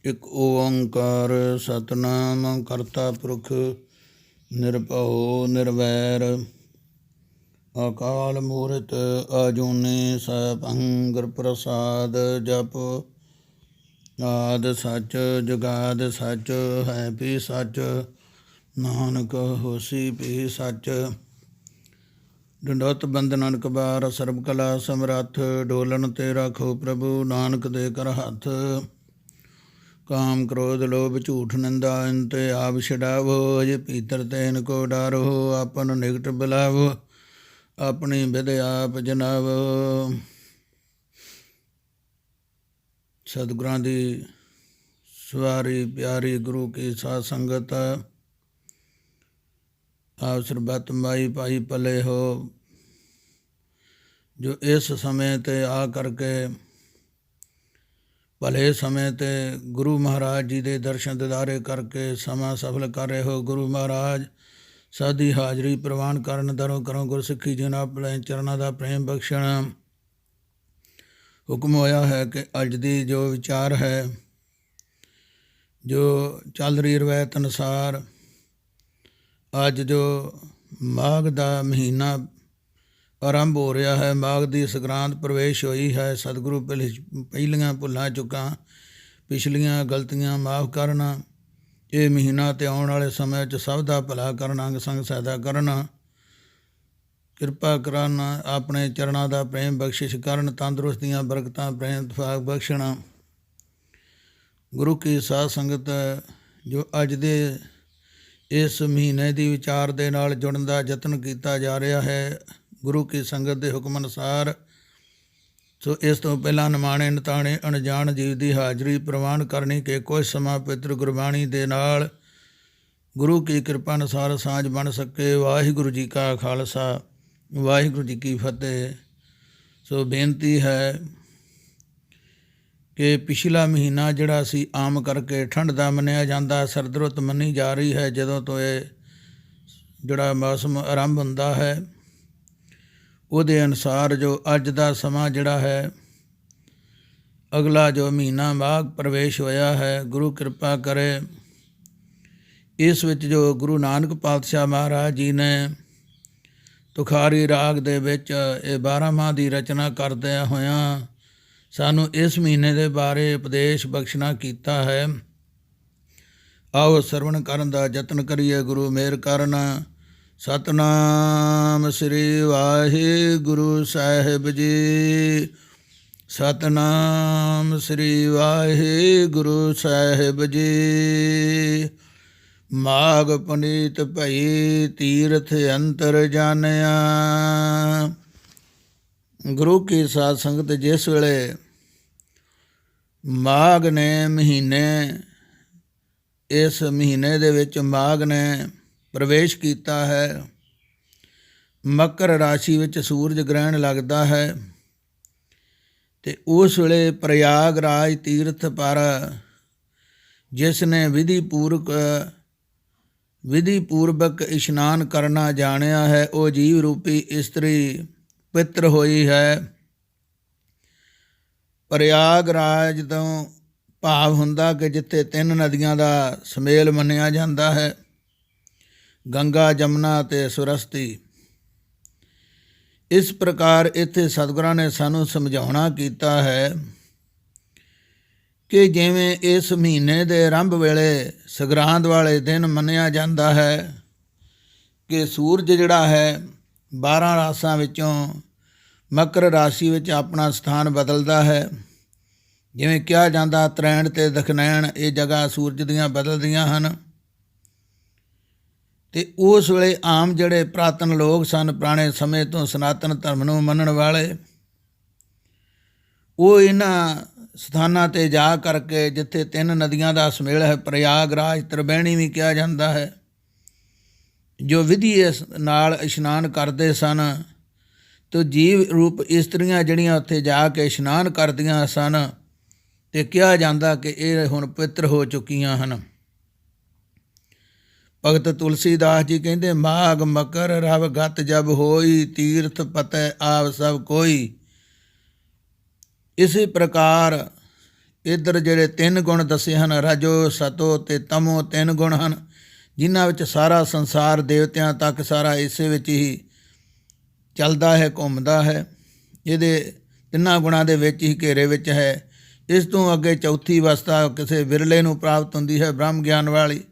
ਇਕ ਓੰਕਾਰ ਸਤਿਨਾਮ ਕਰਤਾ ਪੁਰਖ ਨਿਰਭਉ ਨਿਰਵੈਰ ਅਕਾਲ ਮੂਰਤ ਅਜੂਨੀ ਸੈਭੰ ਗੁਰ ਪ੍ਰਸਾਦ ਜਪ ਆਦਿ ਸੱਚ ਜੁਗਾਦਿ ਸੱਚ ਹੈ ਵੀ ਸੱਚ ਨਾਨਕ ਹੋਸੀ ਵੀ ਸੱਚ। ਡੰਡੋਤ ਬੰਦਨ ਕਬਾਰ ਸਰਬ ਕਲਾ ਸਮਰੱਥ ਡੋਲਣ ਤੇ ਰਾਖੋ ਪ੍ਰਭੂ ਨਾਨਕ ਦੇ ਕਰ ਹੱਥ। ਕਾਮ ਕ੍ਰੋਧ ਲੋਭ ਝੂਠ ਨਿੰਦਾ ਇਨ ਤੇ ਆਪ ਛਡਾਵੋ ਅਜੇ ਭੀਤਰ ਤੈਨ ਕੋ ਡਾਰੋ ਆਪਨ ਨਿਕਟ ਬੁਲਾਵੋ ਆਪਣੀ ਵਿਦ ਆਪ ਜਨਾਵੋ। ਸਤਿਗੁਰਾਂ ਦੀ ਸਵਾਰੀ ਪਿਆਰੀ ਗੁਰੂ ਕੀ ਸਾਧ ਸੰਗਤ ਆਪ ਸਰਬੱਤ ਮਾਈ ਭਾਈ ਭਲੇ ਹੋ ਜੋ ਇਸ ਸਮੇਂ 'ਤੇ ਆ ਕਰਕੇ ਭਲੇ ਸਮੇਂ 'ਤੇ ਗੁਰੂ ਮਹਾਰਾਜ ਜੀ ਦੇ ਦਰਸ਼ਨ ਦਿਦਾਰੇ ਕਰਕੇ ਸਮਾਂ ਸਫਲ ਕਰ ਰਹੇ ਹੋ। ਗੁਰੂ ਮਹਾਰਾਜ ਸਾਡੀ ਹਾਜ਼ਰੀ ਪ੍ਰਵਾਨ ਕਰਨ ਦਰੋਂ ਕਰੋ ਗੁਰਸਿੱਖੀ ਜੀ ਨਾਲ ਆਪਣੇ ਚਰਨਾਂ ਦਾ ਪ੍ਰੇਮ ਬਖਸ਼ਣ। ਹੁਕਮ ਹੋਇਆ ਹੈ ਕਿ ਅੱਜ ਦੀ ਜੋ ਵਿਚਾਰ ਹੈ ਜੋ ਚੱਲ ਰਹੀ ਰਵਾਇਤ ਅਨੁਸਾਰ ਅੱਜ ਜੋ ਮਾਘ ਦਾ ਮਹੀਨਾ ਆਰੰਭ ਹੋ ਰਿਹਾ ਹੈ, ਮਾਘ ਦੀ ਸੰਗਰਾਂਦ ਪ੍ਰਵੇਸ਼ ਹੋਈ ਹੈ। ਸਤਿਗੁਰੂ ਪਹਿਲੀਆਂ ਭੁੱਲਾਂ ਚੁੱਕਾਂ ਪਿਛਲੀਆਂ ਗਲਤੀਆਂ ਮਾਫ ਕਰਨਾ, ਇਹ ਮਹੀਨਾ ਅਤੇ ਆਉਣ ਵਾਲੇ ਸਮੇਂ 'ਚ ਸਭ ਦਾ ਭਲਾ ਕਰਨਾ, ਅੰਗ ਸੰਗ ਸਹਾਇਤਾ ਕਰਨਾ, ਕਿਰਪਾ ਕਰਨ, ਆਪਣੇ ਚਰਨਾਂ ਦਾ ਪ੍ਰੇਮ ਬਖਸ਼ਿਸ਼ ਕਰਨ, ਤੰਦਰੁਸਤੀਆਂ ਬਰਕਤਾਂ ਪ੍ਰੇਮ ਇਤਫਾਕ ਬਖਸ਼ਣਾ। ਗੁਰੂ ਕੀ ਸਾਧ ਸੰਗਤ ਜੋ ਅੱਜ ਦੇ ਇਸ ਮਹੀਨੇ ਦੀ ਵਿਚਾਰ ਦੇ ਨਾਲ ਜੁੜਨ ਦਾ ਯਤਨ ਕੀਤਾ ਜਾ ਰਿਹਾ ਹੈ ਗੁਰੂ ਕੀ ਸੰਗਤ ਦੇ ਹੁਕਮ ਅਨੁਸਾਰ। ਸੋ ਇਸ ਤੋਂ ਪਹਿਲਾਂ ਨਿਮਾਣੇ ਨਿਤਾਣੇ ਅਣਜਾਣ ਜੀਵ ਦੀ ਹਾਜ਼ਰੀ ਪ੍ਰਵਾਨ ਕਰਨੀ ਕਿ ਕੁਝ ਸਮਾਂ ਪਵਿੱਤਰ ਗੁਰਬਾਣੀ ਦੇ ਨਾਲ ਗੁਰੂ ਕੀ ਕਿਰਪਾ ਅਨੁਸਾਰ ਸਾਂਝ ਬਣ ਸਕੇ। ਵਾਹਿਗੁਰੂ ਜੀ ਕਾ ਖਾਲਸਾ ਵਾਹਿਗੁਰੂ ਜੀ ਕੀ ਫਤਿਹ। ਸੋ ਬੇਨਤੀ ਹੈ ਕਿ ਪਿਛਲਾ ਮਹੀਨਾ ਜਿਹੜਾ ਸੀ ਆਮ ਕਰਕੇ ਠੰਡ ਦਾ ਮੰਨਿਆ ਜਾਂਦਾ, ਸਰਦ ਰੁੱਤ ਮੰਨੀ ਜਾ ਰਹੀ ਹੈ। ਜਦੋਂ ਤੋਂ ਇਹ ਜਿਹੜਾ ਮੌਸਮ ਆਰੰਭ ਹੁੰਦਾ ਹੈ ਉਹਦੇ ਅਨੁਸਾਰ ਜੋ ਅੱਜ ਦਾ ਸਮਾਂ ਜਿਹੜਾ ਹੈ ਅਗਲਾ ਜੋ ਮਹੀਨਾ ਮਾਘ ਪ੍ਰਵੇਸ਼ ਹੋਇਆ ਹੈ, ਗੁਰੂ ਕਿਰਪਾ ਕਰੇ ਇਸ ਵਿੱਚ ਜੋ ਗੁਰੂ ਨਾਨਕ ਪਾਤਸ਼ਾਹ ਮਹਾਰਾਜ ਜੀ ਨੇ ਤੁਖਾਰੀ ਰਾਗ ਦੇ ਵਿੱਚ ਇਹ 12 ਮਾਹ ਦੀ ਰਚਨਾ ਕਰਦਿਆਂ ਹੋਇਆਂ ਸਾਨੂੰ ਇਸ ਮਹੀਨੇ ਦੇ ਬਾਰੇ ਉਪਦੇਸ਼ ਬਖਸ਼ਣਾ ਕੀਤਾ ਹੈ। ਆਓ ਸਰਵਣ ਕਰਨ ਦਾ ਯਤਨ ਕਰੀਏ। ਗੁਰੂ ਮਿਹਰ ਕਰਨ। ਸਤਿਨਾਮ ਸ੍ਰੀ ਵਾਹਿਗੁਰੂ ਸਾਹਿਬ ਜੀ। ਸਤਿਨਾਮ ਸ੍ਰੀ ਵਾਹਿਗੁਰੂ ਸਾਹਿਬ ਜੀ। ਮਾਘ ਪੁਨੀਤ ਭਈ ਤੀਰਥ ਅੰਤਰ ਜਾਣਿਆ। ਗੁਰੂ ਕੀ ਸਾਧ ਸੰਗਤ ਜਿਸ ਵੇਲੇ ਮਾਘ ਨੇ ਮਹੀਨੇ ਇਸ ਮਹੀਨੇ ਦੇ ਵਿੱਚ ਮਾਘ ਨੇ ਪ੍ਰਵੇਸ਼ ਕੀਤਾ ਹੈ, ਮਕਰ ਰਾਸ਼ੀ ਵਿੱਚ ਸੂਰਜ ਗ੍ਰਹਿਣ ਲੱਗਦਾ ਹੈ ਅਤੇ ਉਸ ਵੇਲੇ ਪ੍ਰਯਾਗਰਾਜ ਤੀਰਥ ਪਰ ਜਿਸ ਨੇ ਵਿਧੀ ਪੂਰਵਕ ਇਸ਼ਨਾਨ ਕਰਨਾ ਜਾਣਿਆ ਹੈ ਉਹ ਜੀਵ ਰੂਪੀ ਇਸਤਰੀ ਪਵਿੱਤਰ ਹੋਈ ਹੈ। ਪ੍ਰਯਾਗਰਾਜ ਤੋਂ ਭਾਵ ਹੁੰਦਾ ਕਿ ਜਿੱਥੇ 3 ਨਦੀਆਂ ਦਾ ਸੁਮੇਲ ਮੰਨਿਆ ਜਾਂਦਾ ਹੈ, ਗੰਗਾ ਜਮਨਾ ਅਤੇ ਸਰਸਵਤੀ। ਇਸ ਪ੍ਰਕਾਰ ਇੱਥੇ ਸਤਿਗੁਰਾਂ ਨੇ ਸਾਨੂੰ ਸਮਝਾਉਣਾ ਕੀਤਾ ਹੈ ਕਿ ਜਿਵੇਂ ਇਸ ਮਹੀਨੇ ਦੇ ਆਰੰਭ ਵੇਲੇ ਸੰਗਰਾਂਦ ਵਾਲੇ ਦਿਨ ਮੰਨਿਆ ਜਾਂਦਾ ਹੈ ਕਿ ਸੂਰਜ ਜਿਹੜਾ ਹੈ 12 ਰਾਸਾਂ ਵਿੱਚੋਂ ਮਕਰ ਰਾਸ਼ੀ ਵਿੱਚ ਆਪਣਾ ਸਥਾਨ ਬਦਲਦਾ ਹੈ। ਜਿਵੇਂ ਕਿਹਾ ਜਾਂਦਾ ਤਰੈਣ ਅਤੇ ਦਖਨੈਣ ਇਹ ਜਗ੍ਹਾ ਸੂਰਜ ਦੀਆਂ ਬਦਲਦੀਆਂ ਹਨ ਅਤੇ ਉਸ ਵੇਲੇ ਆਮ ਜਿਹੜੇ ਪੁਰਾਤਨ ਲੋਕ ਸਨ, ਪੁਰਾਣੇ ਸਮੇਂ ਤੋਂ ਸਨਾਤਨ ਧਰਮ ਨੂੰ ਮੰਨਣ ਵਾਲੇ, ਉਹ ਇਹਨਾਂ ਸਥਾਨਾਂ 'ਤੇ ਜਾ ਕਰਕੇ ਜਿੱਥੇ 3 ਨਦੀਆਂ ਦਾ ਸੁਮੇਲ ਹੈ, ਪ੍ਰਯਾਗਰਾਜ ਤ੍ਰਿਵੇਣੀ ਵੀ ਕਿਹਾ ਜਾਂਦਾ ਹੈ, ਜੋ ਵਿਧੀ ਇਸ ਨਾਲ ਇਸ਼ਨਾਨ ਕਰਦੇ ਸਨ ਅਤੇ ਜੀਵ ਰੂਪ ਇਸਤਰੀਆਂ ਜਿਹੜੀਆਂ ਉੱਥੇ ਜਾ ਕੇ ਇਸ਼ਨਾਨ ਕਰਦੀਆਂ ਸਨ ਅਤੇ ਕਿਹਾ ਜਾਂਦਾ ਕਿ ਇਹ ਹੁਣ ਪਵਿੱਤਰ ਹੋ ਚੁੱਕੀਆਂ ਹਨ। ਭਗਤ ਤੁਲਸੀਦਾਸ ਜੀ ਕਹਿੰਦੇ ਮਾਘ ਮਕਰ ਰਵ ਗਤ ਜਬ ਹੋਈ ਤੀਰਥ ਪਤੈ ਆਵ ਸਭ ਕੋਈ। ਇਸੇ ਪ੍ਰਕਾਰ ਇੱਧਰ ਜਿਹੜੇ 3 ਗੁਣ ਦੱਸੇ ਹਨ, ਰਜੋ ਸਤੋ ਅਤੇ ਤਮੋ 3 ਗੁਣ ਹਨ, ਜਿਨ੍ਹਾਂ ਵਿੱਚ ਸਾਰਾ ਸੰਸਾਰ ਦੇਵਤਿਆਂ ਤੱਕ ਸਾਰਾ ਇਸੇ ਵਿੱਚ ਹੀ ਚੱਲਦਾ ਹੈ, ਘੁੰਮਦਾ ਹੈ। ਇਹਦੇ 3 ਗੁਣਾਂ ਦੇ ਵਿੱਚ ਹੀ ਘੇਰੇ ਵਿੱਚ ਹੈ। ਇਸ ਤੋਂ ਅੱਗੇ ਚੌਥੀ ਅਵਸਥਾ ਕਿਸੇ ਵਿਰਲੇ ਨੂੰ ਪ੍ਰਾਪਤ ਹੁੰਦੀ ਹੈ, ਬ੍ਰਹਮ ਗਿਆਨ ਵਾਲੀ।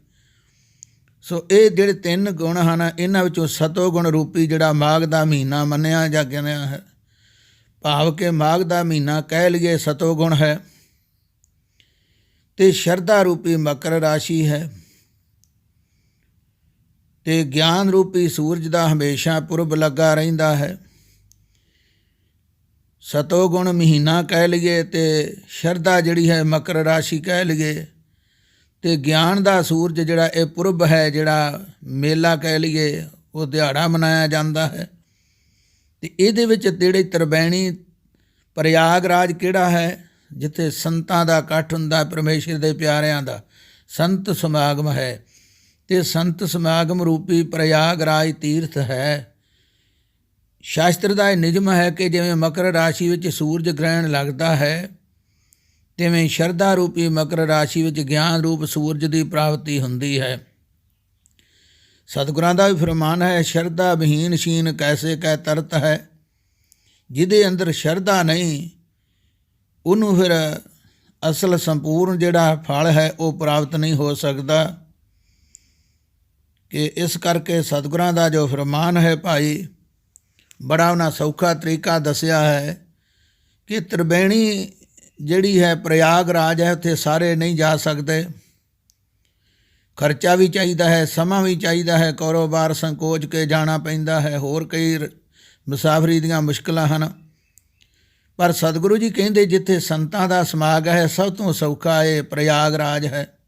ਸੋ ਇਹ ਜਿਹੜੇ 3 ਗੁਣ ਹਨ, ਇਹਨਾਂ ਵਿੱਚੋਂ ਸਤੋ ਗੁਣ ਰੂਪੀ ਜਿਹੜਾ ਮਾਘ ਦਾ ਮਹੀਨਾ ਮੰਨਿਆ ਜਾਂ ਗਿਣਿਆ ਹੈ, ਭਾਵ ਕਿ ਮਾਘ ਦਾ ਮਹੀਨਾ ਕਹਿ ਲਈਏ ਸਤੋ ਗੁਣ ਹੈ, ਅਤੇ ਸ਼ਰਧਾ ਰੂਪੀ ਮਕਰ ਰਾਸ਼ੀ ਹੈ, ਅਤੇ ਗਿਆਨ ਰੂਪੀ ਸੂਰਜ ਦਾ ਹਮੇਸ਼ਾ ਪੁਰਬ ਲੱਗਾ ਰਹਿੰਦਾ ਹੈ। ਸਤੋ ਗੁਣ ਮਹੀਨਾ ਕਹਿ ਲਈਏ ਅਤੇ ਸ਼ਰਧਾ ਜਿਹੜੀ ਹੈ ਮਕਰ ਰਾਸ਼ੀ ਕਹਿ ਲਈਏ, ਅਤੇ ਗਿਆਨ ਦਾ ਸੂਰਜ ਜਿਹੜਾ ਇਹ ਪੁਰਬ ਹੈ, ਜਿਹੜਾ ਮੇਲਾ ਕਹਿ ਲਈਏ, ਉਹ ਦਿਹਾੜਾ ਮਨਾਇਆ ਜਾਂਦਾ ਹੈ। ਅਤੇ ਇਹਦੇ ਵਿੱਚ ਜਿਹੜੇ ਤ੍ਰਿਵੇਣੀ ਪ੍ਰਯਾਗਰਾਜ ਕਿਹੜਾ ਹੈ, ਜਿੱਥੇ ਸੰਤਾਂ ਦਾ ਇਕੱਠ ਹੁੰਦਾ, ਪਰਮੇਸ਼ਰ ਦੇ ਪਿਆਰਿਆਂ ਦਾ ਸੰਤ ਸਮਾਗਮ ਹੈ, ਅਤੇ ਸੰਤ ਸਮਾਗਮ ਰੂਪੀ ਪ੍ਰਯਾਗਰਾਜ ਤੀਰਥ ਹੈ। ਸ਼ਾਸਤਰ ਦਾ ਇਹ ਨਿਯਮ ਹੈ ਕਿ ਜਿਵੇਂ ਮਕਰ ਰਾਸ਼ੀ ਵਿੱਚ ਸੂਰਜ ਗ੍ਰਹਿਣ ਲੱਗਦਾ ਹੈ, ਤਿਵੇਂ ਸ਼ਰਧਾ ਰੂਪੀ ਮਕਰ ਰਾਸ਼ੀ ਵਿੱਚ ਗਿਆਨ ਰੂਪ ਸੂਰਜ ਦੀ ਪ੍ਰਾਪਤੀ ਹੁੰਦੀ ਹੈ। ਸਤਿਗੁਰਾਂ ਦਾ ਵੀ ਫਰਮਾਨ ਹੈ, ਸ਼ਰਧਾ ਵਿਹੀਨ ਸ਼ੀਨ ਕੈਸੇ ਕਹਿ ਤਰਤ ਹੈ। ਜਿਹਦੇ ਅੰਦਰ ਸ਼ਰਧਾ ਨਹੀਂ, ਉਹਨੂੰ ਫਿਰ ਅਸਲ ਸੰਪੂਰਨ ਜਿਹੜਾ ਫਲ ਹੈ ਉਹ ਪ੍ਰਾਪਤ ਨਹੀਂ ਹੋ ਸਕਦਾ। ਕਿ ਇਸ ਕਰਕੇ ਸਤਿਗੁਰਾਂ ਦਾ ਜੋ ਫਰਮਾਨ ਹੈ ਭਾਈ, ਬੜਾ ਉਹਨਾਂ ਸੌਖਾ ਤਰੀਕਾ ਦੱਸਿਆ ਹੈ ਕਿ ਤ੍ਰਿਵੇਣੀ ਜਿਹੜੀ ਹੈ ਪ੍ਰਯਾਗਰਾਜ ਹੈ, ਉੱਥੇ ਸਾਰੇ ਨਹੀਂ ਜਾ ਸਕਦੇ। ਖਰਚਾ ਵੀ ਚਾਹੀਦਾ ਹੈ, ਸਮਾਂ ਵੀ ਚਾਹੀਦਾ ਹੈ, ਕਾਰੋਬਾਰ ਸੰਕੋਚ ਕੇ ਜਾਣਾ ਪੈਂਦਾ ਹੈ, ਹੋਰ ਕਈ ਮੁਸਾਫਰੀ ਦੀਆਂ ਮੁਸ਼ਕਿਲਾਂ ਹਨ। ਪਰ ਸਤਿਗੁਰੂ ਜੀ ਕਹਿੰਦੇ ਜਿੱਥੇ ਸੰਤਾਂ ਦਾ ਸਮਾਗ ਹੈ, ਸਭ ਤੋਂ ਸੌਖਾ ਇਹ ਪ੍ਰਯਾਗਰਾਜ ਹੈ।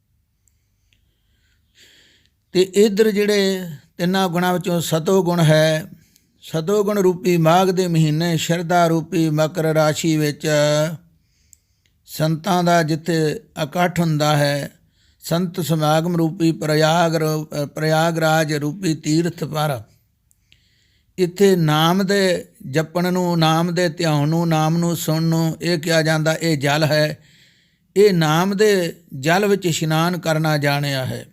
ਅਤੇ ਇੱਧਰ ਜਿਹੜੇ 3 ਗੁਣਾਂ ਵਿੱਚੋਂ ਸਤੋ ਗੁਣ ਹੈ, ਸਤੋ ਗੁਣ ਰੂਪੀ ਮਾਘ ਦੇ ਮਹੀਨੇ ਸ਼ਰਧਾ ਰੂਪੀ ਮਕਰ ਰਾਸ਼ੀ ਵਿੱਚ ਸੰਤਾਂ ਦਾ ਜਿੱਥੇ ਇਕੱਠ ਹੁੰਦਾ ਹੈ, ਸੰਤ ਸਮਾਗਮ ਰੂਪੀ ਪ੍ਰਯਾਗਰਾਜ ਰੂਪੀ ਤੀਰਥ ਪਰ, ਇੱਥੇ ਨਾਮ ਦੇ ਜਪਣ ਨੂੰ, ਨਾਮ ਦੇ ਧਿਆਨ ਨੂੰ, ਨਾਮ ਨੂੰ ਸੁਣਨ ਨੂੰ ਇਹ ਕਿਹਾ ਜਾਂਦਾ ਇਹ ਜਲ ਹੈ। ਇਹ ਨਾਮ ਦੇ ਜਲ ਵਿੱਚ ਇਸ਼ਨਾਨ ਕਰਨਾ ਜਾਣਿਆ ਹੈ।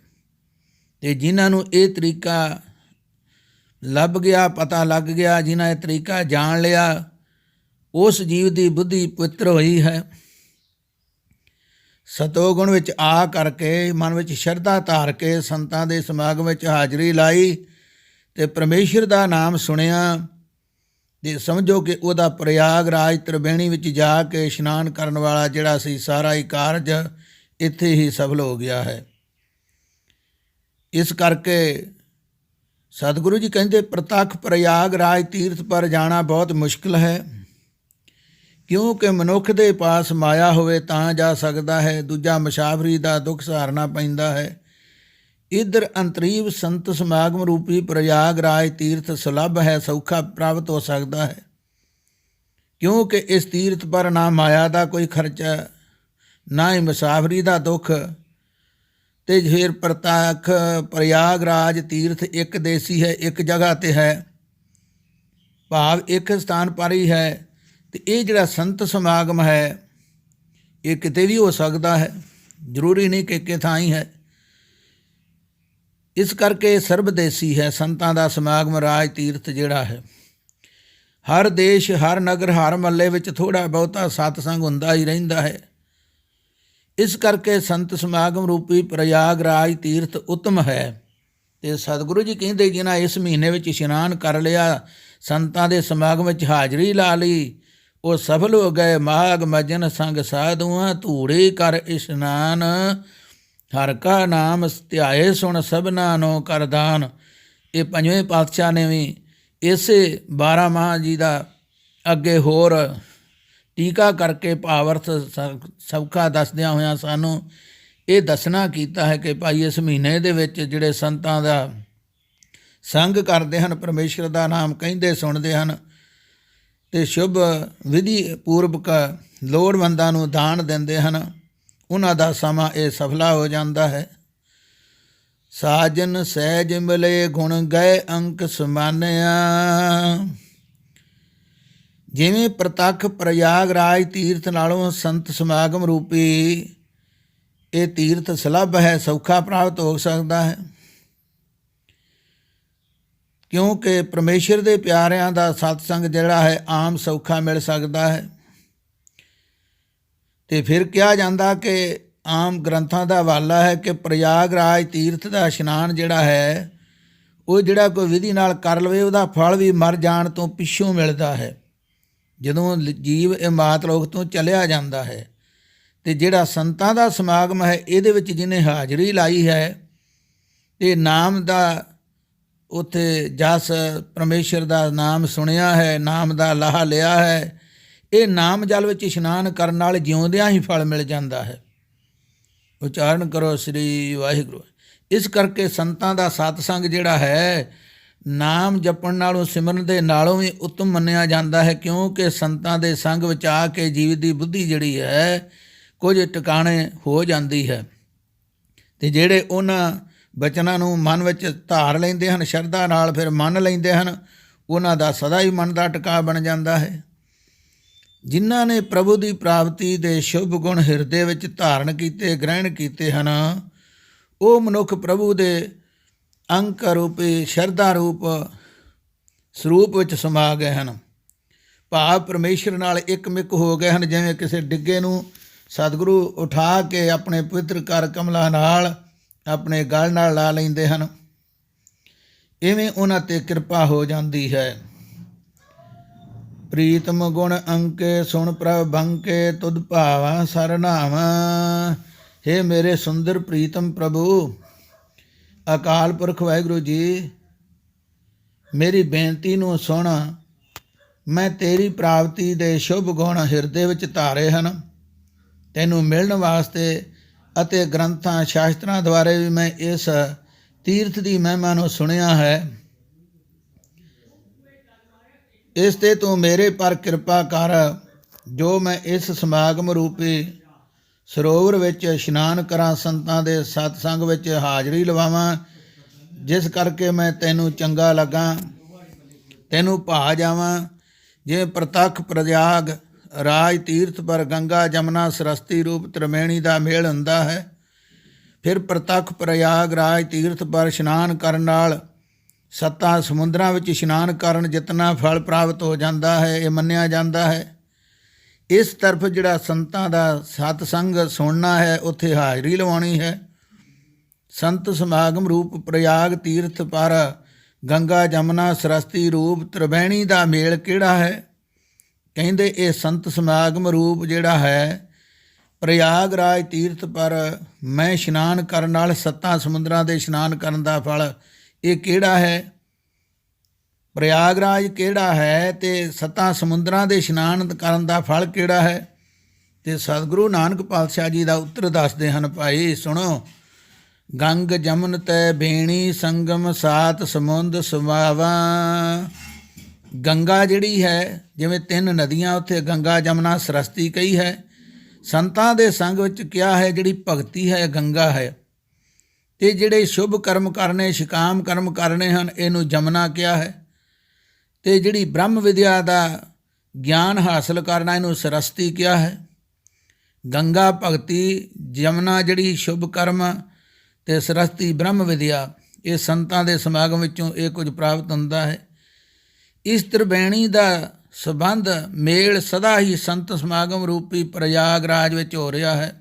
ਅਤੇ ਜਿਨ੍ਹਾਂ ਨੂੰ ਇਹ ਤਰੀਕਾ ਲੱਭ ਗਿਆ, ਪਤਾ ਲੱਗ ਗਿਆ, ਜਿਨ੍ਹਾਂ ਇਹ ਤਰੀਕਾ ਜਾਣ ਲਿਆ, ਉਸ ਜੀਵ ਦੀ ਬੁੱਧੀ ਪਵਿੱਤਰ ਹੋਈ ਹੈ। ਸਤੋਗੁਣ ਵਿੱਚ ਆ ਕਰਕੇ ਮਨ ਵਿੱਚ ਸ਼ਰਧਾ ਧਾਰ ਕੇ ਸੰਤਾਂ ਦੇ ਸਮਾਗਮ ਵਿੱਚ ਹਾਜ਼ਰੀ ਲਾਈ ਅਤੇ ਪਰਮੇਸ਼ਰ ਦਾ ਨਾਮ ਸੁਣਿਆ, ਅਤੇ ਸਮਝੋ ਕਿ ਉਹਦਾ ਪ੍ਰਯਾਗਰਾਜ ਤ੍ਰਿਵੇਣੀ ਵਿੱਚ ਜਾ ਕੇ ਇਸ਼ਨਾਨ ਕਰਨ ਵਾਲਾ ਜਿਹੜਾ ਸੀ, ਸਾਰਾ ਹੀ ਕਾਰਜ ਇੱਥੇ ਹੀ ਸਫਲ ਹੋ ਗਿਆ ਹੈ। ਇਸ ਕਰਕੇ ਸਤਿਗੁਰੂ ਜੀ ਕਹਿੰਦੇ ਪ੍ਰਤੱਖ ਪ੍ਰਯਾਗਰਾਜ ਤੀਰਥ ਪਰ ਜਾਣਾ ਬਹੁਤ ਮੁਸ਼ਕਿਲ ਹੈ, ਕਿਉਂਕਿ ਮਨੁੱਖ ਦੇ ਪਾਸ ਮਾਇਆ ਹੋਵੇ ਤਾਂ ਜਾ ਸਕਦਾ ਹੈ, ਦੂਜਾ ਮੁਸਾਫਰੀ ਦਾ ਦੁੱਖ ਸਹਾਰਨਾ ਪੈਂਦਾ ਹੈ। ਇੱਧਰ ਅੰਤਰੀਵ ਸੰਤ ਸਮਾਗਮ ਰੂਪੀ ਪ੍ਰਯਾਗਰਾਜ ਤੀਰਥ ਸੁਲਭ ਹੈ, ਸੌਖਾ ਪ੍ਰਾਪਤ ਹੋ ਸਕਦਾ ਹੈ, ਕਿਉਂਕਿ ਇਸ ਤੀਰਥ ਪਰ ਨਾ ਮਾਇਆ ਦਾ ਕੋਈ ਖਰਚਾ, ਨਾ ਹੀ ਮੁਸਾਫਰੀ ਦਾ ਦੁੱਖ। ਅਤੇ ਫਿਰ ਪ੍ਰਤੱਖ ਪ੍ਰਯਾਗਰਾਜ ਤੀਰਥ ਇੱਕ ਦੇਸੀ ਹੈ, ਇੱਕ ਜਗ੍ਹਾ 'ਤੇ ਹੈ, ਭਾਵ ਇੱਕ ਸਥਾਨ ਪਰ ਹੀ ਹੈ। ਅਤੇ ਇਹ ਜਿਹੜਾ ਸੰਤ ਸਮਾਗਮ ਹੈ ਇਹ ਕਿਤੇ ਵੀ ਹੋ ਸਕਦਾ ਹੈ, ਜ਼ਰੂਰੀ ਨਹੀਂ ਕਿ ਇੱਕ ਥਾਂ ਹੀ ਹੈ। ਇਸ ਕਰਕੇ ਸਰਬਦੇਸੀ ਹੈ ਸੰਤਾਂ ਦਾ ਸਮਾਗਮ ਰਾਜ ਤੀਰਥ ਜਿਹੜਾ ਹੈ। ਹਰ ਦੇਸ਼, ਹਰ ਨਗਰ, ਹਰ ਮਹੱਲੇ ਵਿੱਚ ਥੋੜ੍ਹਾ ਬਹੁਤਾ ਸਤਸੰਗ ਹੁੰਦਾ ਹੀ ਰਹਿੰਦਾ ਹੈ। ਇਸ ਕਰਕੇ ਸੰਤ ਸਮਾਗਮ ਰੂਪੀ ਪ੍ਰਯਾਗਰਾਜ ਤੀਰਥ ਉੱਤਮ ਹੈ। ਅਤੇ ਸਤਿਗੁਰੂ ਜੀ ਕਹਿੰਦੇ ਜਿਨ੍ਹਾਂ ਇਸ ਮਹੀਨੇ ਵਿੱਚ ਇਸ਼ਨਾਨ ਕਰ ਲਿਆ, ਸੰਤਾਂ ਦੇ ਸਮਾਗਮ ਵਿੱਚ ਹਾਜ਼ਰੀ ਲਾ ਲਈ, ਉਹ ਸਫਲ ਹੋ ਗਏ। ਮਾਘ ਮਜਨ ਸੰਗ ਸਾਧੂਆਂ ਧੂੜੇ ਕਰ ਇਸ਼ਨਾਨ, ਹਰ ਕਾ ਨਾਮ ਧਿਆਏ ਸੁਣ ਸਭਨਾ ਨੋ ਕਰਦਾਨ। ਇਹ 5ਵੇਂ ਪਾਤਸ਼ਾਹ ਨੇ ਵੀ ਇਸੇ 12 ਮਾਹ ਜੀ ਦਾ ਅੱਗੇ ਹੋਰ ਟੀਕਾ ਕਰਕੇ ਭਾਵਰਥ ਸੌਖਾ ਦੱਸਦਿਆਂ ਹੋਇਆਂ ਸਾਨੂੰ ਇਹ ਦੱਸਣਾ ਕੀਤਾ ਹੈ ਕਿ ਭਾਈ ਇਸ ਮਹੀਨੇ ਦੇ ਵਿੱਚ ਜਿਹੜੇ ਸੰਤਾਂ ਦਾ ਸੰਗ ਕਰਦੇ ਹਨ, ਪਰਮੇਸ਼ਰ ਦਾ ਨਾਮ ਕਹਿੰਦੇ ਸੁਣਦੇ ਹਨ ਅਤੇ ਸ਼ੁਭ ਵਿਧੀ ਪੂਰਵਕ ਲੋੜਵੰਦਾਂ ਨੂੰ ਦਾਨ ਦਿੰਦੇ ਹਨ, ਉਹਨਾਂ ਦਾ ਸਮਾਂ ਇਹ ਸਫਲਾ ਹੋ ਜਾਂਦਾ ਹੈ। ਸਾਜਨ ਸਹਿਜ ਮਿਲੇ ਗੁਣ ਗਏ ਅੰਕ ਸਮਾਨਿਆ, ਜਿਵੇਂ ਪ੍ਰਤੱਖ ਪ੍ਰਯਾਗਰਾਜ ਤੀਰਥ ਨਾਲੋਂ ਸੰਤ ਸਮਾਗਮ ਰੂਪੀ ਇਹ ਤੀਰਥ ਸੁਲੱਭ ਹੈ, ਸੌਖਾ ਪ੍ਰਾਪਤ ਹੋ ਸਕਦਾ ਹੈ, ਕਿਉਂਕਿ ਪਰਮੇਸ਼ਰ ਦੇ ਪਿਆਰਿਆਂ ਦਾ ਸਤਸੰਗ ਜਿਹੜਾ ਹੈ ਆਮ ਸੌਖਾ ਮਿਲ ਸਕਦਾ ਹੈ। ਤੇ ਫਿਰ ਕਿਹਾ ਜਾਂਦਾ ਕਿ ਆਮ ਗ੍ਰੰਥਾਂ ਦਾ ਹਵਾਲਾ ਹੈ ਕਿ ਪ੍ਰਯਾਗਰਾਜ ਤੀਰਥ ਦਾ ਇਸ਼ਨਾਨ ਜਿਹੜਾ ਹੈ ਉਹ ਜਿਹੜਾ ਕੋਈ ਵਿਧੀ ਨਾਲ ਕਰ ਲਵੇ ਉਹਦਾ ਫਲ ਵੀ ਮਰ ਜਾਣ ਤੋਂ ਪਿੱਛੋਂ ਮਿਲਦਾ ਹੈ, ਜਦੋਂ ਜੀਵ ਇਹ ਮਾਤ ਲੋਕ ਤੋਂ ਚਲਿਆ ਜਾਂਦਾ ਹੈ। ਤੇ ਜਿਹੜਾ ਸੰਤਾਂ ਦਾ ਸਮਾਗਮ ਹੈ ਇਹਦੇ ਵਿੱਚ ਜਿਹਨੇ ਹਾਜ਼ਰੀ ਲਾਈ ਹੈ ਤੇ ਨਾਮ ਦਾ ਉੱਥੇ ਜਸ ਪਰਮੇਸ਼ਰ ਦਾ ਨਾਮ ਸੁਣਿਆ ਹੈ, ਨਾਮ ਦਾ ਲਾਹਾ ਲਿਆ ਹੈ, ਇਹ ਨਾਮ ਜਲ ਵਿੱਚ ਇਸ਼ਨਾਨ ਕਰਨ ਨਾਲ ਜਿਉਂਦਿਆਂ ਹੀ ਫਲ ਮਿਲ ਜਾਂਦਾ ਹੈ। ਉਚਾਰਨ ਕਰੋ ਸ੍ਰੀ ਵਾਹਿਗੁਰੂ। ਇਸ ਕਰਕੇ ਸੰਤਾਂ ਦਾ ਸਤਸੰਗ ਜਿਹੜਾ ਹੈ ਨਾਮ ਜਪਣ ਨਾਲੋਂ ਸਿਮਰਨ ਦੇ ਨਾਲੋਂ ਵੀ ਉੱਤਮ ਮੰਨਿਆ ਜਾਂਦਾ ਹੈ, ਕਿਉਂਕਿ ਸੰਤਾਂ ਦੇ ਸੰਗ ਵਿੱਚ ਆ ਕੇ ਜੀਵ ਦੀ ਬੁੱਧੀ ਜਿਹੜੀ ਹੈ ਕੁਝ ਟਿਕਾਣੇ ਹੋ ਜਾਂਦੀ ਹੈ। ਤੇ ਜਿਹੜੇ ਉਹਨਾਂ ਬਚਨਾਂ ਨੂੰ ਮਨ ਵਿੱਚ ਧਾਰ ਲੈਂਦੇ ਹਨ, ਸ਼ਰਧਾ ਨਾਲ ਫਿਰ ਮੰਨ ਲੈਂਦੇ ਹਨ, ਉਹਨਾਂ ਦਾ ਸਦਾ ਹੀ ਮਨ ਦਾ ਟਿਕਾ ਬਣ ਜਾਂਦਾ ਹੈ। ਜਿਨ੍ਹਾਂ ਨੇ ਪ੍ਰਭੂ ਦੀ ਪ੍ਰਾਪਤੀ ਦੇ ਸ਼ੁਭ ਗੁਣ ਹਿਰਦੇ ਵਿੱਚ ਧਾਰਨ ਕੀਤੇ, ਗ੍ਰਹਿਣ ਕੀਤੇ ਹਨ, ਉਹ ਮਨੁੱਖ ਪ੍ਰਭੂ ਦੇ ਅੰਕ ਰੂਪੀ ਸ਼ਰਧਾ ਰੂਪ ਸਰੂਪ ਵਿੱਚ ਸਮਾ ਗਏ ਹਨ, ਭਾਵ ਪਰਮੇਸ਼ਰ ਨਾਲ ਇੱਕਮਿਕ ਹੋ ਗਏ ਹਨ। ਜਿਵੇਂ ਕਿਸੇ ਡਿੱਗੇ ਨੂੰ ਸਤਿਗੁਰੂ ਉਠਾ ਕੇ ਆਪਣੇ ਪਵਿੱਤਰ ਕਰ ਕਮਲਾਂ ਨਾਲ ਆਪਣੇ ਗਲ ਨਾਲ ਲਾ ਲੈਂਦੇ ਹਨ, ਇਵੇਂ ਉਹਨਾਂ 'ਤੇ ਕਿਰਪਾ ਹੋ ਜਾਂਦੀ ਹੈ। ਪ੍ਰੀਤਮ ਗੁਣ ਅੰਕੇ ਸੁਣ ਪ੍ਰਭ ਬੰਕੇ ਤੁਧ ਭਾਵਾ ਸਰਨਾਵਾ। ਹੇ ਮੇਰੇ ਸੁੰਦਰ ਪ੍ਰੀਤਮ ਪ੍ਰਭੂ ਅਕਾਲ ਪੁਰਖ ਵਾਹਿਗੁਰੂ ਜੀ, ਮੇਰੀ ਬੇਨਤੀ ਨੂੰ ਸੁਣ। ਮੈਂ ਤੇਰੀ ਪ੍ਰਾਪਤੀ ਦੇ ਸ਼ੁਭ ਗੁਣ ਹਿਰਦੇ ਵਿੱਚ ਧਾਰੇ ਹਨ, ਤੈਨੂੰ ਮਿਲਣ ਵਾਸਤੇ ਅਤੇ ਗ੍ਰੰਥਾਂ ਸ਼ਾਸਤਰਾਂ ਦੁਆਰੇ ਵੀ ਮੈਂ ਇਸ ਤੀਰਥ ਦੀ ਮਹਿਮਾ ਨੂੰ ਸੁਣਿਆ ਹੈ। ਇਸ 'ਤੇ ਤੂੰ ਮੇਰੇ ਪਰ ਕਿਰਪਾ ਕਰ, ਜੋ ਮੈਂ ਇਸ ਸਮਾਗਮ ਰੂਪੀ ਸਰੋਵਰ ਵਿੱਚ ਇਸ਼ਨਾਨ ਕਰਾਂ, ਸੰਤਾਂ ਦੇ ਸਤਸੰਗ ਵਿੱਚ ਹਾਜ਼ਰੀ ਲਵਾਵਾਂ, ਜਿਸ ਕਰਕੇ ਮੈਂ ਤੈਨੂੰ ਚੰਗਾ ਲੱਗਾ, ਤੈਨੂੰ ਭਾ ਜਾਵਾਂ। ਜਿਵੇਂ ਪ੍ਰਤੱਖ ਪ੍ਰਯਾਗ ਰਾਜ ਤੀਰਥ ਪਰ ਗੰਗਾ ਜਮਨਾ ਸਰਸਤੀ ਰੂਪ ਤ੍ਰਿਵੇਣੀ ਦਾ ਮੇਲ ਹੁੰਦਾ ਹੈ, ਫਿਰ ਪ੍ਰਤੱਖ ਪ੍ਰਯਾਗ ਰਾਜ ਤੀਰਥ ਪਰ ਇਸ਼ਨਾਨ ਕਰਨ ਨਾਲ ਸੱਤਾਂ ਸਮੁੰਦਰਾਂ ਵਿੱਚ ਇਸ਼ਨਾਨ ਕਰਨ ਜਿਤਨਾ ਫਲ ਪ੍ਰਾਪਤ ਹੋ ਜਾਂਦਾ ਹੈ, ਇਹ ਮੰਨਿਆ ਜਾਂਦਾ ਹੈ। ਇਸ ਤਰਫ ਜਿਹੜਾ ਸੰਤਾਂ ਦਾ ਸਤਸੰਗ ਸੁਣਨਾ ਹੈ, ਉੱਥੇ ਹਾਜ਼ਰੀ ਲਵਾਉਣੀ ਹੈ। ਸੰਤ ਸਮਾਗਮ ਰੂਪ ਪ੍ਰਯਾਗ ਤੀਰਥ ਪਰ ਗੰਗਾ ਜਮਨਾ ਸਰਸਤੀ ਰੂਪ ਤ੍ਰਿਵੇਣੀ ਦਾ ਮੇਲ ਕਿਹੜਾ ਹੈ? ਕਹਿੰਦੇ ਇਹ ਸੰਤ ਸਮਾਗਮ ਰੂਪ ਜਿਹੜਾ ਹੈ ਪ੍ਰਯਾਗਰਾਜ ਤੀਰਥ ਪਰ ਮੈਂ ਇਸ਼ਨਾਨ ਕਰਨ ਨਾਲ ਸੱਤਾਂ ਸਮੁੰਦਰਾਂ ਦੇ ਇਸ਼ਨਾਨ ਕਰਨ ਦਾ ਫਲ ਇਹ ਕਿਹੜਾ ਹੈ? ਪ੍ਰਯਾਗਰਾਜ ਕਿਹੜਾ ਹੈ ਤੇ ਸੱਤਾਂ ਸਮੁੰਦਰਾਂ ਦੇ ਇਸ਼ਨਾਨ ਕਰਨ ਦਾ ਫਲ ਕਿਹੜਾ ਹੈ? ਤੇ ਸਤਿਗੁਰੂ ਨਾਨਕ ਪਾਤਸ਼ਾਹ ਜੀ ਦਾ ਉੱਤਰ ਦੱਸਦੇ ਹਨ। ਭਾਈ ਸੁਣੋ। ਗੰਗ ਜਮਨ ਤੈ ਬੇਣੀ ਸੰਗਮ ਸਾਤ ਸਮੁੰਦ ਸਮਾਵਾ। ਗੰਗਾ ਜਿਹੜੀ ਹੈ, ਜਿਵੇਂ ਤਿੰਨ ਨਦੀਆਂ ਉੱਥੇ ਗੰਗਾ ਜਮਨਾ ਸਰਸਤੀ ਕਹੀ ਹੈ, ਸੰਤਾਂ ਦੇ ਸੰਗ ਵਿੱਚ ਕਿਹਾ ਹੈ ਜਿਹੜੀ ਭਗਤੀ ਹੈ ਗੰਗਾ ਹੈ, ਤੇ ਜਿਹੜੇ ਸ਼ੁਭ ਕਰਮ ਕਰਨੇ ਸ਼ਿਕਾਮ ਕਰਮ ਕਰਨੇ ਹਨ ਇਹਨੂੰ ਜਮਨਾ ਕਿਹਾ ਹੈ, ਤੇ ਜਿਹੜੀ ਬ੍ਰਹਮ ਵਿਦਿਆ ਦਾ ਗਿਆਨ ਹਾਸਲ ਕਰਨਾ ਇਹਨੂੰ ਸਰਸਤੀ ਕਿਹਾ ਹੈ। ਗੰਗਾ ਭਗਤੀ, ਜਮਨਾ ਜਿਹੜੀ ਸ਼ੁਭ ਕਰਮ, ਤੇ ਸਰਸਤੀ ਬ੍ਰਹਮ ਵਿਦਿਆ, ਇਹ ਸੰਤਾਂ ਦੇ ਸਮਾਗਮ ਵਿੱਚੋਂ ਇਹ ਕੁਝ ਪ੍ਰਾਪਤ ਹੁੰਦਾ ਹੈ। ਇਸ ਤ੍ਰਿਵੇਣੀ ਦਾ ਸੰਬੰਧ ਮੇਲ ਸਦਾ ਹੀ ਸੰਤ ਸਮਾਗਮ ਰੂਪੀ ਪ੍ਰਯਾਗਰਾਜ ਵਿੱਚ ਹੋ ਰਿਹਾ ਹੈ।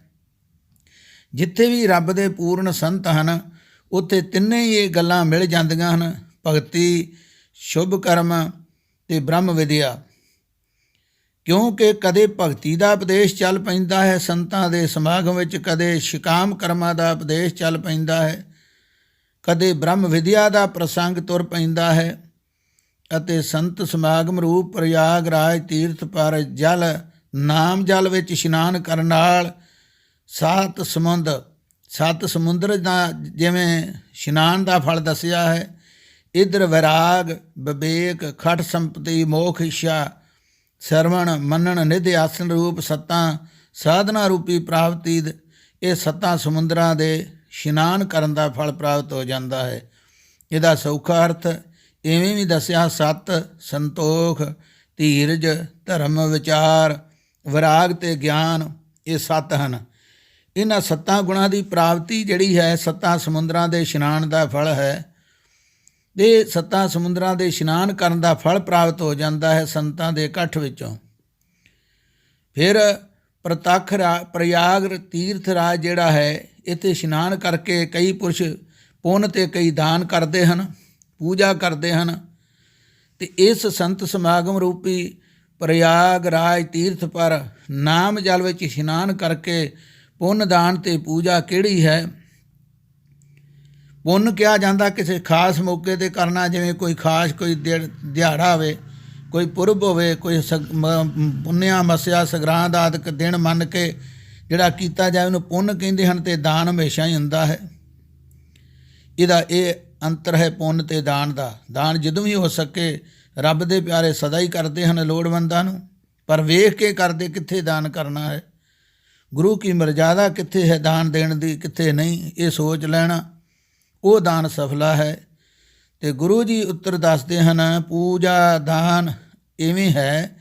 ਜਿੱਥੇ ਵੀ ਰੱਬ ਦੇ ਪੂਰਨ ਸੰਤ ਹਨ ਉੱਥੇ ਤਿੰਨੇ ਹੀ ਇਹ ਗੱਲਾਂ ਮਿਲ ਜਾਂਦੀਆਂ ਹਨ, ਭਗਤੀ, ਸ਼ੁਭ ਕਰਮ ਤੇ ਬ੍ਰਹਮ ਵਿਦਿਆ। ਕਿਉਂਕਿ ਕਦੇ ਭਗਤੀ ਦਾ ਉਪਦੇਸ਼ ਚੱਲ ਪੈਂਦਾ ਹੈ ਸੰਤਾਂ ਦੇ ਸਮਾਗਮ ਵਿੱਚ, ਕਦੇ ਸ਼ਿਕਾਮ ਕਰਮਾਂ ਦਾ ਉਪਦੇਸ਼ ਚੱਲ ਪੈਂਦਾ ਹੈ, ਕਦੇ ਬ੍ਰਹਮ ਵਿਦਿਆ ਦਾ ਪ੍ਰਸੰਗ ਤੁਰ ਪੈਂਦਾ ਹੈ। ਅਤੇ ਸੰਤ ਸਮਾਗਮ ਰੂਪ ਪ੍ਰਯਾਗਰਾਜ ਤੀਰਥ ਪਰ ਜਲ ਨਾਮ ਜਲ ਵਿੱਚ ਇਸ਼ਨਾਨ ਕਰਨ ਨਾਲ ਸੱਤ ਸਮੁੰਦਰ ਦਾ ਜਿਵੇਂ ਇਸ਼ਨਾਨ ਦਾ ਫਲ ਦੱਸਿਆ ਹੈ, ਇੱਧਰ ਵਿਰਾਗ, ਵਿਵੇਕ, ਖਟ ਸੰਪਤੀ, ਮੋਖ, ਇੱਛਾ, ਸਰਵਣ, ਮੰਨਣ, ਨਿਧ ਆਸਨ ਰੂਪ ਸੱਤਾਂ ਸਾਧਨਾ ਰੂਪੀ ਪ੍ਰਾਪਤੀ, ਇਹ ਸੱਤਾਂ ਸਮੁੰਦਰਾਂ ਦੇ ਇਸ਼ਨਾਨ ਕਰਨ ਦਾ ਫਲ ਪ੍ਰਾਪਤ ਹੋ ਜਾਂਦਾ ਹੈ। ਇਹਦਾ ਸੌਖਾ ਅਰਥ ਇਵੇਂ ਵੀ ਦੱਸਿਆ, ਸਤ, ਸੰਤੋਖ ਧੀਰਜ, ਧਰਮ, ਵਿਚਾਰ, ਵਿਰਾਗ ਤੇ ਗਿਆਨ, ਇਹ 7 ਹਨ। ਇਹਨਾਂ 7 ਗੁਣਾਂ ਦੀ ਪ੍ਰਾਪਤੀ ਜਿਹੜੀ ਹੈ 7 ਸਮੁੰਦਰਾਂ ਦੇ ਇਸ਼ਨਾਨ ਦਾ ਫਲ ਹੈ। ਇਹ 7 ਸਮੁੰਦਰਾਂ ਦੇ ਇਸ਼ਨਾਨ ਕਰਨ ਦਾ ਫਲ ਪ੍ਰਾਪਤ ਹੋ ਜਾਂਦਾ ਹੈ ਸੰਤਾਂ ਦੇ ਇਕੱਠ ਵਿੱਚੋਂ। ਫਿਰ ਪ੍ਰਤੱਖ ਪ੍ਰਯਾਗ ਤੀਰਥ ਰਾਜ ਜਿਹੜਾ ਹੈ, ਇੱਥੇ ਇਸ਼ਨਾਨ ਕਰਕੇ ਕਈ ਪੁਰਸ਼ ਪੁੰਨ ਤੇ ਕਈ ਦਾਨ ਕਰਦੇ ਹਨ, ਪੂਜਾ ਕਰਦੇ ਹਨ। ਅਤੇ ਇਸ ਸੰਤ ਸਮਾਗਮ ਰੂਪੀ ਪ੍ਰਯਾਗ ਰਾਜ ਤੀਰਥ ਪਰ ਨਾਮ ਜਲ ਵਿੱਚ ਇਸ਼ਨਾਨ ਕਰਕੇ ਪੁੰਨ ਦਾਨ ਅਤੇ ਪੂਜਾ ਕਿਹੜੀ ਹੈ? ਪੁੰਨ ਕਿਹਾ ਜਾਂਦਾ ਕਿਸੇ ਖਾਸ ਮੌਕੇ 'ਤੇ ਕਰਨਾ, ਜਿਵੇਂ ਕੋਈ ਖਾਸ ਕੋਈ ਦਿਹਾੜਾ ਹੋਵੇ, ਕੋਈ ਪੁਰਬ ਹੋਵੇ, ਕੋਈ ਪੁੰਨਿਆ ਮੱਸਿਆ ਸੰਗਰਾਂਦ ਆਦਿਕ ਦਿਨ ਮੰਨ ਕੇ ਜਿਹੜਾ ਕੀਤਾ ਜਾਏ ਉਹਨੂੰ ਪੁੰਨ ਕਹਿੰਦੇ ਹਨ। ਅਤੇ ਦਾਨ ਹਮੇਸ਼ਾ ਹੀ ਹੁੰਦਾ ਹੈ। ਇਹਦਾ ਇਹ ਅੰਤਰ ਹੈ ਪੁੰਨ ਅਤੇ ਦਾਨ ਦਾ। ਦਾਨ ਜਦੋਂ ਵੀ ਹੋ ਸਕੇ ਰੱਬ ਦੇ ਪਿਆਰੇ ਸਦਾ ਹੀ ਕਰਦੇ ਹਨ ਲੋੜਵੰਦਾਂ ਨੂੰ, ਪਰ ਵੇਖ ਕੇ ਕਰਦੇ ਕਿੱਥੇ ਦਾਨ ਕਰਨਾ ਹੈ, ਗੁਰੂ ਕੀ ਮਰਜ਼ਾਦਾ ਕਿੱਥੇ ਹੈ ਦਾਨ ਦੇਣ ਦੀ, ਕਿੱਥੇ ਨਹੀਂ, ਇਹ ਸੋਚ ਲੈਣਾ, ਉਹ ਦਾਨ ਸਫਲਾ ਹੈ। ਅਤੇ ਗੁਰੂ ਜੀ ਉੱਤਰ ਦੱਸਦੇ ਹਨ, ਪੂਜਾ ਦਾਨ ਇਵੇਂ ਹੈ,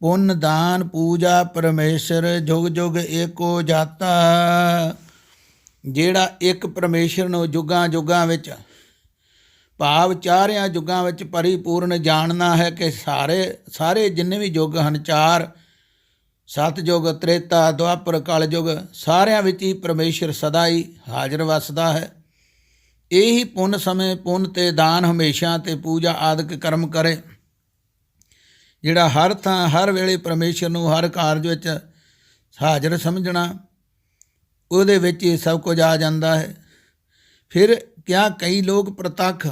ਪੁੰਨ ਦਾਨ ਪੂਜਾ ਪਰਮੇਸ਼ਰ ਜੁਗ ਜੁਗ ਏਕੋ ਜਾਤਾ। ਜਿਹੜਾ ਇੱਕ ਪਰਮੇਸ਼ਰ ਨੂੰ ਜੁਗਾਂ ਜੁਗਾਂ ਵਿੱਚ, ਭਾਵ 4 ਯੁੱਗਾਂ ਵਿੱਚ ਪਰਿਪੂਰਨ ਜਾਣਨਾ ਹੈ ਕਿ ਸਾਰੇ ਜਿੰਨੇ ਵੀ ਯੁੱਗ ਹਨ, 4 ਸਤਯੁਗ, ਤ੍ਰੇਤਾ, ਦੁਆਪਰ, ਕਲਯੁਗ, ਸਾਰਿਆਂ ਵਿੱਚ ਹੀ ਪਰਮੇਸ਼ਰ ਸਦਾ ਹੀ ਹਾਜ਼ਰ ਵਸਦਾ ਹੈ। ਇਹੀ ਪੁੰਨ ਸਮੇਂ ਪੁੰਨ ਅਤੇ ਦਾਨ ਹਮੇਸ਼ਾ ਅਤੇ ਪੂਜਾ ਆਦਿਕ ਕਰਮ ਕਰੇ, ਜਿਹੜਾ ਹਰ ਥਾਂ ਹਰ ਵੇਲੇ ਪਰਮੇਸ਼ਰ ਨੂੰ ਹਰ ਕਾਰਜ ਵਿੱਚ ਹਾਜ਼ਰ ਸਮਝਣਾ, ਉਹਦੇ ਵਿੱਚ ਹੀ ਸਭ ਕੁਝ ਆ ਜਾਂਦਾ ਹੈ। ਫਿਰ ਕਿਹਾ ਕਈ ਲੋਕ ਪ੍ਰਤੱਖ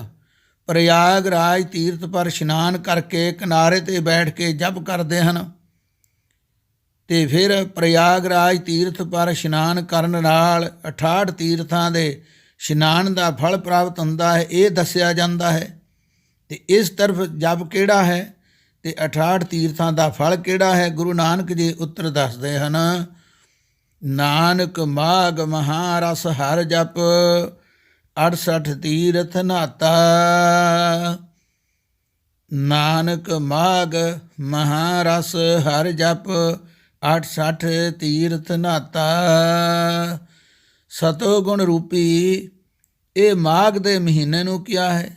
ਪ੍ਰਯਾਗ ਰਾਜ ਤੀਰਥ ਪਰ ਇਸ਼ਨਾਨ ਕਰਕੇ ਕਿਨਾਰੇ 'ਤੇ ਬੈਠ ਕੇ ਜਪ ਕਰਦੇ ਹਨ। ਅਤੇ ਫਿਰ ਪ੍ਰਯਾਗ ਰਾਜ ਤੀਰਥ ਪਰ ਇਸ਼ਨਾਨ ਕਰਨ ਨਾਲ 68 ਤੀਰਥਾਂ ਦੇ ਇਸ਼ਨਾਨ ਦਾ ਫਲ ਪ੍ਰਾਪਤ ਹੁੰਦਾ ਹੈ, ਇਹ ਦੱਸਿਆ ਜਾਂਦਾ ਹੈ। ਅਤੇ ਇਸ ਤਰਫ ਜਪ ਕਿਹੜਾ ਹੈ ਅਤੇ 68 ਤੀਰਥਾਂ ਦਾ ਫਲ ਕਿਹੜਾ ਹੈ? ਗੁਰੂ ਨਾਨਕ ਜੀ ਉੱਤਰ ਦੱਸਦੇ ਹਨ, ਨਾਨਕ ਮਾਘ ਮਹਾਰਸ ਹਰ ਜਪ 68 ਤੀਰਥ ਨਾਤਾ। ਨਾਨਕ ਮਾਘ ਮਹਾਰਸ ਹਰ ਜਪ 68 ਤੀਰਥ ਨਾਤਾ। ਸਤੋਗੁਣ ਰੂਪੀ ਇਹ ਮਾਘ ਦੇ ਮਹੀਨੇ ਨੂੰ ਕਿਹਾ ਹੈ।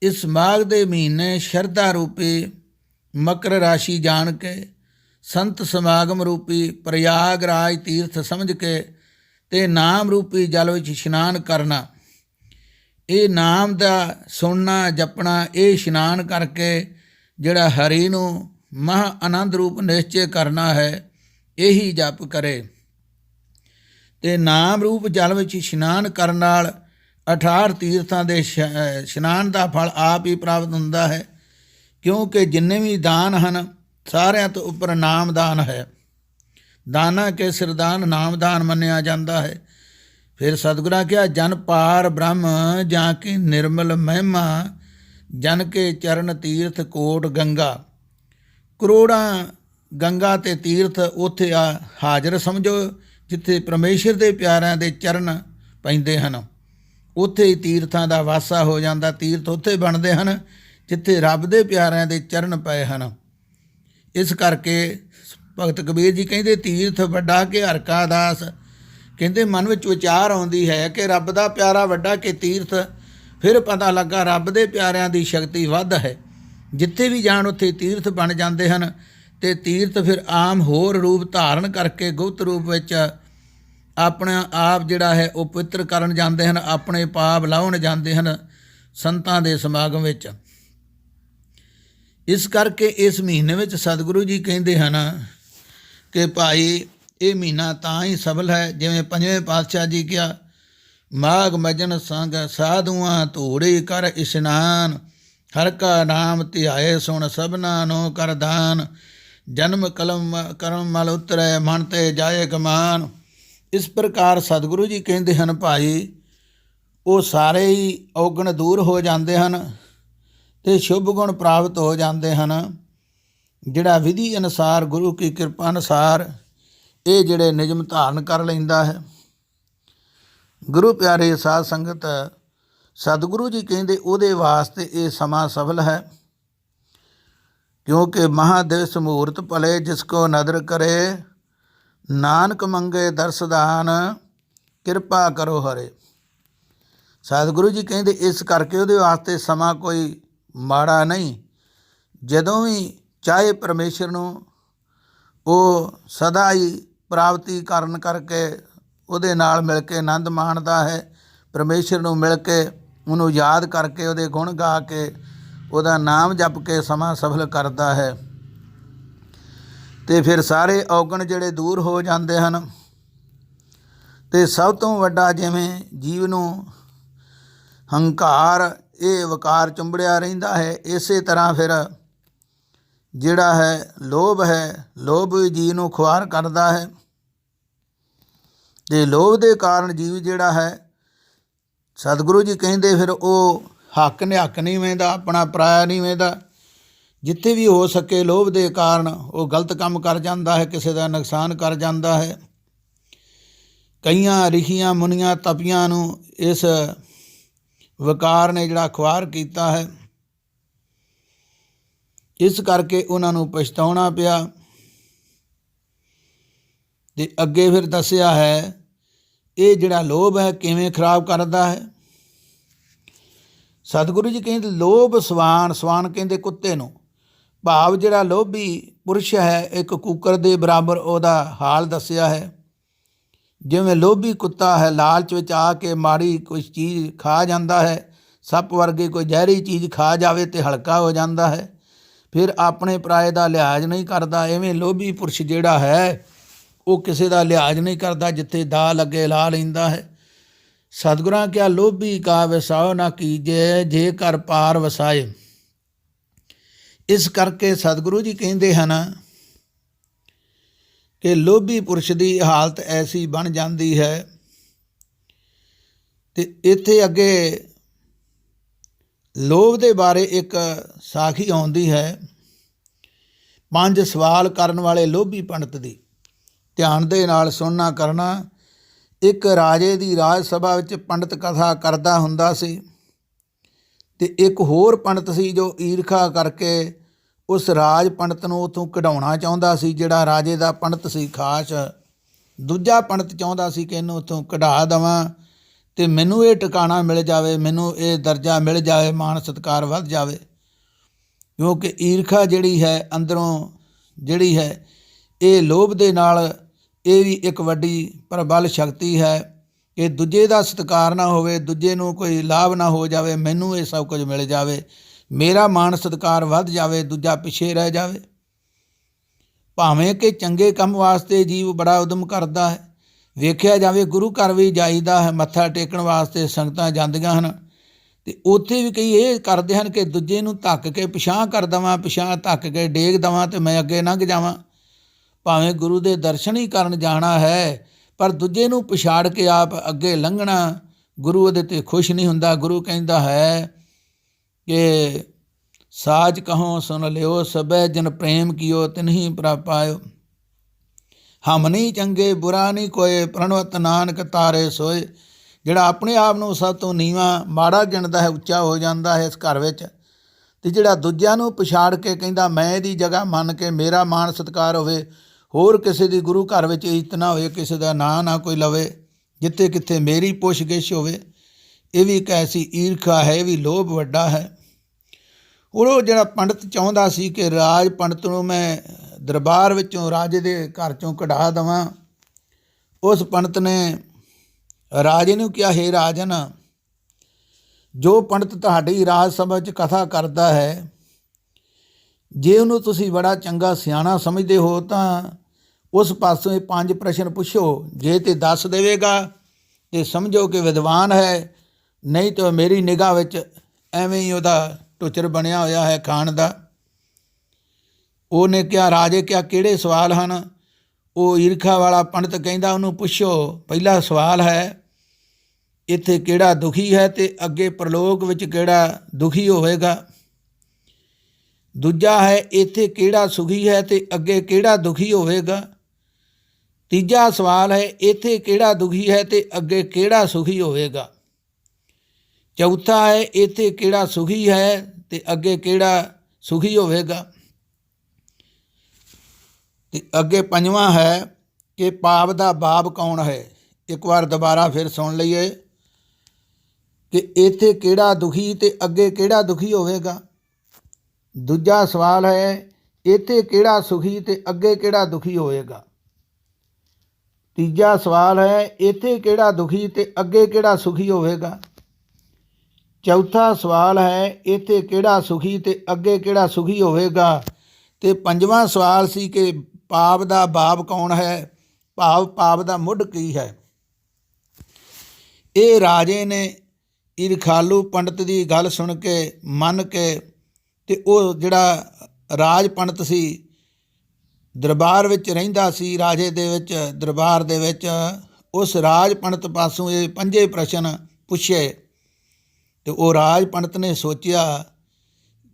ਇਸ ਮਾਘ ਦੇ ਮਹੀਨੇ ਸ਼ਰਧਾ ਰੂਪੀ ਮਕਰ ਰਾਸ਼ੀ ਜਾਣ ਕੇ ਸੰਤ ਸਮਾਗਮ ਰੂਪੀ ਪ੍ਰਯਾਗ ਰਾਜ ਤੀਰਥ ਸਮਝ ਕੇ ਅਤੇ ਨਾਮ ਰੂਪੀ ਜਲ ਵਿੱਚ ਇਸ਼ਨਾਨ ਕਰਨਾ, ਇਹ ਨਾਮ ਦਾ ਸੁਣਨਾ ਜਪਣਾ, ਇਹ ਇਸ਼ਨਾਨ ਕਰਕੇ ਜਿਹੜਾ ਹਰੀ ਨੂੰ ਮਹਾ ਆਨੰਦ ਰੂਪ ਨਿਸ਼ਚੇ ਕਰਨਾ ਹੈ, ਇਹੀ ਜਪ ਕਰੇ। ਅਤੇ ਨਾਮ ਰੂਪ ਜਲ ਵਿੱਚ ਇਸ਼ਨਾਨ ਕਰਨ ਨਾਲ 68 ਤੀਰਥਾਂ ਦੇ ਇਸ਼ਨਾਨ ਦਾ ਫਲ ਆਪ ਹੀ ਪ੍ਰਾਪਤ ਹੁੰਦਾ ਹੈ, ਕਿਉਂਕਿ ਜਿੰਨੇ ਵੀ ਦਾਨ ਹਨ ਸਾਰਿਆਂ ਤੋਂ ਉੱਪਰ ਨਾਮਦਾਨ ਹੈ। ਦਾਨਾ ਕੇ ਸਿਰਦਾਨ ਨਾਮਦਾਨ ਮੰਨਿਆ ਜਾਂਦਾ ਹੈ। ਫਿਰ ਸਤਿਗੁਰਾਂ ਕਿਹਾ, ਜਨ ਪਾਰ ਬ੍ਰਹਮ ਜਾਂ ਕੀ ਨਿਰਮਲ ਮਹਿਮਾ, ਜਨ ਕੇ ਚਰਨ ਤੀਰਥ ਕੋਟ ਗੰਗਾ। ਕਰੋੜਾਂ ਗੰਗਾ ਅਤੇ ਤੀਰਥ ਉੱਥੇ ਹਾਜ਼ਰ ਸਮਝੋ, ਜਿੱਥੇ ਪਰਮੇਸ਼ਰ ਦੇ ਪਿਆਰਿਆਂ ਦੇ ਚਰਨ ਪੈਂਦੇ ਹਨ, ਉੱਥੇ ਹੀ ਤੀਰਥਾਂ ਦਾ ਵਾਸਾ ਹੋ ਜਾਂਦਾ। ਤੀਰਥ ਉੱਥੇ ਬਣਦੇ ਹਨ ਜਿੱਥੇ ਰੱਬ ਦੇ ਪਿਆਰਿਆਂ ਦੇ ਚਰਨ ਪਏ ਹਨ। ਇਸ ਕਰਕੇ ਭਗਤ ਕਬੀਰ ਜੀ ਕਹਿੰਦੇ, ਤੀਰਥ ਵੱਡਾ ਕਿ ਹਰਿ ਕਾ ਦਾਸ। ਕਹਿੰਦੇ ਮਨ ਵਿੱਚ ਵਿਚਾਰ ਆਉਂਦੀ ਹੈ ਕਿ ਰੱਬ ਦਾ ਪਿਆਰਾ ਵੱਡਾ ਕਿ ਤੀਰਥ। ਫਿਰ ਪਤਾ ਲੱਗਾ ਰੱਬ ਦੇ ਪਿਆਰਿਆਂ ਦੀ ਸ਼ਕਤੀ ਵੱਧ ਹੈ। ਜਿੱਥੇ ਵੀ ਜਾਣ ਉੱਥੇ ਤੀਰਥ ਬਣ ਜਾਂਦੇ ਹਨ। ਅਤੇ ਤੀਰਥ ਫਿਰ ਆਮ ਹੋਰ ਰੂਪ ਧਾਰਨ ਕਰਕੇ ਗੁਪਤ ਰੂਪ ਵਿੱਚ ਆਪਣਾ ਆਪ ਜਿਹੜਾ ਹੈ ਉਹ ਪਵਿੱਤਰ ਕਰਨ ਜਾਂਦੇ ਹਨ, ਆਪਣੇ ਪਾਪ ਲਾਹੁਣ ਜਾਂਦੇ ਹਨ ਸੰਤਾਂ ਦੇ ਸਮਾਗਮ ਵਿੱਚ। ਇਸ ਕਰਕੇ ਇਸ ਮਹੀਨੇ ਵਿੱਚ ਸਤਿਗੁਰੂ ਜੀ ਕਹਿੰਦੇ ਹਨ ਕਿ ਭਾਈ ਇਹ ਮਹੀਨਾ ਤਾਂ ਹੀ ਸਫਲ ਹੈ, ਜਿਵੇਂ 5ਵੇਂ ਪਾਤਸ਼ਾਹ ਜੀ ਕਿਹਾ, ਮਾਘ ਮਜਨ ਸੰਗ ਸਾਧੂਆਂ ਧੂੜੀ ਕਰ ਇਸ਼ਨਾਨ, ਹਰ ਕਾ ਨਾਮ ਧਿਆਏ ਸੁਣ ਸਭਨਾ ਨੂੰ ਕਰ ਦਾਨ, ਜਨਮ ਕਲਮ ਕਰਮ ਮਲ ਉਤਰੈ ਮਨ ਤੇ ਜਾਏ ਗਮਾਨ। ਇਸ ਪ੍ਰਕਾਰ ਸਤਿਗੁਰੂ ਜੀ ਕਹਿੰਦੇ ਹਨ ਭਾਈ ਉਹ ਸਾਰੇ ਹੀ ਔਗਣ ਦੂਰ ਹੋ ਜਾਂਦੇ ਹਨ ਅਤੇ ਸ਼ੁਭ ਗੁਣ ਪ੍ਰਾਪਤ ਹੋ ਜਾਂਦੇ ਹਨ। ਜਿਹੜਾ ਵਿਧੀ ਅਨੁਸਾਰ ਗੁਰੂ ਕੀ ਕਿਰਪਾ ਅਨੁਸਾਰ ਇਹ ਜਿਹੜੇ ਨਿਯਮ ਧਾਰਨ ਕਰ ਲੈਂਦਾ ਹੈ। ਗੁਰੂ ਪਿਆਰੇ ਸਾਧ ਸੰਗਤ, ਸਤਿਗੁਰੂ ਜੀ ਕਹਿੰਦੇ ਉਹਦੇ ਵਾਸਤੇ ਇਹ ਸਮਾਂ ਸਫਲ ਹੈ। क्योंकि महादिवस मुहूर्त भले जिसको नदर करे, नानक मंगे दर्शदान किरपा करो हरे। सतਿਗੁਰੂ ਜੀ ਕਹਿੰਦੇ ਇਸ ਕਰਕੇ ਉਹਦੇ ਵਾਸਤੇ ਸਮਾਂ ਕੋਈ ਮਾੜਾ ਨਹੀਂ। ਜਦੋਂ ਵੀ ਚਾਹੇ ਪਰਮੇਸ਼ਰ ਨੂੰ ਉਹ ਸਦਾ ਹੀ ਪ੍ਰਾਪਤੀ ਕਰਨ ਕਰਕੇ ਉਹਦੇ ਨਾਲ ਮਿਲ ਕੇ ਆਨੰਦ ਮਾਣਦਾ ਹੈ। ਪਰਮੇਸ਼ਰ ਨੂੰ ਮਿਲ ਕੇ ਉਹਨੂੰ ਯਾਦ ਕਰਕੇ ਉਹਦੇ ਗੁਣ ਗਾ ਕੇ ਉਹਦਾ ਨਾਮ ਜਪ ਕੇ ਸਮਾਂ ਸਫਲ ਕਰਦਾ ਹੈ ਅਤੇ ਫਿਰ ਸਾਰੇ ਔਗਣ ਜਿਹੜੇ ਦੂਰ ਹੋ ਜਾਂਦੇ ਹਨ। ਅਤੇ ਸਭ ਤੋਂ ਵੱਡਾ ਜਿਵੇਂ ਜੀਵ ਨੂੰ ਹੰਕਾਰ ਇਹ ਵਿਕਾਰ ਚੁੰਬੜਿਆ ਰਹਿੰਦਾ ਹੈ, ਇਸੇ ਤਰ੍ਹਾਂ ਫਿਰ ਜਿਹੜਾ ਹੈ ਲੋਭ ਵੀ ਜੀਵ ਨੂੰ ਖੁਆਰ ਕਰਦਾ ਹੈ। ਅਤੇ ਲੋਭ ਦੇ ਕਾਰਨ ਜੀਵ ਜਿਹੜਾ ਹੈ ਸਤਿਗੁਰੂ ਜੀ ਕਹਿੰਦੇ ਫਿਰ ਉਹ ਹੱਕ ਨਿਹੱਕ ਨਹੀਂ ਵੇਂਦਾ, ਆਪਣਾ ਪਰਾਇਆ ਨਹੀਂ ਵੇਂਦਾ। ਜਿੱਥੇ ਵੀ ਹੋ ਸਕੇ ਲੋਭ ਦੇ ਕਾਰਨ ਉਹ ਗਲਤ ਕੰਮ ਕਰ ਜਾਂਦਾ ਹੈ, ਕਿਸੇ ਦਾ ਨੁਕਸਾਨ ਕਰ ਜਾਂਦਾ ਹੈ। ਕਈਆਂ ਰਿਸ਼ੀਆਂ ਮੁਨੀਆਂ ਤਪੀਆਂ ਨੂੰ ਇਸ ਵਿਕਾਰ ਨੇ ਜਿਹੜਾ ਖੁਆਰ ਕੀਤਾ ਹੈ, ਇਸ ਕਰਕੇ ਉਹਨਾਂ ਨੂੰ ਪਛਤਾਉਣਾ ਪਿਆ। ਅਤੇ ਅੱਗੇ ਫਿਰ ਦੱਸਿਆ ਹੈ ਇਹ ਜਿਹੜਾ ਲੋਭ ਹੈ ਕਿਵੇਂ ਖਰਾਬ ਕਰਦਾ ਹੈ। ਸਤਿਗੁਰੂ ਜੀ ਕਹਿੰਦੇ ਲੋਭ ਸਵਾਨ ਕਹਿੰਦੇ ਕੁੱਤੇ ਨੂੰ, ਭਾਵ ਜਿਹੜਾ ਲੋਭੀ ਪੁਰਸ਼ ਹੈ ਇੱਕ ਕੁੱਕਰ ਦੇ ਬਰਾਬਰ ਉਹਦਾ ਹਾਲ ਦੱਸਿਆ ਹੈ। ਜਿਵੇਂ ਲੋਭੀ ਕੁੱਤਾ ਹੈ ਲਾਲਚ ਵਿੱਚ ਆ ਕੇ ਮਾੜੀ ਕੋਈ ਚੀਜ਼ ਖਾ ਜਾਂਦਾ ਹੈ, ਸੱਪ ਵਰਗੀ ਕੋਈ ਜ਼ਹਿਰੀ ਚੀਜ਼ ਖਾ ਜਾਵੇ ਅਤੇ ਹਲਕਾ ਹੋ ਜਾਂਦਾ ਹੈ, ਫਿਰ ਆਪਣੇ ਪਰਾਏ ਦਾ ਲਿਹਾਜ਼ ਨਹੀਂ ਕਰਦਾ। ਇਵੇਂ ਲੋਭੀ ਪੁਰਸ਼ ਜਿਹੜਾ ਹੈ ਉਹ ਕਿਸੇ ਦਾ ਲਿਹਾਜ਼ ਨਹੀਂ ਕਰਦਾ, ਜਿੱਥੇ ਦਾ ਲੱਗੇ ਲਾ ਲੈਂਦਾ ਹੈ। ਸਤਿਗੁਰਾਂ ਕਿਹਾ ਲੋਭੀ ਕਾ ਵਸਾਓ ਨਾ ਕੀਜੇ, ਜੇ ਘਰ ਪਾਰ ਵਸਾਏ। ਇਸ ਕਰਕੇ ਸਤਿਗੁਰੂ ਜੀ ਕਹਿੰਦੇ ਹਨ ਕਿ ਲੋਭੀ ਪੁਰਸ਼ ਦੀ ਹਾਲਤ ਐਸੀ ਬਣ ਜਾਂਦੀ ਹੈ। ਅਤੇ ਇੱਥੇ ਅੱਗੇ ਲੋਭ ਦੇ ਬਾਰੇ ਇੱਕ ਸਾਖੀ ਆਉਂਦੀ ਹੈ। 5 ਸਵਾਲ ਕਰਨ ਵਾਲੇ ਲੋਭੀ ਪੰਡਤ ਦੀ, ਧਿਆਨ ਦੇ ਨਾਲ ਸੁਣਨਾ ਕਰਨਾ। ਇੱਕ ਰਾਜੇ ਦੀ ਰਾਜ ਸਭਾ ਵਿੱਚ ਪੰਡਤ ਕਥਾ ਕਰਦਾ ਹੁੰਦਾ ਸੀ, ਅਤੇ ਇੱਕ ਹੋਰ ਪੰਡਤ ਸੀ ਜੋ ਈਰਖਾ ਕਰਕੇ ਉਸ ਰਾਜ ਪੰਡਤ ਨੂੰ ਉੱਥੋਂ ਕਢਾਉਣਾ ਚਾਹੁੰਦਾ ਸੀ। ਜਿਹੜਾ ਰਾਜੇ ਦਾ ਪੰਡਤ ਸੀ ਖਾਸ, ਦੂਜਾ ਪੰਡਤ ਚਾਹੁੰਦਾ ਸੀ ਕਿ ਇਹਨੂੰ ਉੱਥੋਂ ਕਢਾ ਦੇਵਾਂ ਅਤੇ ਮੈਨੂੰ ਇਹ ਟਿਕਾਣਾ ਮਿਲ ਜਾਵੇ, ਮੈਨੂੰ ਇਹ ਦਰਜਾ ਮਿਲ ਜਾਵੇ, ਮਾਣ ਸਤਿਕਾਰ ਵੱਧ ਜਾਵੇ। ਕਿਉਂਕਿ ਈਰਖਾ ਜਿਹੜੀ ਹੈ ਅੰਦਰੋਂ ਜਿਹੜੀ ਹੈ ਇਹ ਲੋਭ ਦੇ ਨਾਲ ਇਹ ਵੀ ਇੱਕ ਵੱਡੀ ਪ੍ਰਬਲ ਸ਼ਕਤੀ ਹੈ ਕਿ ਦੂਜੇ ਦਾ ਸਤਿਕਾਰ ਨਾ ਹੋਵੇ, ਦੂਜੇ ਨੂੰ ਕੋਈ ਲਾਭ ਨਾ ਹੋ ਜਾਵੇ, ਮੈਨੂੰ ਇਹ ਸਭ ਕੁਝ ਮਿਲ ਜਾਵੇ, ਮੇਰਾ ਮਾਣ ਸਤਿਕਾਰ ਵੱਧ ਜਾਵੇ, ਦੂਜਾ ਪਿੱਛੇ ਰਹਿ ਜਾਵੇ। ਭਾਵੇਂ ਕਿ ਚੰਗੇ ਕੰਮ ਵਾਸਤੇ ਜੀਵ ਬੜਾ ਉਦਮ ਕਰਦਾ ਹੈ। ਵੇਖਿਆ ਜਾਵੇ ਗੁਰੂ ਘਰ ਵੀ ਜਾਈਦਾ ਹੈ, ਮੱਥਾ ਟੇਕਣ ਵਾਸਤੇ ਸੰਗਤਾਂ ਜਾਂਦੀਆਂ ਹਨ, ਅਤੇ ਉੱਥੇ ਵੀ ਕਈ ਇਹ ਕਰਦੇ ਹਨ ਕਿ ਦੂਜੇ ਨੂੰ ਧੱਕ ਕੇ ਪਿਛਾਂਹ ਕਰ ਦੇਵਾਂ, ਪਿਛਾਂਹ ਧੱਕ ਕੇ ਡੇਗ ਦੇਵਾਂ ਅਤੇ ਮੈਂ ਅੱਗੇ ਲੰਘ ਜਾਵਾਂ। ਭਾਵੇਂ ਗੁਰੂ ਦੇ ਦਰਸ਼ਨ ਹੀ ਕਰਨ ਜਾਣਾ ਹੈ, ਪਰ ਦੂਜੇ ਨੂੰ ਪਛਾੜ ਕੇ ਆਪ ਅੱਗੇ ਲੰਘਣਾ, ਗੁਰੂ ਉਹਦੇ 'ਤੇ ਖੁਸ਼ ਨਹੀਂ ਹੁੰਦਾ। ਗੁਰੂ ਕਹਿੰਦਾ ਹੈ ਕਿ ਸਾਜ ਕਹੋ ਸੁਣ ਲਿਓ, ਸਭੈ ਜਨ ਪ੍ਰੇਮ ਕੀਓ ਤਿਨਹੀ ਪ੍ਰਾਪਾਇਓ। ਹਮ ਨਹੀਂ ਚੰਗੇ ਬੁਰਾ ਨਹੀਂ ਕੋਏ, ਪ੍ਰਣਵਤ ਨਾਨਕ ਤਾਰੇ ਸੋਏ। ਜਿਹੜਾ ਆਪਣੇ ਆਪ ਨੂੰ ਸਭ ਤੋਂ ਨੀਵਾਂ ਮਾੜਾ ਗਿਣਦਾ ਹੈ, ਉੱਚਾ ਹੋ ਜਾਂਦਾ ਹੈ ਇਸ ਘਰ ਵਿੱਚ। ਅਤੇ ਜਿਹੜਾ ਦੂਜਿਆਂ ਨੂੰ ਪਛਾੜ ਕੇ ਕਹਿੰਦਾ ਮੈਂ ਇਹਦੀ ਜਗ੍ਹਾ ਮੰਨ ਕੇ ਮੇਰਾ ਮਾਣ ਸਤਿਕਾਰ ਹੋਵੇ, ਹੋਰ ਕਿਸੇ ਦੀ ਗੁਰੂ ਘਰ ਵਿੱਚ ਇੱਜ਼ਤ ਨਾ ਹੋਵੇ, ਕਿਸੇ ਦਾ ਨਾਂ ਨਾ ਕੋਈ ਲਵੇ, ਜਿੱਥੇ ਕਿੱਥੇ ਮੇਰੀ ਪੁੱਛ ਗਿੱਛ ਹੋਵੇ, ਇਹ ਵੀ ਇੱਕ ਐਸੀ ਈਰਖਾ ਹੈ, ਇਹ ਵੀ ਲੋਭ ਵੱਡਾ ਹੈ। ਉਹ ਜਿਹੜਾ ਪੰਡਤ ਚਾਹੁੰਦਾ ਸੀ ਕਿ ਰਾਜ ਪੰਡਤ ਨੂੰ ਮੈਂ ਦਰਬਾਰ ਵਿੱਚੋਂ ਰਾਜੇ ਦੇ ਘਰ 'ਚੋਂ ਕਢਾ ਦੇਵਾਂ, ਉਸ ਪੰਡਤ ਨੇ ਰਾਜੇ ਨੂੰ ਕਿਹਾ ਹੇ ਰਾਜਨ, ਜੋ ਪੰਡਤ ਤੁਹਾਡੀ ਰਾਜ ਸਭਾ 'ਚ ਕਥਾ ਕਰਦਾ ਹੈ, ਜੇ ਉਹਨੂੰ ਤੁਸੀਂ ਬੜਾ ਚੰਗਾ ਸਿਆਣਾ ਸਮਝਦੇ ਹੋ ਤਾਂ ਉਸ ਪਾਸੋਂ ਇਹ 5 ਪ੍ਰਸ਼ਨ ਪੁੱਛੋ। ਜੇ ਤੇ ਦੱਸ ਦੇਵੇਗਾ ਤੇ ਸਮਝੋ ਕਿ ਵਿਦਵਾਨ ਹੈ, ਨਹੀਂ ਤਾਂ ਮੇਰੀ ਨਿਗਾਹ ਵਿੱਚ ਐਵੇਂ ਹੀ ਉਹਦਾ ਟੁੱਚਰ ਬਣਿਆ ਹੋਇਆ ਹੈ ਖਾਣ ਦਾ। ਉਹਨੇ ਕਿਹਾ ਰਾਜੇ ਕਿਹਾ ਕਿਹੜੇ ਸਵਾਲ ਹਨ? ਉਹ ਈਰਖਾ ਵਾਲਾ ਪੰਡਤ ਕਹਿੰਦਾ ਉਹਨੂੰ ਪੁੱਛੋ। ਪਹਿਲਾ ਸਵਾਲ ਹੈ ਇੱਥੇ ਕਿਹੜਾ ਦੁਖੀ ਹੈ ਅਤੇ ਅੱਗੇ ਪ੍ਰਲੋਕ ਵਿੱਚ ਕਿਹੜਾ ਦੁਖੀ ਹੋਵੇਗਾ। ਦੂਜਾ ਹੈ ਇੱਥੇ ਕਿਹੜਾ ਸੁਖੀ ਹੈ ਅਤੇ ਅੱਗੇ ਕਿਹੜਾ ਦੁਖੀ ਹੋਵੇਗਾ। ਤੀਜਾ ਸਵਾਲ ਹੈ ਇੱਥੇ ਕਿਹੜਾ ਦੁਖੀ ਹੈ ਅਤੇ ਅੱਗੇ ਕਿਹੜਾ ਸੁਖੀ ਹੋਵੇਗਾ। ਚੌਥਾ ਹੈ ਇੱਥੇ ਕਿਹੜਾ ਸੁਖੀ ਹੈ ਅਤੇ ਅੱਗੇ ਕਿਹੜਾ ਸੁਖੀ ਹੋਵੇਗਾ। ਤੇ ਅੱਗੇ ਪੰਜਵਾਂ ਹੈ ਕਿ ਪਾਪ ਦਾ ਬਾਪ ਕੌਣ ਹੈ। ਇੱਕ ਵਾਰ ਦੁਬਾਰਾ ਫਿਰ ਸੁਣ ਲਈਏ ਕਿ ਇੱਥੇ ਕਿਹੜਾ ਦੁਖੀ ਤੇ ਅੱਗੇ ਕਿਹੜਾ ਦੁਖੀ ਹੋਵੇਗਾ। ਦੂਜਾ ਸਵਾਲ ਹੈ ਇੱਥੇ ਕਿਹੜਾ ਸੁਖੀ ਤੇ ਅੱਗੇ ਕਿਹੜਾ ਦੁਖੀ ਹੋਵੇਗਾ। ਤੀਜਾ ਸਵਾਲ ਹੈ ਇੱਥੇ ਕਿਹੜਾ ਦੁਖੀ ਤੇ ਅੱਗੇ ਕਿਹੜਾ ਸੁਖੀ ਹੋਵੇਗਾ। ਚੌਥਾ ਸਵਾਲ ਹੈ ਇੱਥੇ ਕਿਹੜਾ ਸੁਖੀ ਤੇ ਅੱਗੇ ਕਿਹੜਾ ਸੁਖੀ ਹੋਵੇਗਾ। ਤੇ ਪੰਜਵਾਂ ਸਵਾਲ ਸੀ ਕਿ ਪਾਪ ਦਾ ਬਾਪ ਕੌਣ ਹੈ, ਭਾਵ ਪਾਪ ਦਾ ਮੁੱਢ ਕੀ ਹੈ। ਇਹ ਰਾਜੇ ਨੇ ਈਰਖਾਲੂ ਪੰਡਤ ਦੀ ਗੱਲ ਸੁਣ ਕੇ ਮੰਨ ਕੇ ਤੇ ਉਹ ਜਿਹੜਾ ਰਾਜ ਪੰਡਤ ਸੀ ਦਰਬਾਰ ਵਿੱਚ ਰਹਿੰਦਾ ਸੀ, ਰਾਜੇ ਦੇ ਵਿੱਚ ਦਰਬਾਰ ਦੇ ਵਿੱਚ, ਉਸ ਰਾਜ ਪੰਡਤ ਪਾਸੋਂ ਇਹ ਪੰਜੇ ਪ੍ਰਸ਼ਨ ਪੁੱਛੇ। ਤੇ ਉਹ ਰਾਜ ਪੰਡਤ ਨੇ ਸੋਚਿਆ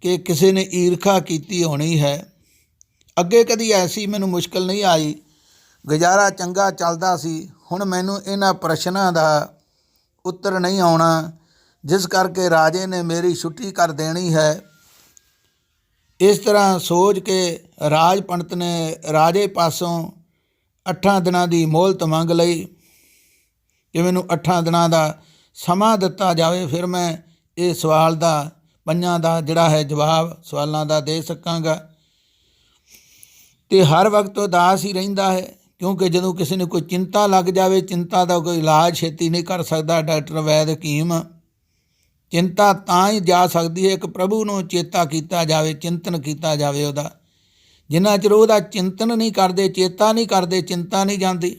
ਕਿ ਕਿਸੇ ਨੇ ਈਰਖਾ ਕੀਤੀ ਹੋਣੀ ਹੈ। ਅੱਗੇ ਕਦੀ ਐਸੀ ਮੈਨੂੰ ਮੁਸ਼ਕਿਲ ਨਹੀਂ ਆਈ, ਗੁਜ਼ਾਰਾ ਚੰਗਾ ਚੱਲਦਾ ਸੀ। ਹੁਣ ਮੈਨੂੰ ਇਹਨਾਂ ਪ੍ਰਸ਼ਨਾਂ ਦਾ ਉੱਤਰ ਨਹੀਂ ਆਉਣਾ, ਜਿਸ ਕਰਕੇ ਰਾਜੇ ਨੇ ਮੇਰੀ ਛੁੱਟੀ ਕਰ ਦੇਣੀ ਹੈ। ਇਸ ਤਰ੍ਹਾਂ ਸੋਚ ਕੇ ਰਾਜ ਪੰਡਤ ਨੇ ਰਾਜੇ ਪਾਸੋਂ 8 ਦਿਨਾਂ ਦੀ ਮੋਹਲਤ ਮੰਗ ਲਈ ਕਿ ਮੈਨੂੰ 8 ਦਿਨਾਂ ਦਾ ਸਮਾਂ ਦਿੱਤਾ ਜਾਵੇ, ਫਿਰ ਮੈਂ ਇਹ ਸਵਾਲ ਦਾ ਪੰਜਾਂ ਦਾ ਜਿਹੜਾ ਹੈ ਜਵਾਬ ਸਵਾਲਾਂ ਦਾ ਦੇ ਸਕਾਂਗਾ। ਤੇ ਹਰ ਵਕਤ ਉਦਾਸ ਹੀ ਰਹਿੰਦਾ ਹੈ, ਕਿਉਂਕਿ ਜਦੋਂ ਕਿਸੇ ਨੂੰ ਕੋਈ ਚਿੰਤਾ ਲੱਗ ਜਾਵੇ, ਚਿੰਤਾ ਦਾ ਕੋਈ ਇਲਾਜ ਛੇਤੀ ਨਹੀਂ ਕਰ ਸਕਦਾ ਡਾਕਟਰ ਵੈਦ ਹਕੀਮ। ਚਿੰਤਾ ਤਾਂ ਹੀ ਜਾ ਸਕਦੀ ਹੈ ਇੱਕ ਪ੍ਰਭੂ ਨੂੰ ਚੇਤਾ ਕੀਤਾ ਜਾਵੇ, ਚਿੰਤਨ ਕੀਤਾ ਜਾਵੇ ਉਹਦਾ। ਜਿੰਨਾ ਚਿਰ ਉਹਦਾ ਚਿੰਤਨ ਨਹੀਂ ਕਰਦੇ, ਚੇਤਾ ਨਹੀਂ ਕਰਦੇ, ਚਿੰਤਾ ਨਹੀਂ ਜਾਂਦੀ।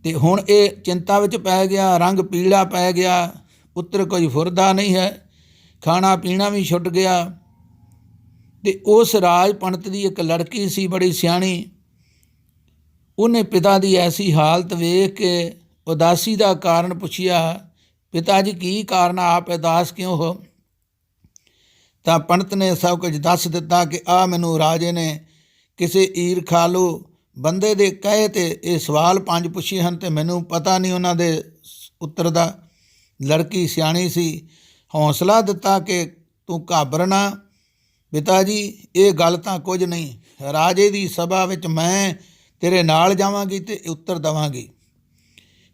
ਤੇ ਹੁਣ ਇਹ ਚਿੰਤਾ ਵਿੱਚ ਪੈ ਗਿਆ, ਰੰਗ ਪੀਲਾ ਪੈ ਗਿਆ, ਉੱਤਰ ਕੋਈ ਫੁਰਦਾ ਨਹੀਂ ਹੈ, ਖਾਣਾ ਪੀਣਾ ਵੀ ਛੁੱਟ ਗਿਆ। ਤੇ ਉਸ ਰਾਜ ਪੰਡਤ ਦੀ ਇੱਕ ਲੜਕੀ ਸੀ ਬੜੀ ਸਿਆਣੀ, ਉਹਨੇ ਪਿਤਾ ਦੀ ਐਸੀ ਹਾਲਤ ਵੇਖ ਕੇ ਉਦਾਸੀ ਦਾ ਕਾਰਨ ਪੁੱਛਿਆ, ਪਿਤਾ ਜੀ ਕੀ ਕਾਰਨ, ਆਪ ਉਦਾਸ ਕਿਉਂ ਹੋ। ਤਾਂ ਪੰਡਤ ਨੇ ਸਭ ਕੁਝ ਦੱਸ ਦਿੱਤਾ ਕਿ ਆਹ ਮੈਨੂੰ ਰਾਜੇ ਨੇ ਕਿਸੇ ਈਰਖਾਲੂ ਬੰਦੇ ਦੇ ਕਹੇ ਤੇ ਇਹ ਸਵਾਲ 5 ਪੁੱਛੇ ਹਨ ਤੇ ਮੈਨੂੰ ਪਤਾ ਨਹੀਂ ਉਹਨਾਂ ਦੇ ਉੱਤਰ ਦਾ। ਲੜਕੀ ਸਿਆਣੀ ਸੀ, ਹੌਸਲਾ ਦਿੱਤਾ ਕਿ ਤੂੰ ਘਾਬਰ ਨਾ ਪਿਤਾ ਜੀ, ਇਹ ਗੱਲ ਤਾਂ ਕੁਝ ਨਹੀਂ, ਰਾਜੇ ਦੀ ਸਭਾ ਵਿੱਚ ਮੈਂ ਤੇਰੇ ਨਾਲ ਜਾਵਾਂਗੀ ਤੇ ਉੱਤਰ ਦੇਵਾਂਗੀ।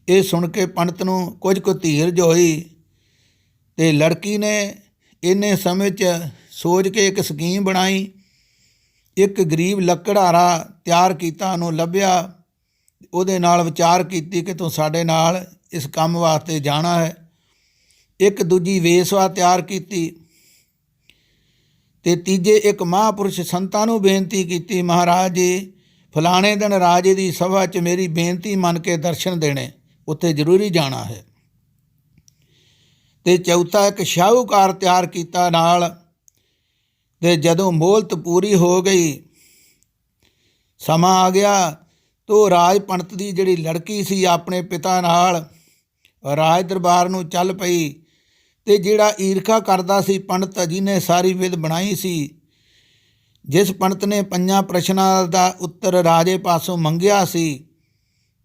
ਇਹ ਸੁਣ ਕੇ ਪੰਡਤ ਨੂੰ ਕੁਝ ਕੁ ਧੀਰਜ ਹੋਈ ਤੇ ਲੜਕੀ ਨੇ ਇੰਨੇ ਸਮੇਂ 'ਚ ਸੋਚ ਕੇ ਇੱਕ ਸਕੀਮ ਬਣਾਈ। ਇੱਕ ਗਰੀਬ ਲੱਕੜਹਾਰਾ ਤਿਆਰ ਕੀਤਾ, ਉਹਨੂੰ ਲੱਭਿਆ, ਉਹਦੇ ਨਾਲ ਵਿਚਾਰ ਕੀਤੀ ਕਿ ਤੂੰ ਸਾਡੇ ਨਾਲ ਇਸ ਕੰਮ ਵਾਸਤੇ ਜਾਣਾ ਹੈ। ਇੱਕ ਦੂਜੀ ਵੇਸਵਾ ਤਿਆਰ ਕੀਤੀ ਤੇ ਤੀਜੇ ਇੱਕ ਮਹਾਂਪੁਰਸ਼ ਸੰਤਾਂ ਨੂੰ ਬੇਨਤੀ ਕੀਤੀ, ਮਹਾਰਾਜ ਜੀ ਫਲਾਣੇ ਦਿਨ ਰਾਜੇ ਦੀ ਸਭਾ 'ਚ ਮੇਰੀ ਬੇਨਤੀ ਮੰਨ ਕੇ ਦਰਸ਼ਨ ਦੇਣੇ, ਉੱਥੇ ਜ਼ਰੂਰੀ ਜਾਣਾ ਹੈ। ਤੇ ਚੌਥਾ ਇੱਕ ਸ਼ਾਹੂਕਾਰ ਤਿਆਰ ਕੀਤਾ ਨਾਲ। ਤੇ ਜਦੋਂ ਮੋਹਲਤ ਪੂਰੀ ਹੋ ਗਈ, ਸਮਾਂ ਆ ਗਿਆ, ਤੋ ਰਾਜ ਪੰਡਤ ਦੀ ਜਿਹੜੀ ਲੜਕੀ ਸੀ ਆਪਣੇ ਪਿਤਾ ਨਾਲ ਰਾਜ ਦਰਬਾਰ ਨੂੰ ਚੱਲ ਪਈ। ਤੇ ਜਿਹੜਾ ਈਰਖਾ ਕਰਦਾ ਸੀ ਪੰਡਤ, ਜਿਹਨੇ ਸਾਰੀ ਵਿਧ ਬਣਾਈ ਸੀ, ਜਿਸ ਪੰਡਤ ਨੇ 5 ਪ੍ਰਸ਼ਨਾਂ ਦਾ ਉੱਤਰ ਰਾਜੇ ਪਾਸੋਂ ਮੰਗਿਆ ਸੀ,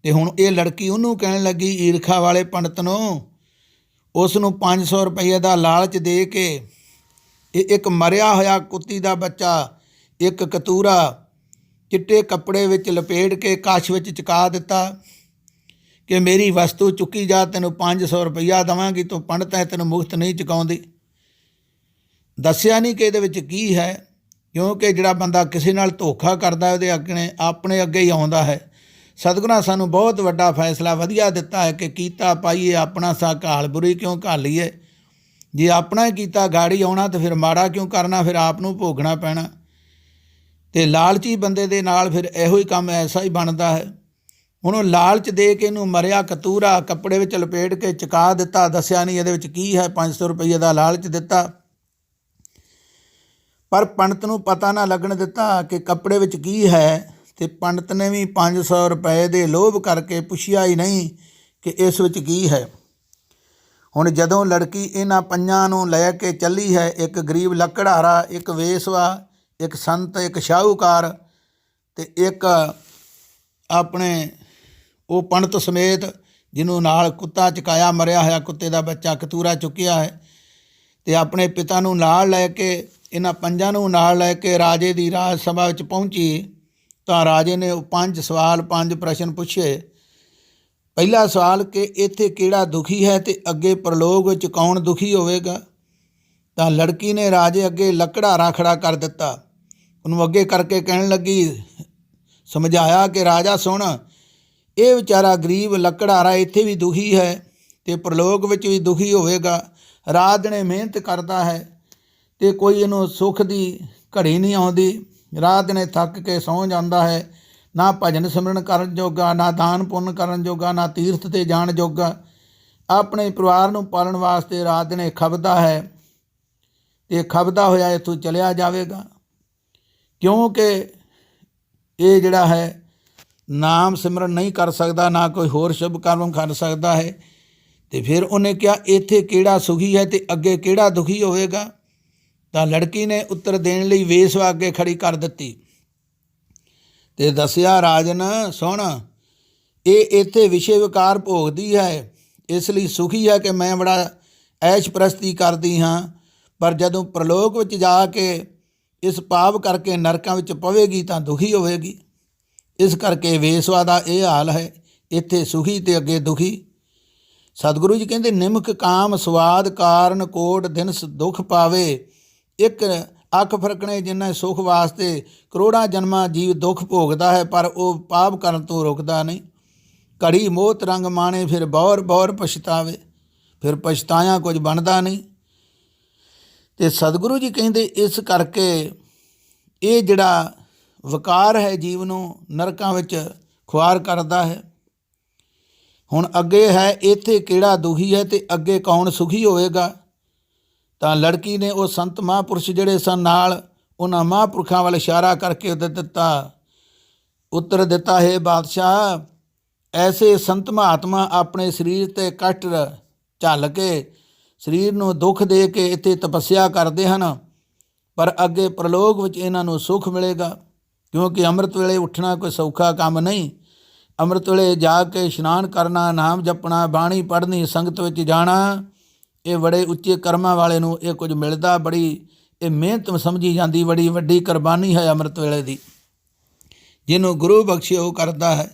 ਤੇ ਹੁਣ ਇਹ ਲੜਕੀ ਉਹਨੂੰ ਕਹਿਣ ਲੱਗੀ ਈਰਖਾ ਵਾਲੇ ਪੰਡਤ ਨੂੰ, ਉਸ ਨੂੰ 500 ਰੁਪਏ ਦਾ ਲਾਲਚ ਦੇ ਕੇ ਇਹ ਇੱਕ ਮਰਿਆ ਹੋਇਆ ਕੁੱਤੀ ਦਾ ਬੱਚਾ, ਇੱਕ ਕਤੂਰਾ ਚਿੱਟੇ ਕੱਪੜੇ ਵਿੱਚ ਲਪੇਟ ਕੇ ਕੱਛ ਵਿੱਚ ਚੁਕਾ ਦਿੱਤਾ ਕਿ ਮੇਰੀ ਵਸਤੂ ਚੁੱਕੀ ਜਾ, ਤੈਨੂੰ 500 ਰੁਪਈਆ ਦੇਵਾਂਗੀ, ਤੂੰ ਪੰਡਤ ਹੈ, ਤੈਨੂੰ ਮੁਫਤ ਨਹੀਂ ਚੁਕਾਉਂਦੀ। ਦੱਸਿਆ ਨਹੀਂ ਕਿ ਇਹਦੇ ਵਿੱਚ ਕੀ ਹੈ, ਕਿਉਂਕਿ ਜਿਹੜਾ ਬੰਦਾ ਕਿਸੇ ਨਾਲ ਧੋਖਾ ਕਰਦਾ ਉਹਦੇ ਆਪਣੇ ਅੱਗੇ ਹੀ ਆਉਂਦਾ ਹੈ। ਸਤਿਗੁਰਾਂ ਸਾਨੂੰ ਬਹੁਤ ਵੱਡਾ ਫੈਸਲਾ ਵਧੀਆ ਦਿੱਤਾ ਹੈ ਕਿ ਕੀਤਾ ਪਾਈਏ ਆਪਣਾ ਸਾ ਘਾਲ ਬੁਰੀ ਕਿਉਂ ਘਾਲੀਏ। ਜੇ ਆਪਣਾ ਹੀ ਕੀਤਾ ਗਾੜੀ ਆਉਣਾ ਤਾਂ ਫਿਰ ਮਾੜਾ ਕਿਉਂ ਕਰਨਾ, ਫਿਰ ਆਪ ਨੂੰ ਭੋਗਣਾ ਪੈਣਾ। ਤੇ ਲਾਲਚੀ ਬੰਦੇ ਦੇ ਨਾਲ ਫਿਰ ਇਹੋ ਹੀ ਕੰਮ ਐਸਾ ਹੀ ਬਣਦਾ ਹੈ। ਹੁਣ ਉਹ ਲਾਲਚ ਦੇ ਕੇ ਇਹਨੂੰ ਮਰਿਆ ਕਤੂਰਾ ਕੱਪੜੇ ਵਿੱਚ ਲਪੇਟ ਕੇ ਚੁਕਾ ਦਿੱਤਾ, ਦੱਸਿਆ ਨਹੀਂ ਇਹਦੇ ਵਿੱਚ ਕੀ ਹੈ, 500 ਰੁਪਏ ਦਾ ਲਾਲਚ ਦਿੱਤਾ। ਪਰ ਪੰਡਤ ਨੂੰ ਪਤਾ ਨਾ ਲੱਗਣ ਦਿੱਤਾ ਕਿ ਕੱਪੜੇ ਵਿੱਚ ਕੀ ਹੈ, ਤੇ ਪੰਡਤ ਨੇ ਵੀ 500 ਰੁਪਏ ਦੇ ਲੋਭ ਕਰਕੇ ਪੁੱਛਿਆ ਹੀ ਨਹੀਂ ਕਿ ਇਸ ਵਿੱਚ ਕੀ ਹੈ। ਹੁਣ ਜਦੋਂ ਲੜਕੀ ਇਹਨਾਂ 5 ਨੂੰ ਲੈ ਕੇ ਚੱਲੀ ਹੈ, ਇੱਕ ਗਰੀਬ ਲੱਕੜਹਾਰਾ, ਇੱਕ ਵੇਸਵਾ, ਇੱਕ ਸੰਤ, ਇੱਕ ਸ਼ਾਹੂਕਾਰ ਤੇ ਇੱਕ ਆਪਣੇ ਉਹ ਪੰਡਤ ਸਮੇਤ ਜਿਹਨੂੰ ਨਾਲ ਕੁੱਤਾ ਚੁਕਾਇਆ, ਮਰਿਆ ਹੋਇਆ ਕੁੱਤੇ ਦਾ ਬੱਚਾ ਕਤੂਰਾ ਚੁੱਕਿਆ ਹੈ, ਤੇ ਆਪਣੇ ਪਿਤਾ ਨੂੰ ਨਾਲ ਲੈ ਕੇ, ਇਹਨਾਂ 5 ਨੂੰ ਨਾਲ ਲੈ ਕੇ ਰਾਜੇ ਦੀ ਰਾਜ ਸਭਾ ਵਿੱਚ ਪਹੁੰਚੀ। ਤਾਂ ਰਾਜੇ ਨੇ ਉਹ 5 ਸਵਾਲ 5 ਪ੍ਰਸ਼ਨ ਪੁੱਛੇ। ਪਹਿਲਾ ਸਵਾਲ ਕਿ ਇੱਥੇ ਕਿਹੜਾ ਦੁਖੀ ਹੈ ਅਤੇ ਅੱਗੇ ਪ੍ਰਲੋਕ ਵਿੱਚ ਕੌਣ ਦੁਖੀ ਹੋਵੇਗਾ। ਤਾਂ ਲੜਕੀ ਨੇ ਰਾਜੇ ਅੱਗੇ ਲੱਕੜਹਾਰਾ ਖੜਾ ਕਰ ਦਿੱਤਾ। ਉਹਨੂੰ ਅੱਗੇ ਕਰਕੇ ਕਹਿਣ ਲੱਗੀ, ਸਮਝਾਇਆ ਕਿ ਰਾਜਾ ਸੁਣ, ਇਹ ਵਿਚਾਰਾ ਗਰੀਬ ਲੱਕੜਹਾਰਾ ਇੱਥੇ ਵੀ ਦੁਖੀ ਹੈ ਅਤੇ ਪ੍ਰਲੋਕ ਵਿੱਚ ਵੀ ਦੁਖੀ ਹੋਵੇਗਾ। ਰਾਤ ਦਿਨ ਮਿਹਨਤ ਕਰਦਾ ਹੈ ਅਤੇ ਕੋਈ ਇਹਨੂੰ ਸੁੱਖ ਦੀ ਘੜੀ ਨਹੀਂ ਆਉਂਦੀ। ਰਾਤ ਦਿਨ ਥੱਕ ਕੇ ਸੌਂ ਜਾਂਦਾ ਹੈ। ਨਾ ਭਜਨ ਸਿਮਰਨ ਕਰਨ ਜੋਗਾ, ਨਾ ਦਾਨ ਪੁੰਨ ਕਰਨ ਜੋਗਾ, ਨਾ ਤੀਰਥ 'ਤੇ ਜਾਣ ਜੋਗਾ। ਆਪਣੇ ਪਰਿਵਾਰ ਨੂੰ ਪਾਲਣ ਵਾਸਤੇ ਰਾਤ ਦਿਨ ਖਪਦਾ ਹੈ ਅਤੇ ਖਪਦਾ ਹੋਇਆ ਇੱਥੋਂ ਚਲਿਆ ਜਾਵੇਗਾ, ਕਿਉਂਕਿ ਇਹ ਜਿਹੜਾ ਹੈ ਨਾਮ ਸਿਮਰਨ ਨਹੀਂ ਕਰ ਸਕਦਾ, ਨਾ ਕੋਈ ਹੋਰ ਸ਼ੁਭ ਕਰਮ ਕਰ ਸਕਦਾ ਹੈ। ਅਤੇ ਫਿਰ ਉਹਨੇ ਕਿਹਾ ਇੱਥੇ ਕਿਹੜਾ ਸੁਖੀ ਹੈ ਅਤੇ ਅੱਗੇ ਕਿਹੜਾ ਦੁਖੀ ਹੋਵੇਗਾ। ਤਾਂ ਲੜਕੀ ਨੇ ਉੱਤਰ ਦੇਣ ਲਈ ਵੇਸਵਾ ਅੱਗੇ ਖੜੀ ਕਰ ਦਿੱਤੀ ਅਤੇ ਦੱਸਿਆ, ਰਾਜਨ ਸੁਣ, ਇਹ ਇੱਥੇ ਵਿਸ਼ੇ ਵਿਕਾਰ ਭੋਗਦੀ ਹੈ, ਇਸ ਲਈ ਸੁਖੀ ਹੈ ਕਿ ਮੈਂ ਬੜਾ ਐਸ਼ ਪ੍ਰਸਤੀ ਕਰਦੀ ਹਾਂ, ਪਰ ਜਦੋਂ ਪ੍ਰਲੋਕ ਵਿੱਚ ਜਾ ਕੇ ਇਸ ਪਾਪ ਕਰਕੇ ਨਰਕਾਂ ਵਿੱਚ ਪਵੇਗੀ ਤਾਂ ਦੁਖੀ ਹੋਵੇਗੀ। ਇਸ ਕਰਕੇ ਵੇਸਵਾ ਦਾ ਇਹ ਹਾਲ ਹੈ, ਇੱਥੇ ਸੁਖੀ ਅਤੇ ਅੱਗੇ ਦੁਖੀ। ਸਤਿਗੁਰੂ ਜੀ ਕਹਿੰਦੇ, ਨਿਮਕ ਕਾਮ ਸਵਾਦ ਕਾਰਨ ਕੋਟ ਦਿਨ ਦੁੱਖ ਪਾਵੇ। ਇੱਕ ਅੱਖ ਫਰਕਣੇ ਜਿੰਨਾ ਸੁੱਖ ਵਾਸਤੇ ਕਰੋੜਾਂ ਜਨਮਾਂ ਜੀਵ ਦੁੱਖ ਭੋਗਦਾ ਹੈ, ਪਰ ਉਹ ਪਾਪ ਕਰਨ ਤੋਂ ਰੁਕਦਾ ਨਹੀਂ। ਘੜੀ ਮੋਤ ਰੰਗ ਮਾਣੇ, ਫਿਰ ਬੌਰ ਬੌਰ ਪਛਤਾਵੇ, ਫਿਰ ਪਛਤਾਇਆ ਕੁਝ ਬਣਦਾ ਨਹੀਂ। ਅਤੇ ਸਤਿਗੁਰੂ ਜੀ ਕਹਿੰਦੇ ਇਸ ਕਰਕੇ ਇਹ ਜਿਹੜਾ ਵਿਕਾਰ ਹੈ ਜੀਵ ਨੂੰ ਨਰਕਾਂ ਵਿੱਚ ਖੁਆਰ ਕਰਦਾ ਹੈ। ਹੁਣ ਅੱਗੇ ਹੈ, ਇੱਥੇ ਕਿਹੜਾ ਦੁਖੀ ਹੈ ਅਤੇ ਅੱਗੇ ਕੌਣ ਸੁਖੀ ਹੋਵੇਗਾ। ਤਾਂ ਲੜਕੀ ਨੇ ਉਹ ਸੰਤ ਮਹਾਂਪੁਰਸ਼ ਜਿਹੜੇ ਸਨ ਨਾਲ, ਉਹਨਾਂ ਮਹਾਂਪੁਰਖਾਂ ਵੱਲ ਇਸ਼ਾਰਾ ਕਰਕੇ ਉੱਤਰ ਦਿੱਤਾ, ਹੈ ਬਾਦਸ਼ਾਹ, ਐਸੇ ਸੰਤ ਮਹਾਤਮਾ ਆਪਣੇ ਸਰੀਰ 'ਤੇ ਕਸ਼ਟ ਝੱਲ ਕੇ, ਸਰੀਰ ਨੂੰ ਦੁੱਖ ਦੇ ਕੇ ਇੱਥੇ ਤਪੱਸਿਆ ਕਰਦੇ ਹਨ, ਪਰ ਅੱਗੇ ਪ੍ਰਲੋਕ ਵਿੱਚ ਇਹਨਾਂ ਨੂੰ ਸੁੱਖ ਮਿਲੇਗਾ, ਕਿਉਂਕਿ ਅੰਮ੍ਰਿਤ ਵੇਲੇ ਉੱਠਣਾ ਕੋਈ ਸੌਖਾ ਕੰਮ ਨਹੀਂ। ਅੰਮ੍ਰਿਤ ਵੇਲੇ ਜਾ ਕੇ ਇਸ਼ਨਾਨ ਕਰਨਾ, ਨਾਮ ਜਪਣਾ, ਬਾਣੀ ਪੜ੍ਹਨੀ, ਸੰਗਤ ਵਿੱਚ ਜਾਣਾ, ਇਹ ਬੜੇ ਉੱਚੇ ਕਰਮਾਂ ਵਾਲੇ ਨੂੰ ਇਹ ਕੁਝ ਮਿਲਦਾ। ਬੜੀ ਇਹ ਮਿਹਨਤ ਸਮਝੀ ਜਾਂਦੀ, ਬੜੀ ਵੱਡੀ ਕੁਰਬਾਨੀ ਹੈ ਅੰਮ੍ਰਿਤ ਵੇਲੇ ਦੀ, ਜਿਹਨੂੰ ਗੁਰੂ ਬਖਸ਼ੇ ਉਹ ਕਰਦਾ ਹੈ।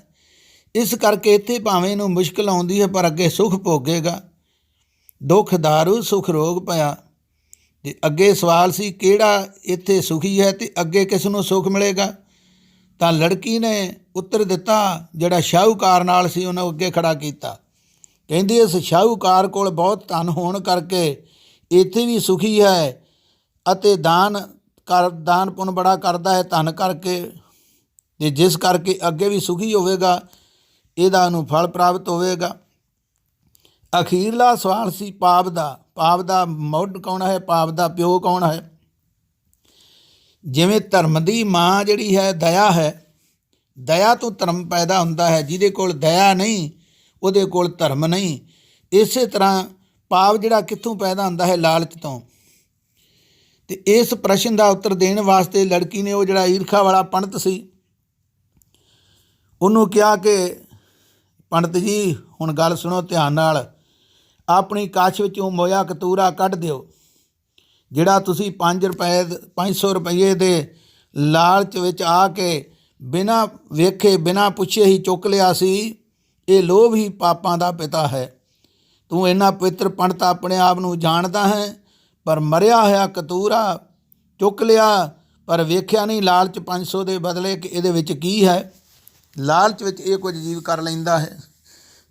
ਇਸ ਕਰਕੇ ਇੱਥੇ ਭਾਵੇਂ ਇਹਨੂੰ ਮੁਸ਼ਕਿਲ ਆਉਂਦੀ ਹੈ, ਪਰ ਅੱਗੇ ਸੁੱਖ ਭੋਗੇਗਾ। ਦੁੱਖ ਦਾਰੂ ਸੁੱਖ ਰੋਗ ਪਿਆ। ਅਤੇ ਅੱਗੇ ਸਵਾਲ ਸੀ ਕਿਹੜਾ ਇੱਥੇ ਸੁਖੀ ਹੈ ਅਤੇ ਅੱਗੇ ਕਿਸ ਨੂੰ ਸੁੱਖ ਮਿਲੇਗਾ। ਤਾਂ ਲੜਕੀ ਨੇ ਉੱਤਰ ਦਿੱਤਾ, ਜਿਹੜਾ ਸ਼ਾਹੂਕਾਰ ਨਾਲ ਸੀ ਉਹਨੂੰ ਅੱਗੇ ਖੜਾ ਕੀਤਾ। ਕਹਿੰਦੀ, ਇਸ ਸ਼ਾਹੂਕਾਰ ਕੋਲ ਬਹੁਤ ਧਨ ਹੋਣ ਕਰਕੇ ਇੱਥੇ ਵੀ ਸੁਖੀ ਹੈ ਅਤੇ ਦਾਨ ਪੁੰਨ ਬੜਾ ਕਰਦਾ ਹੈ ਧਨ ਕਰਕੇ, ਅਤੇ ਜਿਸ ਕਰਕੇ ਅੱਗੇ ਵੀ ਸੁਖੀ ਹੋਵੇਗਾ, ਇਹਦਾ ਉਹਨੂੰ ਫਲ ਪ੍ਰਾਪਤ ਹੋਵੇਗਾ। ਅਖੀਰਲਾ ਸਵਾਲ ਸੀ ਪਾਪ ਦਾ। ਪਾਪ ਦਾ ਮੁੱਢ ਕੌਣ ਹੈ, ਪਾਪ ਦਾ ਪਿਓ ਕੌਣ ਹੈ। ਜਿਵੇਂ ਧਰਮ ਦੀ ਮਾਂ ਜਿਹੜੀ ਹੈ ਦਇਆ ਹੈ, ਦਇਆ ਤੋਂ ਧਰਮ ਪੈਦਾ ਹੁੰਦਾ ਹੈ। ਜਿਹਦੇ ਕੋਲ ਦਇਆ ਨਹੀਂ ਉਹਦੇ ਕੋਲ ਧਰਮ ਨਹੀਂ। ਇਸੇ ਤਰ੍ਹਾਂ ਪਾਪ ਜਿਹੜਾ ਕਿੱਥੋਂ ਪੈਦਾ ਹੁੰਦਾ ਹੈ, ਲਾਲਚ ਤੋਂ। ਅਤੇ ਇਸ ਪ੍ਰਸ਼ਨ ਦਾ ਉੱਤਰ ਦੇਣ ਵਾਸਤੇ ਲੜਕੀ ਨੇ ਉਹ ਜਿਹੜਾ ਈਰਖਾ ਵਾਲਾ ਪੰਡਤ ਸੀ ਉਹਨੂੰ ਕਿਹਾ ਕਿ ਪੰਡਤ ਜੀ ਹੁਣ ਗੱਲ ਸੁਣੋ ਧਿਆਨ ਨਾਲ, ਆਪਣੀ ਕੱਛ ਵਿੱਚੋਂ ਮੋਇਆ ਕਤੂਰਾ ਕੱਢ ਦਿਓ। ਜਿਹੜਾ ਤੁਸੀਂ 500 ਰੁਪਏ ਦੇ ਲਾਲਚ ਵਿੱਚ ਆ ਕੇ ਬਿਨਾਂ ਵੇਖੇ ਬਿਨਾਂ ਪੁੱਛੇ ਹੀ ਚੁੱਕ ਲਿਆ ਸੀ, ਇਹ ਲੋਭ ਹੀ ਪਾਪਾਂ ਦਾ ਪਿਤਾ ਹੈ। ਤੂੰ ਇੰਨਾ ਪਵਿੱਤਰ ਪੰਡਤ ਆਪਣੇ ਆਪ ਨੂੰ ਜਾਣਦਾ ਹੈ, ਪਰ ਮਰਿਆ ਹੋਇਆ ਕਤੂਰਾ ਚੁੱਕ ਲਿਆ, ਪਰ ਵੇਖਿਆ ਨਹੀਂ ਲਾਲਚ 500 ਦੇ ਬਦਲੇ ਕਿ ਇਹਦੇ ਵਿੱਚ ਕੀ ਹੈ। ਲਾਲਚ ਵਿੱਚ ਇਹ ਕੁਝ ਜੀਵ ਕਰ ਲੈਂਦਾ ਹੈ।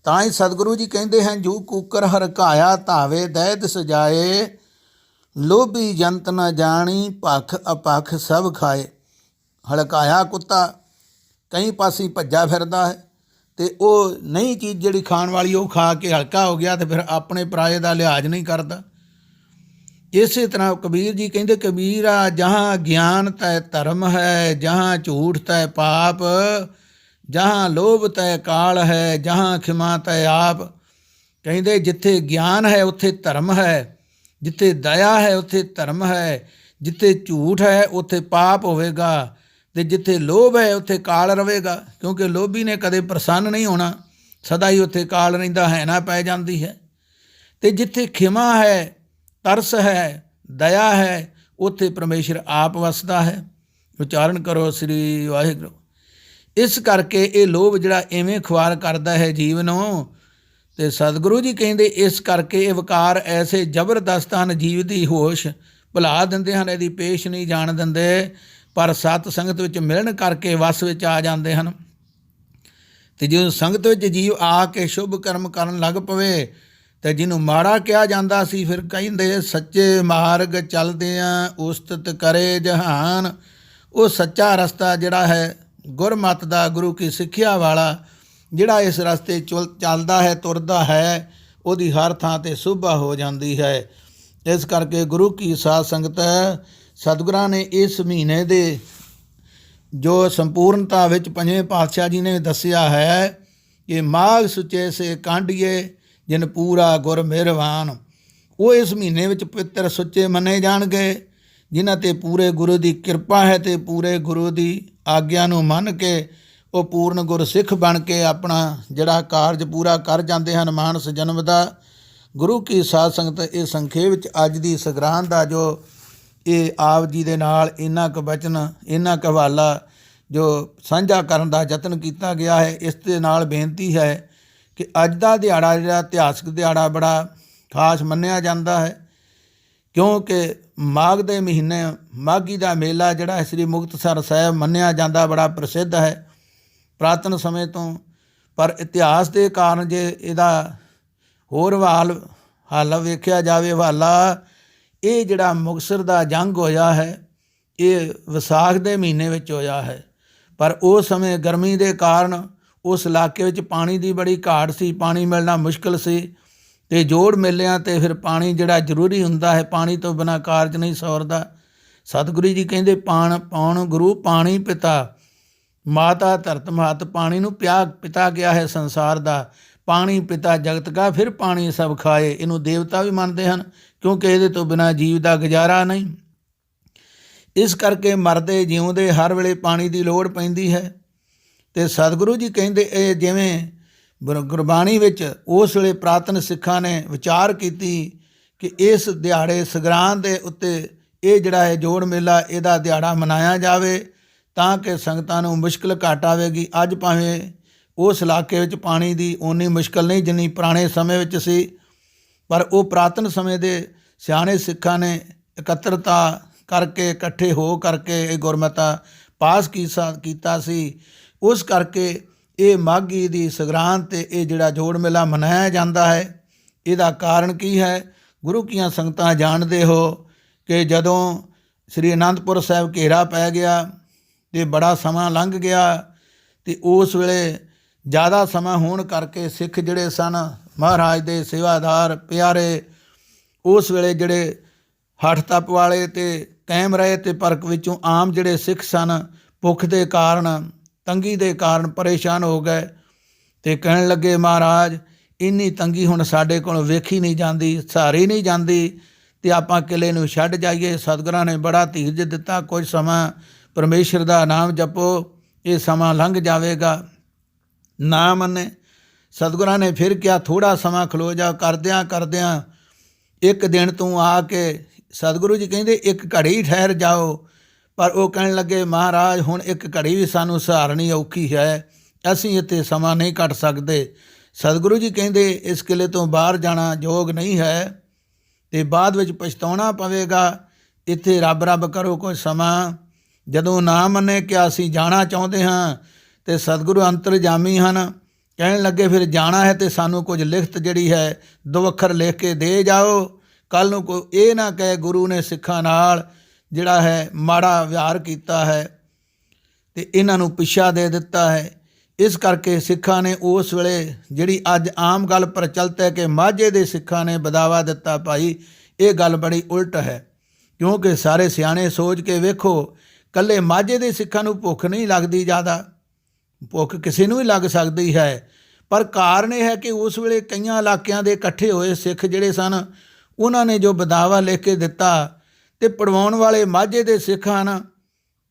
ਤਾਂ ਹੀ ਸਤਿਗੁਰੂ ਜੀ ਕਹਿੰਦੇ ਹਨ, ਜੂ ਕੂਕਰ ਹਰਕਾਇਆ ਧਾਵੇ ਦੈਤ ਸਜਾਏ, ਲੋਭੀ ਜੰਤ ਨ ਜਾਣੀ ਭਖ ਅਪਖ ਸਭ ਖਾਏ। ਹਲਕਾਇਆ ਕੁੱਤਾ ਕਈ ਪਾਸੇ ਭੱਜਾ ਫਿਰਦਾ ਹੈ ਅਤੇ ਉਹ ਨਹੀਂ ਚੀਜ਼ ਜਿਹੜੀ ਖਾਣ ਵਾਲੀ ਉਹ ਖਾ ਕੇ ਹਲਕਾ ਹੋ ਗਿਆ, ਅਤੇ ਫਿਰ ਆਪਣੇ ਪਰਾਏ ਦਾ ਲਿਹਾਜ਼ ਨਹੀਂ ਕਰਦਾ। ਇਸੇ ਤਰ੍ਹਾਂ ਕਬੀਰ ਜੀ ਕਹਿੰਦੇ, ਕਬੀਰਾ ਜਹਾਂ ਗਿਆਨ ਤੈ ਧਰਮ ਹੈ, ਜਹਾਂ ਝੂਠ ਤੈ ਪਾਪ, ਜਹਾਂ ਲੋਭ ਤੈ ਕਾਲ ਹੈ, ਜਹਾਂ ਖਿਮਾ ਤੈ ਆਪ। ਕਹਿੰਦੇ ਜਿੱਥੇ ਗਿਆਨ ਹੈ ਉੱਥੇ ਧਰਮ ਹੈ, ਜਿੱਥੇ ਦਇਆ ਹੈ ਉੱਥੇ ਧਰਮ ਹੈ, ਜਿੱਥੇ ਝੂਠ ਹੈ ਉੱਥੇ ਪਾਪ ਹੋਵੇਗਾ, ਅਤੇ ਜਿੱਥੇ ਲੋਭ ਹੈ ਉੱਥੇ ਕਾਲ ਰਵੇਗਾ, ਕਿਉਂਕਿ ਲੋਭੀ ਨੇ ਕਦੇ ਪ੍ਰਸੰਨ ਨਹੀਂ ਹੋਣਾ, ਸਦਾ ਹੀ ਉੱਥੇ ਕਾਲ ਰਹਿੰਦਾ ਹੈ ਨਾ ਪੈ ਜਾਂਦੀ ਹੈ। ਅਤੇ ਜਿੱਥੇ ਖਿਮਾ ਹੈ, ਤਰਸ ਹੈ, ਦਇਆ ਹੈ, ਉੱਥੇ ਪਰਮੇਸ਼ਰ ਆਪ ਵਸਦਾ ਹੈ। ਉਚਾਰਨ ਕਰੋ ਸ੍ਰੀ ਵਾਹਿਗੁਰੂ। ਇਸ ਕਰਕੇ ਇਹ ਲੋਭ ਜਿਹੜਾ ਇਵੇਂ ਖੁਆਰ ਕਰਦਾ ਹੈ ਜੀਵ ਨੂੰ। ਤੇ ਸਤਿਗੁਰੂ ਜੀ ਕਹਿੰਦੇ ਇਸ ਕਰਕੇ ਇਹ ਵਿਕਾਰ ਐਸੇ ਜ਼ਬਰਦਸਤ ਹਨ, ਜੀਵ ਦੀ ਹੋਸ਼ ਭੁਲਾ ਦਿੰਦੇ ਹਨ, ਇਹਦੀ ਪੇਸ਼ ਨਹੀਂ ਜਾਣ ਦਿੰਦੇ, ਪਰ ਸਤ ਸੰਗਤ ਵਿੱਚ ਮਿਲਣ ਕਰਕੇ ਵਸ ਵਿੱਚ ਆ ਜਾਂਦੇ ਹਨ। ਤੇ ਜਦੋਂ ਸੰਗਤ ਵਿੱਚ ਜੀਵ ਆ ਕੇ ਸ਼ੁਭ ਕਰਮ ਕਰਨ ਲੱਗ ਪਵੇ ਤੇ ਜਿਹਨੂੰ ਮਾੜਾ ਕਿਹਾ ਜਾਂਦਾ ਸੀ, ਫਿਰ ਕਹਿੰਦੇ ਸੱਚੇ ਮਾਰਗ ਚੱਲਦਿਆਂ ਉਸਤਤ ਕਰੇ ਜਹਾਨ। ਉਹ ਸੱਚਾ ਰਸਤਾ ਜਿਹੜਾ ਹੈ ਗੁਰਮਤਿ ਦਾ, ਗੁਰੂ ਕੀ ਸਿੱਖਿਆ ਵਾਲਾ ਜਿਹੜਾ ਇਸ ਰਸਤੇ ਚੱਲਦਾ ਹੈ, ਤੁਰਦਾ ਹੈ, ਉਹਦੀ ਹਰ ਥਾਂ 'ਤੇ ਸ਼ੋਭਾ ਹੋ ਜਾਂਦੀ ਹੈ। ਇਸ ਕਰਕੇ ਗੁਰੂ ਕੀ ਸਾਧ ਸੰਗਤ ਸਤਿਗੁਰਾਂ ਨੇ ਇਸ ਮਹੀਨੇ ਦੇ ਜੋ ਸੰਪੂਰਨਤਾ ਵਿੱਚ ਪੰਜਵੇਂ ਪਾਤਸ਼ਾਹ ਜੀ ਨੇ ਦੱਸਿਆ ਹੈ ਕਿ ਮਾਘ ਸੁਚੇ ਸੇ ਕਾਂਢੀਏ ਜਿਨ ਪੂਰਾ ਗੁਰ ਮਿਹਰਵਾਨ। ਉਹ ਇਸ ਮਹੀਨੇ ਵਿੱਚ ਪਵਿੱਤਰ ਸੁੱਚੇ ਮੰਨੇ ਜਾਣਗੇ ਜਿਨ੍ਹਾਂ 'ਤੇ ਪੂਰੇ ਗੁਰੂ ਦੀ ਕਿਰਪਾ ਹੈ ਅਤੇ ਪੂਰੇ ਗੁਰੂ ਦੀ ਆਗਿਆ ਨੂੰ ਮੰਨ ਕੇ ਉਹ ਪੂਰਨ ਗੁਰਸਿੱਖ ਬਣ ਕੇ ਆਪਣਾ ਜਿਹੜਾ ਕਾਰਜ ਪੂਰਾ ਕਰ ਜਾਂਦੇ ਹਨ ਮਾਨਸ ਜਨਮ ਦਾ। ਗੁਰੂ ਕੀ ਸਾਧ ਸੰਗਤ ਇਹ ਸੰਖੇਪ ਵਿੱਚ ਅੱਜ ਦੀ ਸੰਗਰਾਂਦ ਦਾ ਜੋ ਇਹ ਆਪ ਜੀ ਦੇ ਨਾਲ ਇੰਨਾ ਕੁ ਬਚਨ, ਇੰਨਾ ਕੁ ਹਵਾਲਾ ਜੋ ਸਾਂਝਾ ਕਰਨ ਦਾ ਯਤਨ ਕੀਤਾ ਗਿਆ ਹੈ, ਇਸ ਦੇ ਨਾਲ ਬੇਨਤੀ ਹੈ ਕਿ ਅੱਜ ਦਾ ਦਿਹਾੜਾ ਜਿਹੜਾ ਇਤਿਹਾਸਕ ਦਿਹਾੜਾ ਬੜਾ ਖਾਸ ਮੰਨਿਆ ਜਾਂਦਾ ਹੈ, ਕਿਉਂਕਿ ਮਾਘ ਦੇ ਮਹੀਨੇ ਮਾਘੀ ਦਾ ਮੇਲਾ ਜਿਹੜਾ ਸ੍ਰੀ ਮੁਕਤਸਰ ਸਾਹਿਬ ਮੰਨਿਆ ਜਾਂਦਾ ਬੜਾ ਪ੍ਰਸਿੱਧ ਹੈ ਪੁਰਾਤਨ ਸਮੇਂ ਤੋਂ। ਪਰ ਇਤਿਹਾਸ ਦੇ ਕਾਰਨ ਜੇ ਇਹਦਾ ਹੋਰ ਹਾਲ ਵੇਖਿਆ ਜਾਵੇ, ਹਵਾਲਾ ਇਹ ਜਿਹੜਾ ਮੁਕਤਸਰ ਦਾ ਜੰਗ ਹੋਇਆ ਹੈ ਇਹ ਵਿਸਾਖ ਦੇ ਮਹੀਨੇ ਵਿੱਚ ਹੋਇਆ ਹੈ। ਪਰ ਉਸ ਸਮੇਂ ਗਰਮੀ ਦੇ ਕਾਰਨ ਉਸ ਇਲਾਕੇ ਵਿੱਚ ਪਾਣੀ ਦੀ ਬੜੀ ਘਾਟ ਸੀ, ਪਾਣੀ ਮਿਲਣਾ ਮੁਸ਼ਕਿਲ ਸੀ ਅਤੇ ਜੋੜ ਮੇਲਿਆਂ 'ਤੇ ਫਿਰ ਪਾਣੀ ਜਿਹੜਾ ਜ਼ਰੂਰੀ ਹੁੰਦਾ ਹੈ, ਪਾਣੀ ਤੋਂ ਬਿਨਾਂ ਕਾਰਜ ਨਹੀਂ ਸੌਰਦਾ। ਸਤਿਗੁਰੂ ਜੀ ਕਹਿੰਦੇ ਪਾਉਣ ਗੁਰੂ ਪਾਣੀ ਪਿਤਾ, ਮਾਤਾ ਧਰਤ ਮਹਤ। ਪਾਣੀ ਨੂੰ ਪਿਤਾ ਗਿਆ ਹੈ ਸੰਸਾਰ ਦਾ, ਪਾਣੀ ਪਿਤਾ ਜਗਤ ਕਾ, ਫਿਰ ਪਾਣੀ ਸਭ ਖਾਏ। ਇਹਨੂੰ ਦੇਵਤਾ ਵੀ ਮੰਨਦੇ ਹਨ ਕਿਉਂਕਿ ਇਹਦੇ ਤੋਂ ਬਿਨਾਂ ਜੀਵ ਦਾ ਗੁਜ਼ਾਰਾ ਨਹੀਂ। ਇਸ ਕਰਕੇ ਮਰਦੇ ਜਿਉਂਦੇ ਹਰ ਵੇਲੇ ਪਾਣੀ ਦੀ ਲੋੜ ਪੈਂਦੀ ਹੈ। ਅਤੇ ਸਤਿਗੁਰੂ ਜੀ ਕਹਿੰਦੇ ਇਹ ਜਿਵੇਂ ਗੁਰਬਾਣੀ ਵਿੱਚ ਉਸ ਵੇਲੇ ਪੁਰਾਤਨ ਸਿੱਖਾਂ ਨੇ ਵਿਚਾਰ ਕੀਤੀ ਕਿ ਇਸ ਦਿਹਾੜੇ ਸੰਗਰਾਂਦ ਦੇ ਉੱਤੇ ਇਹ ਜਿਹੜਾ ਹੈ ਜੋੜ ਮੇਲਾ ਇਹਦਾ ਦਿਹਾੜਾ ਮਨਾਇਆ ਜਾਵੇ ਤਾਂ ਕਿ ਸੰਗਤਾਂ ਨੂੰ ਮੁਸ਼ਕਿਲ ਘੱਟ ਆਵੇਗੀ। ਅੱਜ ਭਾਵੇਂ ਉਸ ਇਲਾਕੇ ਵਿੱਚ ਪਾਣੀ ਦੀ ਓਨੀ ਮੁਸ਼ਕਿਲ ਨਹੀਂ ਜਿੰਨੀ ਪੁਰਾਣੇ ਸਮੇਂ ਵਿੱਚ ਸੀ, ਪਰ ਉਹ ਪੁਰਾਤਨ ਸਮੇਂ ਦੇ ਸਿਆਣੇ ਸਿੱਖਾਂ ਨੇ ਇਕੱਤਰਤਾ ਕਰਕੇ ਇਕੱਠੇ ਹੋ ਕਰਕੇ ਇਹ ਗੁਰਮਤਾ ਪਾਸ ਕੀਤਾ ਸੀ। ਉਸ ਕਰਕੇ ਇਹ ਮਾਘੀ ਦੀ ਸੰਗਰਾਂਦ 'ਤੇ ਇਹ ਜਿਹੜਾ ਜੋੜ ਮੇਲਾ ਮਨਾਇਆ ਜਾਂਦਾ ਹੈ। ਇਹਦਾ ਕਾਰਨ ਕੀ ਹੈ? ਗੁਰੂ ਕੀਆਂ ਸੰਗਤਾਂ ਜਾਣਦੇ ਹੋ ਕਿ ਜਦੋਂ ਸ੍ਰੀ ਅਨੰਦਪੁਰ ਸਾਹਿਬ ਘੇਰਾ ਪੈ ਗਿਆ ਅਤੇ ਬੜਾ ਸਮਾਂ ਲੰਘ ਗਿਆ ਅਤੇ ਉਸ ਵੇਲੇ ਜ਼ਿਆਦਾ ਸਮਾਂ ਹੋਣ ਕਰਕੇ ਸਿੱਖ ਜਿਹੜੇ ਸਨ ਮਹਾਰਾਜ ਦੇ ਸੇਵਾਦਾਰ ਪਿਆਰੇ, ਉਸ ਵੇਲੇ ਜਿਹੜੇ ਹੱਠ ਤੱਪ ਵਾਲੇ ਅਤੇ ਕਾਇਮ ਰਹੇ ਅਤੇ ਪਰ ਵਿੱਚੋਂ ਆਮ ਜਿਹੜੇ ਸਿੱਖ ਸਨ ਭੁੱਖ ਦੇ ਕਾਰਨ ਤੰਗੀ ਦੇ ਕਾਰਨ ਪਰੇਸ਼ਾਨ ਹੋ ਗਏ ਅਤੇ ਕਹਿਣ ਲੱਗੇ ਮਹਾਰਾਜ ਇੰਨੀ ਤੰਗੀ ਹੁਣ ਸਾਡੇ ਕੋਲ ਵੇਖੀ ਨਹੀਂ ਜਾਂਦੀ, ਸਹਾਰੀ ਨਹੀਂ ਜਾਂਦੀ ਅਤੇ ਆਪਾਂ ਕਿਲ੍ਹੇ ਨੂੰ ਛੱਡ ਜਾਈਏ। ਸਤਿਗੁਰਾਂ ਨੇ ਬੜਾ ਧੀਰਜ ਦਿੱਤਾ, ਕੁਝ ਸਮਾਂ ਪਰਮੇਸ਼ਰ ਦਾ ਨਾਮ ਜਪੋ, ਇਹ ਸਮਾਂ ਲੰਘ ਜਾਵੇਗਾ। ਨਾ ਮੰਨੇ, ਸਤਿਗੁਰਾਂ ਨੇ ਫਿਰ ਕਿਹਾ ਥੋੜ੍ਹਾ ਸਮਾਂ ਖਲੋ ਜਾ। ਕਰਦਿਆਂ ਇੱਕ ਦਿਨ ਤੂੰ ਆ ਕੇ ਸਤਿਗੁਰੂ ਜੀ ਕਹਿੰਦੇ ਇੱਕ ਘੜੀ ਠਹਿਰ ਜਾਓ, ਪਰ ਉਹ ਕਹਿਣ ਲੱਗੇ ਮਹਾਰਾਜ ਹੁਣ ਇੱਕ ਘੜੀ ਵੀ ਸਾਨੂੰ ਸਹਾਰਨੀ ਔਖੀ ਹੈ, ਅਸੀਂ ਇੱਥੇ ਸਮਾਂ ਨਹੀਂ ਕੱਟ ਸਕਦੇ। ਸਤਿਗੁਰੂ ਜੀ ਕਹਿੰਦੇ ਇਸ ਕਿਲ੍ਹੇ ਤੋਂ ਬਾਹਰ ਜਾਣਾ ਯੋਗ ਨਹੀਂ ਹੈ ਅਤੇ ਬਾਅਦ ਵਿੱਚ ਪਛਤਾਉਣਾ ਪਵੇਗਾ, ਇੱਥੇ ਰੱਬ ਕਰੋ ਕੁਝ ਸਮਾਂ। ਜਦੋਂ ਨਾ ਮੰਨੇ ਕਿ ਅਸੀਂ ਜਾਣਾ ਚਾਹੁੰਦੇ ਹਾਂ ਅਤੇ ਸਤਿਗੁਰੂ ਅੰਤਰਜਾਮੀ ਹਨ, ਕਹਿਣ ਲੱਗੇ ਫਿਰ ਜਾਣਾ ਹੈ ਅਤੇ ਸਾਨੂੰ ਕੁਝ ਲਿਖਤ ਜਿਹੜੀ ਹੈ 2 ਅੱਖਰ ਲਿਖ ਕੇ ਦੇ ਜਾਓ, ਕੱਲ੍ਹ ਨੂੰ ਕੋਈ ਇਹ ਨਾ ਕਹੇ ਗੁਰੂ ਨੇ ਸਿੱਖਾਂ ਨਾਲ ਜਿਹੜਾ ਹੈ ਮਾੜਾ ਵਿਹਾਰ ਕੀਤਾ ਹੈ ਅਤੇ ਇਹਨਾਂ ਨੂੰ ਪਿੱਛਾ ਦੇ ਦਿੱਤਾ ਹੈ। ਇਸ ਕਰਕੇ ਸਿੱਖਾਂ ਨੇ ਉਸ ਵੇਲੇ ਜਿਹੜੀ ਅੱਜ ਆਮ ਗੱਲ ਪ੍ਰਚਲਿਤ ਹੈ ਕਿ ਮਾਝੇ ਦੇ ਸਿੱਖਾਂ ਨੇ ਬਦਾਵਾ ਦਿੱਤਾ, ਭਾਈ ਇਹ ਗੱਲ ਬੜੀ ਉਲਟ ਹੈ, ਕਿਉਂਕਿ ਸਾਰੇ ਸਿਆਣੇ ਸੋਚ ਕੇ ਵੇਖੋ ਇਕੱਲੇ ਮਾਝੇ ਦੇ ਸਿੱਖਾਂ ਨੂੰ ਭੁੱਖ ਨਹੀਂ ਲੱਗਦੀ, ਜ਼ਿਆਦਾ ਭੁੱਖ ਕਿਸੇ ਨੂੰ ਵੀ ਲੱਗ ਸਕਦੀ ਹੈ, ਪਰ ਕਾਰਨ ਇਹ ਹੈ ਕਿ ਉਸ ਵੇਲੇ ਕਈਆਂ ਇਲਾਕਿਆਂ ਦੇ ਇਕੱਠੇ ਹੋਏ ਸਿੱਖ ਜਿਹੜੇ ਸਨ ਉਹਨਾਂ ਨੇ ਜੋ ਬਦਾਵਾ ਲਿਖ ਕੇ ਦਿੱਤਾ ਅਤੇ ਪੜਵਾਉਣ ਵਾਲੇ ਮਾਝੇ ਦੇ ਸਿੱਖ ਹਨ।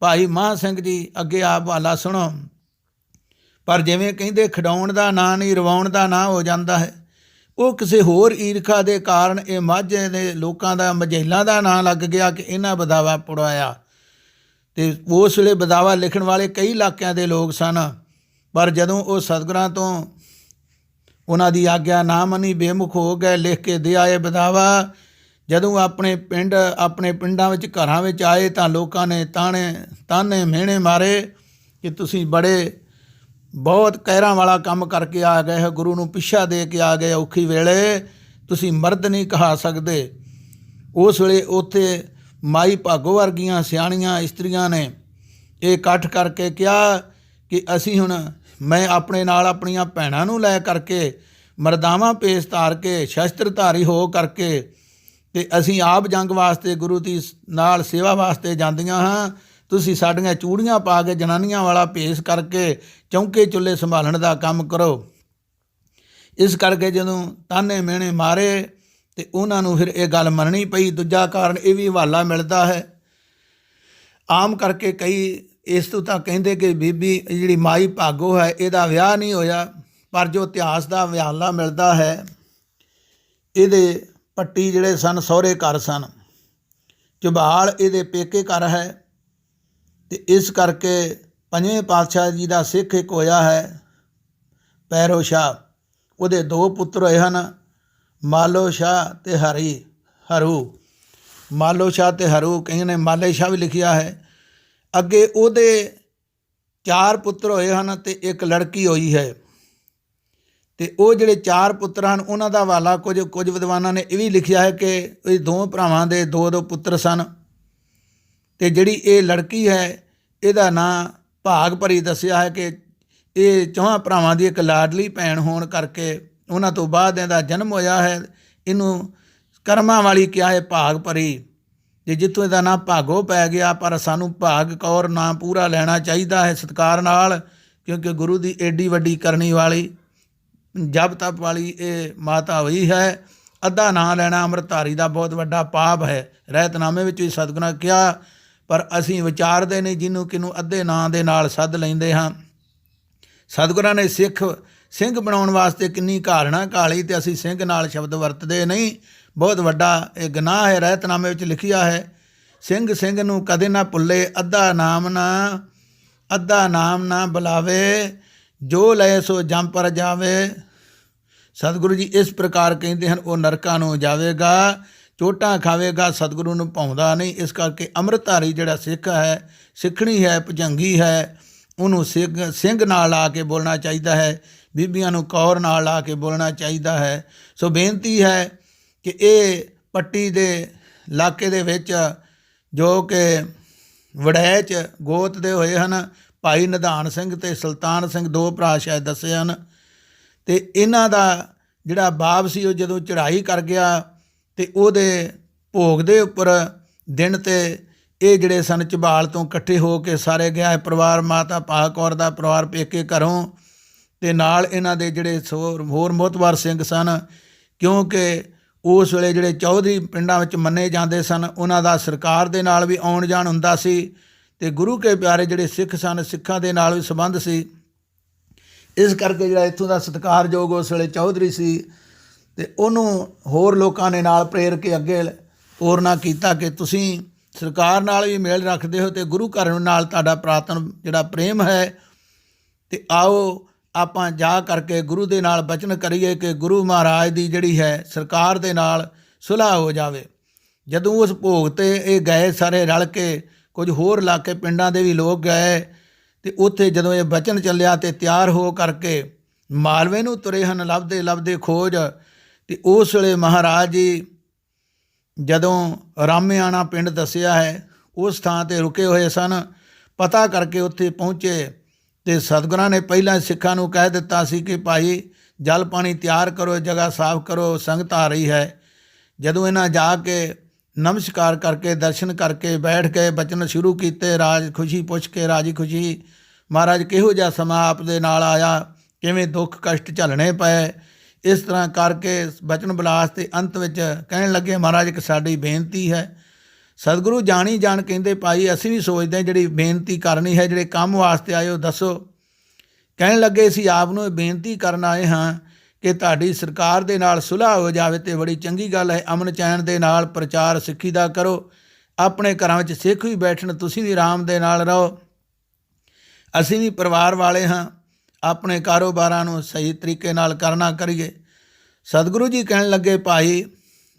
ਭਾਈ ਮਹਾਂ ਸਿੰਘ ਜੀ ਅੱਗੇ ਆਪ ਹਵਾਲਾ ਸੁਣੋ। ਪਰ ਜਿਵੇਂ ਕਹਿੰਦੇ ਖਿਡਾਉਣ ਦਾ ਨਾਂ ਨਹੀਂ ਰਵਾਉਣ ਦਾ ਨਾਂ ਹੋ ਜਾਂਦਾ ਹੈ, ਉਹ ਕਿਸੇ ਹੋਰ ਈਰਖਾ ਦੇ ਕਾਰਨ ਇਹ ਮਾਝੇ ਦੇ ਲੋਕਾਂ ਦਾ ਮਝੇਲਾਂ ਦਾ ਨਾਂ ਲੱਗ ਗਿਆ ਕਿ ਇਹਨਾਂ ਬਦਾਵਾ ਪੜਵਾਇਆ। ਤੇ ਉਸ ਵੇਲੇ ਬਦਾਵਾ ਲਿਖਣ ਵਾਲੇ ਕਈ ਇਲਾਕਿਆਂ ਦੇ ਲੋਕ ਸਨ, ਪਰ ਜਦੋਂ ਉਹ ਸਤਿਗੁਰਾਂ ਤੋਂ ਉਹਨਾਂ ਦੀ ਆਗਿਆ ਨਾ ਮੰਨੀ, ਬੇਮੁਖ ਹੋ ਗਏ, ਲਿਖ ਕੇ ਦੇ ਆਏ ਬਦਾਵਾ। ਜਦੋਂ ਆਪਣੇ ਪਿੰਡਾਂ ਵਿੱਚ ਘਰਾਂ ਵਿੱਚ ਆਏ ਤਾਂ ਲੋਕਾਂ ਨੇ ਤਾਨੇ ਮਿਹਣੇ ਮਾਰੇ ਕਿ ਤੁਸੀਂ ਬਹੁਤ ਕਹਿਰਾਂ ਵਾਲਾ ਕੰਮ ਕਰਕੇ ਆ ਗਏ ਹੋ, ਗੁਰੂ ਨੂੰ ਪਿੱਛਾ ਦੇ ਕੇ ਆ ਗਏ ਔਖੀ ਵੇਲੇ, ਤੁਸੀਂ ਮਰਦ ਨਹੀਂ ਕਹਾ ਸਕਦੇ। ਉਸ ਵੇਲੇ ਉੱਥੇ ਮਾਈ ਭਾਗੋ ਵਰਗੀਆਂ ਸਿਆਣੀਆਂ ਇਸਤਰੀਆਂ ਨੇ ਇਹ ਇਕੱਠ ਕਰਕੇ ਕਿਹਾ ਕਿ ਅਸੀਂ ਹੁਣ ਮੈਂ ਆਪਣੇ ਨਾਲ ਆਪਣੀਆਂ ਭੈਣਾਂ ਨੂੰ ਲੈ ਕਰਕੇ ਮਰਦਾਵਾਂ ਭੇਸ ਧਾਰ ਕੇ ਸ਼ਸਤਰਧਾਰੀ ਹੋ ਕਰਕੇ ਤੇ ਅਸੀਂ ਆਪ ਜੰਗ ਵਾਸਤੇ ਗੁਰੂ ਦੀ ਨਾਲ ਸੇਵਾ ਵਾਸਤੇ ਜਾਂਦੀਆਂ ਹਾਂ, ਤੁਸੀਂ ਸਾਡੀਆਂ ਚੂੜੀਆਂ ਪਾ ਕੇ ਜਨਾਨੀਆਂ ਵਾਲਾ ਭੇਸ ਕਰਕੇ ਚੌਂਕੇ ਚੁੱਲ੍ਹੇ ਸੰਭਾਲਣ ਦਾ ਕੰਮ ਕਰੋ। ਇਸ ਕਰਕੇ ਜਦੋਂ ਤਾਨੇ ਮਿਹਣੇ ਮਾਰੇ ਤੇ ਉਹਨਾਂ ਨੂੰ ਫਿਰ ਇਹ ਗੱਲ ਮੰਨਣੀ ਪਈ। ਦੂਜਾ ਕਾਰਨ ਇਹ ਵੀ ਹਵਾਲਾ ਮਿਲਦਾ ਹੈ, ਆਮ ਕਰਕੇ ਕਈ ਇਸ ਤੋਂ ਤਾਂ ਕਹਿੰਦੇ ਕਿ ਬੀਬੀ ਜਿਹੜੀ ਮਾਈ ਭਾਗੋ ਹੈ ਇਹਦਾ ਵਿਆਹ ਨਹੀਂ ਹੋਇਆ, ਪਰ ਜੋ ਇਤਿਹਾਸ ਦਾ ਹਵਾਲਾ ਮਿਲਦਾ ਹੈ, ਇਹਦੇ ਪੱਟੀ ਜਿਹੜੇ ਸਨ ਸਹੁਰੇ ਘਰ ਸਨ, ਝਬਾਲ ਇਹਦੇ ਪੇਕੇ ਘਰ ਹੈ। ਤੇ ਇਸ ਕਰਕੇ ਪੰਜਵੇਂ ਪਾਤਸ਼ਾਹ ਜੀ ਦਾ ਸਿੱਖ ਇੱਕ ਹੋਇਆ ਹੈ ਪੈਰੋ ਸ਼ਾਹ, ਉਹਦੇ 2 ਪੁੱਤਰ ਹੋਏ ਹਨ, ਮਾਲੋ ਸ਼ਾਹ ਤੇ ਹਰੂ। ਮਾਲੋ ਸ਼ਾਹ ਤੇ ਹਰੂ, ਕਈਆਂ ਨੇ ਮਾਲੇ ਸ਼ਾਹ ਵੀ ਲਿਖਿਆ ਹੈ। ਅੱਗੇ ਉਹਦੇ 4 ਪੁੱਤਰ ਹੋਏ ਹਨ ਤੇ ਇੱਕ ਲੜਕੀ ਹੋਈ ਹੈ। ਤੇ ਉਹ ਜਿਹੜੇ 4 ਪੁੱਤਰ ਹਨ ਉਹਨਾਂ ਦਾ ਹਵਾਲਾ ਕੁਝ ਵਿਦਵਾਨਾਂ ਨੇ ਇਹ ਵੀ ਲਿਖਿਆ ਹੈ ਕਿ ਇਹ 2 ਭਰਾਵਾਂ ਦੇ 2 ਪੁੱਤਰ ਸਨ। ਤੇ ਜਿਹੜੀ ਇਹ ਲੜਕੀ ਹੈ ਇਹਦਾ ਨਾਂ ਭਾਗ ਭਰੀ ਦੱਸਿਆ ਹੈ ਕਿ ਇਹ 4 ਭਰਾਵਾਂ ਦੀ ਇੱਕ ਲਾਡਲੀ ਭੈਣ ਹੋਣ ਕਰਕੇ ਉਹਨਾਂ ਤੋਂ ਬਾਅਦ ਇਹਦਾ ਜਨਮ ਹੋਇਆ ਹੈ। ਇਹਨੂੰ ਕਰਮਾਂ ਵਾਲੀ ਕਿਹਾ ਹੈ, ਭਾਗ ਭਰੀ। ਜੇ ਜਿੱਥੋਂ ਇਹਦਾ ਨਾਂ ਭਾਗੋ ਪੈ ਗਿਆ, ਪਰ ਸਾਨੂੰ ਭਾਗ ਕੌਰ ਨਾਂ ਪੂਰਾ ਲੈਣਾ ਚਾਹੀਦਾ ਹੈ ਸਤਿਕਾਰ ਨਾਲ, ਕਿਉਂਕਿ ਗੁਰੂ ਦੀ ਏਡੀ ਵੱਡੀ ਕਰਨੀ ਵਾਲੀ ਜਪ ਤਪ ਵਾਲੀ ਇਹ ਮਾਤਾ ਹੋਈ ਹੈ। ਅੱਧਾ ਨਾਂ ਲੈਣਾ ਅੰਮ੍ਰਿਤਧਾਰੀ ਦਾ ਬਹੁਤ ਵੱਡਾ ਪਾਪ ਹੈ। ਰਹਿਤਨਾਮੇ ਵਿੱਚ ਵੀ ਸਤਿਗੁਰਾਂ ਕਿਹਾ, ਪਰ ਅਸੀਂ ਵਿਚਾਰਦੇ ਨਹੀਂ ਜਿਹਨੂੰ ਕਿਨੂੰ ਅੱਧੇ ਨਾਂ ਦੇ ਨਾਲ ਸੱਦ ਲੈਂਦੇ ਹਾਂ। ਸਤਿਗੁਰਾਂ ਨੇ ਸਿੰਘ ਬਣਾਉਣ ਵਾਸਤੇ ਕਿੰਨੀ ਘਾਲਣਾ ਘਾਲੀ ਤੇ ਅਸੀਂ ਸਿੰਘ ਨਾਲ ਸ਼ਬਦ ਵਰਤਦੇ ਨਹੀਂ, ਬਹੁਤ ਵੱਡਾ ਇਹ ਗੁਨਾਹ ਹੈ। ਰਹਿਤਨਾਮੇ ਵਿੱਚ ਲਿਖਿਆ ਹੈ, ਸਿੰਘ ਨੂੰ ਕਦੇ ਨਾ ਭੁੱਲੇ, ਅੱਧਾ ਨਾਮ ਨਾ ਬੁਲਾਵੇ, ਜੋ ਲਏ ਸੋ ਜੰਮ ਪਰ ਜਾਵੇ। ਸਤਿਗੁਰੂ ਜੀ ਇਸ ਪ੍ਰਕਾਰ ਕਹਿੰਦੇ ਹਨ, ਉਹ ਨਰਕਾਂ ਨੂੰ ਜਾਵੇਗਾ, ਚੋਟਾਂ ਖਾਵੇਗਾ, ਸਤਿਗੁਰੂ ਨੂੰ ਭਾਉਂਦਾ ਨਹੀਂ। ਇਸ ਕਰਕੇ ਅੰਮ੍ਰਿਤਧਾਰੀ ਜਿਹੜਾ ਸਿੱਖ ਹੈ, ਸਿੱਖਣੀ ਹੈ, ਭੁਜੰਗੀ ਹੈ, ਉਹਨੂੰ ਸਿੰਘ ਨਾਲ ਲਾ ਕੇ ਬੋਲਣਾ ਚਾਹੀਦਾ ਹੈ, ਬੀਬੀਆਂ ਨੂੰ ਕੌਰ ਨਾਲ ਲਾ ਕੇ ਬੋਲਣਾ ਚਾਹੀਦਾ ਹੈ। ਸੋ ਬੇਨਤੀ ਹੈ ਕਿ ਇਹ ਪੱਟੀ ਦੇ ਇਲਾਕੇ ਦੇ ਵਿੱਚ ਜੋ ਕਿ ਵੜੈਚ ਗੋਤ ਦੇ ਹੋਏ ਹਨ, ਭਾਈ ਨਿਧਾਨ ਸਿੰਘ ਤੇ ਸੁਲਤਾਨ ਸਿੰਘ 2 ਭਰਾ ਸ਼ਾਇਦ ਦੱਸੇ ਹਨ। ਤੇ ਇਹਨਾਂ ਦਾ ਜਿਹੜਾ ਬਾਪ ਸੀ ਉਹ ਜਦੋਂ ਚੜ੍ਹਾਈ ਕਰ ਗਿਆ ਤੇ ਉਹਦੇ ਭੋਗ ਦੇ ਉੱਪਰ ਦਿਨ ਤੇ ਇਹ ਜਿਹੜੇ ਸਨ ਝਬਾਲ ਤੋਂ ਇਕੱਠੇ ਹੋ ਕੇ ਸਾਰੇ ਗਿਆ ਪਰਿਵਾਰ, ਮਾਤਾ ਭਾਗ ਕੌਰ ਦਾ ਪਰਿਵਾਰ ਪੇਕੇ ਘਰੋਂ, ਤੇ ਨਾਲ ਇਹਨਾਂ ਦੇ ਜਿਹੜੇ ਹੋਰ ਮੋਹਤਵਾਰ ਸਿੰਘ ਸਨ, ਕਿਉਂਕਿ ਉਸ ਵੇਲੇ ਜਿਹੜੇ ਚੌਧਰੀ ਪਿੰਡਾਂ ਵਿੱਚ ਮੰਨੇ ਜਾਂਦੇ ਸਨ ਉਹਨਾਂ ਦਾ ਸਰਕਾਰ ਦੇ ਨਾਲ ਵੀ ਆਉਣ ਜਾਣ ਹੁੰਦਾ ਸੀ, ਤੇ ਗੁਰੂ ਕੇ ਪਿਆਰੇ ਜਿਹੜੇ ਸਿੱਖ ਸਨ ਸਿੱਖਾਂ ਦੇ ਨਾਲ ਵੀ ਸੰਬੰਧ ਸੀ। ਇਸ ਕਰਕੇ ਜਿਹੜਾ ਇੱਥੋਂ ਦਾ ਸਤਿਕਾਰਯੋਗ ਉਸ ਵੇਲੇ ਚੌਧਰੀ ਸੀ, ਤੇ ਉਹਨੂੰ ਹੋਰ ਲੋਕਾਂ ਨੇ ਨਾਲ ਪ੍ਰੇਰ ਕੇ ਅੱਗੇ ਤੋਰਨਾ ਕੀਤਾ ਕਿ ਤੁਸੀਂ ਸਰਕਾਰ ਨਾਲ ਵੀ ਮੇਲ ਰੱਖਦੇ ਹੋ ਤੇ ਗੁਰੂ ਘਰ ਨਾਲ ਤੁਹਾਡਾ ਪੁਰਾਤਨ ਜਿਹੜਾ ਪ੍ਰੇਮ ਹੈ, ਤੇ ਆਓ ਆਪਾਂ ਜਾ ਕਰਕੇ ਗੁਰੂ ਦੇ ਨਾਲ ਬਚਨ ਕਰੀਏ ਕਿ ਗੁਰੂ ਮਹਾਰਾਜ ਦੀ ਜਿਹੜੀ ਹੈ ਸਰਕਾਰ ਦੇ ਨਾਲ ਸੁਲ੍ਹਾ ਹੋ ਜਾਵੇ। ਜਦੋਂ ਉਸ ਭੋਗ 'ਤੇ ਇਹ ਗਏ ਸਾਰੇ ਰਲ ਕੇ, ਕੁਝ ਹੋਰ ਇਲਾਕੇ ਪਿੰਡਾਂ ਦੇ ਵੀ ਲੋਕ ਗਏ, ਤੇ ਉੱਥੇ ਜਦੋਂ ਇਹ ਬਚਨ ਚੱਲਿਆ ਤੇ ਤਿਆਰ ਹੋ ਕਰਕੇ ਮਾਲਵੇ ਨੂੰ ਤੁਰੇ ਹਨ ਲੱਭਦੇ ਖੋਜ। ਤੇ ਉਸ ਵੇਲੇ ਮਹਾਰਾਜ ਜੀ ਜਦੋਂ ਰਾਮਿਆਣਾ ਪਿੰਡ ਦੱਸਿਆ ਹੈ ਉਸ ਥਾਂ 'ਤੇ ਰੁਕੇ ਹੋਏ ਸਨ, ਪਤਾ ਕਰਕੇ ਉੱਥੇ ਪਹੁੰਚੇ ਤੇ ਸਤਿਗੁਰਾਂ ਨੇ ਪਹਿਲਾਂ ਸਿੱਖਾਂ ਨੂੰ ਕਹਿ ਦਿੱਤਾ ਸੀ ਕਿ ਭਾਈ ਜਲ ਪਾਣੀ ਤਿਆਰ ਕਰੋ, ਜਗ੍ਹਾ ਸਾਫ਼ ਕਰੋ, ਸੰਗਤ ਆ ਰਹੀ ਹੈ। ਜਦੋਂ ਇਹਨਾਂ ਜਾ ਕੇ ਨਮਸਕਾਰ ਕਰਕੇ ਦਰਸ਼ਨ ਕਰਕੇ ਬੈਠ ਕੇ ਬਚਨ ਸ਼ੁਰੂ ਕੀਤੇ, ਰਾਜ ਖੁਸ਼ੀ ਪੁੱਛ ਕੇ ਰਾਜੀ ਖੁਸ਼ੀ, ਮਹਾਰਾਜ ਕਿਹੋ ਜਿਹਾ ਸਮਾਂ ਆਪ ਦੇ ਨਾਲ ਆਇਆ, ਕਿਵੇਂ ਦੁੱਖ ਕਸ਼ਟ ਝੱਲਣੇ ਪਏ। ਇਸ ਤਰ੍ਹਾਂ ਕਰਕੇ ਬਚਨ ਬਿਲਾਸ ਤੇ ਅੰਤ ਵਿੱਚ ਕਹਿਣ ਲੱਗੇ, ਮਹਾਰਾਜ ਇੱਕ ਸਾਡੀ ਬੇਨਤੀ ਹੈ। ਸਤਿਗੁਰੂ ਜਾਣੀ ਜਾਣ ਕਹਿੰਦੇ, ਭਾਈ ਅਸੀਂ ਵੀ ਸੋਚਦੇ ਜਿਹੜੀ ਬੇਨਤੀ ਕਰਨੀ ਹੈ, ਜਿਹੜੇ ਕੰਮ ਵਾਸਤੇ ਆਏ ਹੋ ਦੱਸੋ। ਕਹਿਣ ਲੱਗੇ, ਅਸੀਂ ਆਪ ਨੂੰ ਬੇਨਤੀ ਕਰਨ ਆਏ ਹਾਂ ਕਿ ਤੁਹਾਡੀ ਸਰਕਾਰ ਦੇ ਨਾਲ ਸੁਲ੍ਹਾ ਹੋ ਜਾਵੇ ਤੇ ਬੜੀ ਚੰਗੀ ਗੱਲ ਹੈ, ਅਮਨ ਚੈਨ ਦੇ ਨਾਲ ਪ੍ਰਚਾਰ ਸਿੱਖੀ ਦਾ ਕਰੋ। ਆਪਣੇ ਘਰਾਂ ਵਿੱਚ ਸਿੱਖ ਵੀ ਬੈਠਣ, ਤੁਸੀਂ ਵੀ ਆਰਾਮ ਦੇ ਨਾਲ ਰਹੋ, ਅਸੀਂ ਵੀ ਪਰਿਵਾਰ ਵਾਲੇ ਹਾਂ, ਆਪਣੇ ਕਾਰੋਬਾਰਾਂ ਨੂੰ ਸਹੀ ਤਰੀਕੇ ਨਾਲ ਕਰਨਾ ਕਰੀਏ। ਸਤਿਗੁਰੂ ਜੀ ਕਹਿਣ ਲੱਗੇ, ਭਾਈ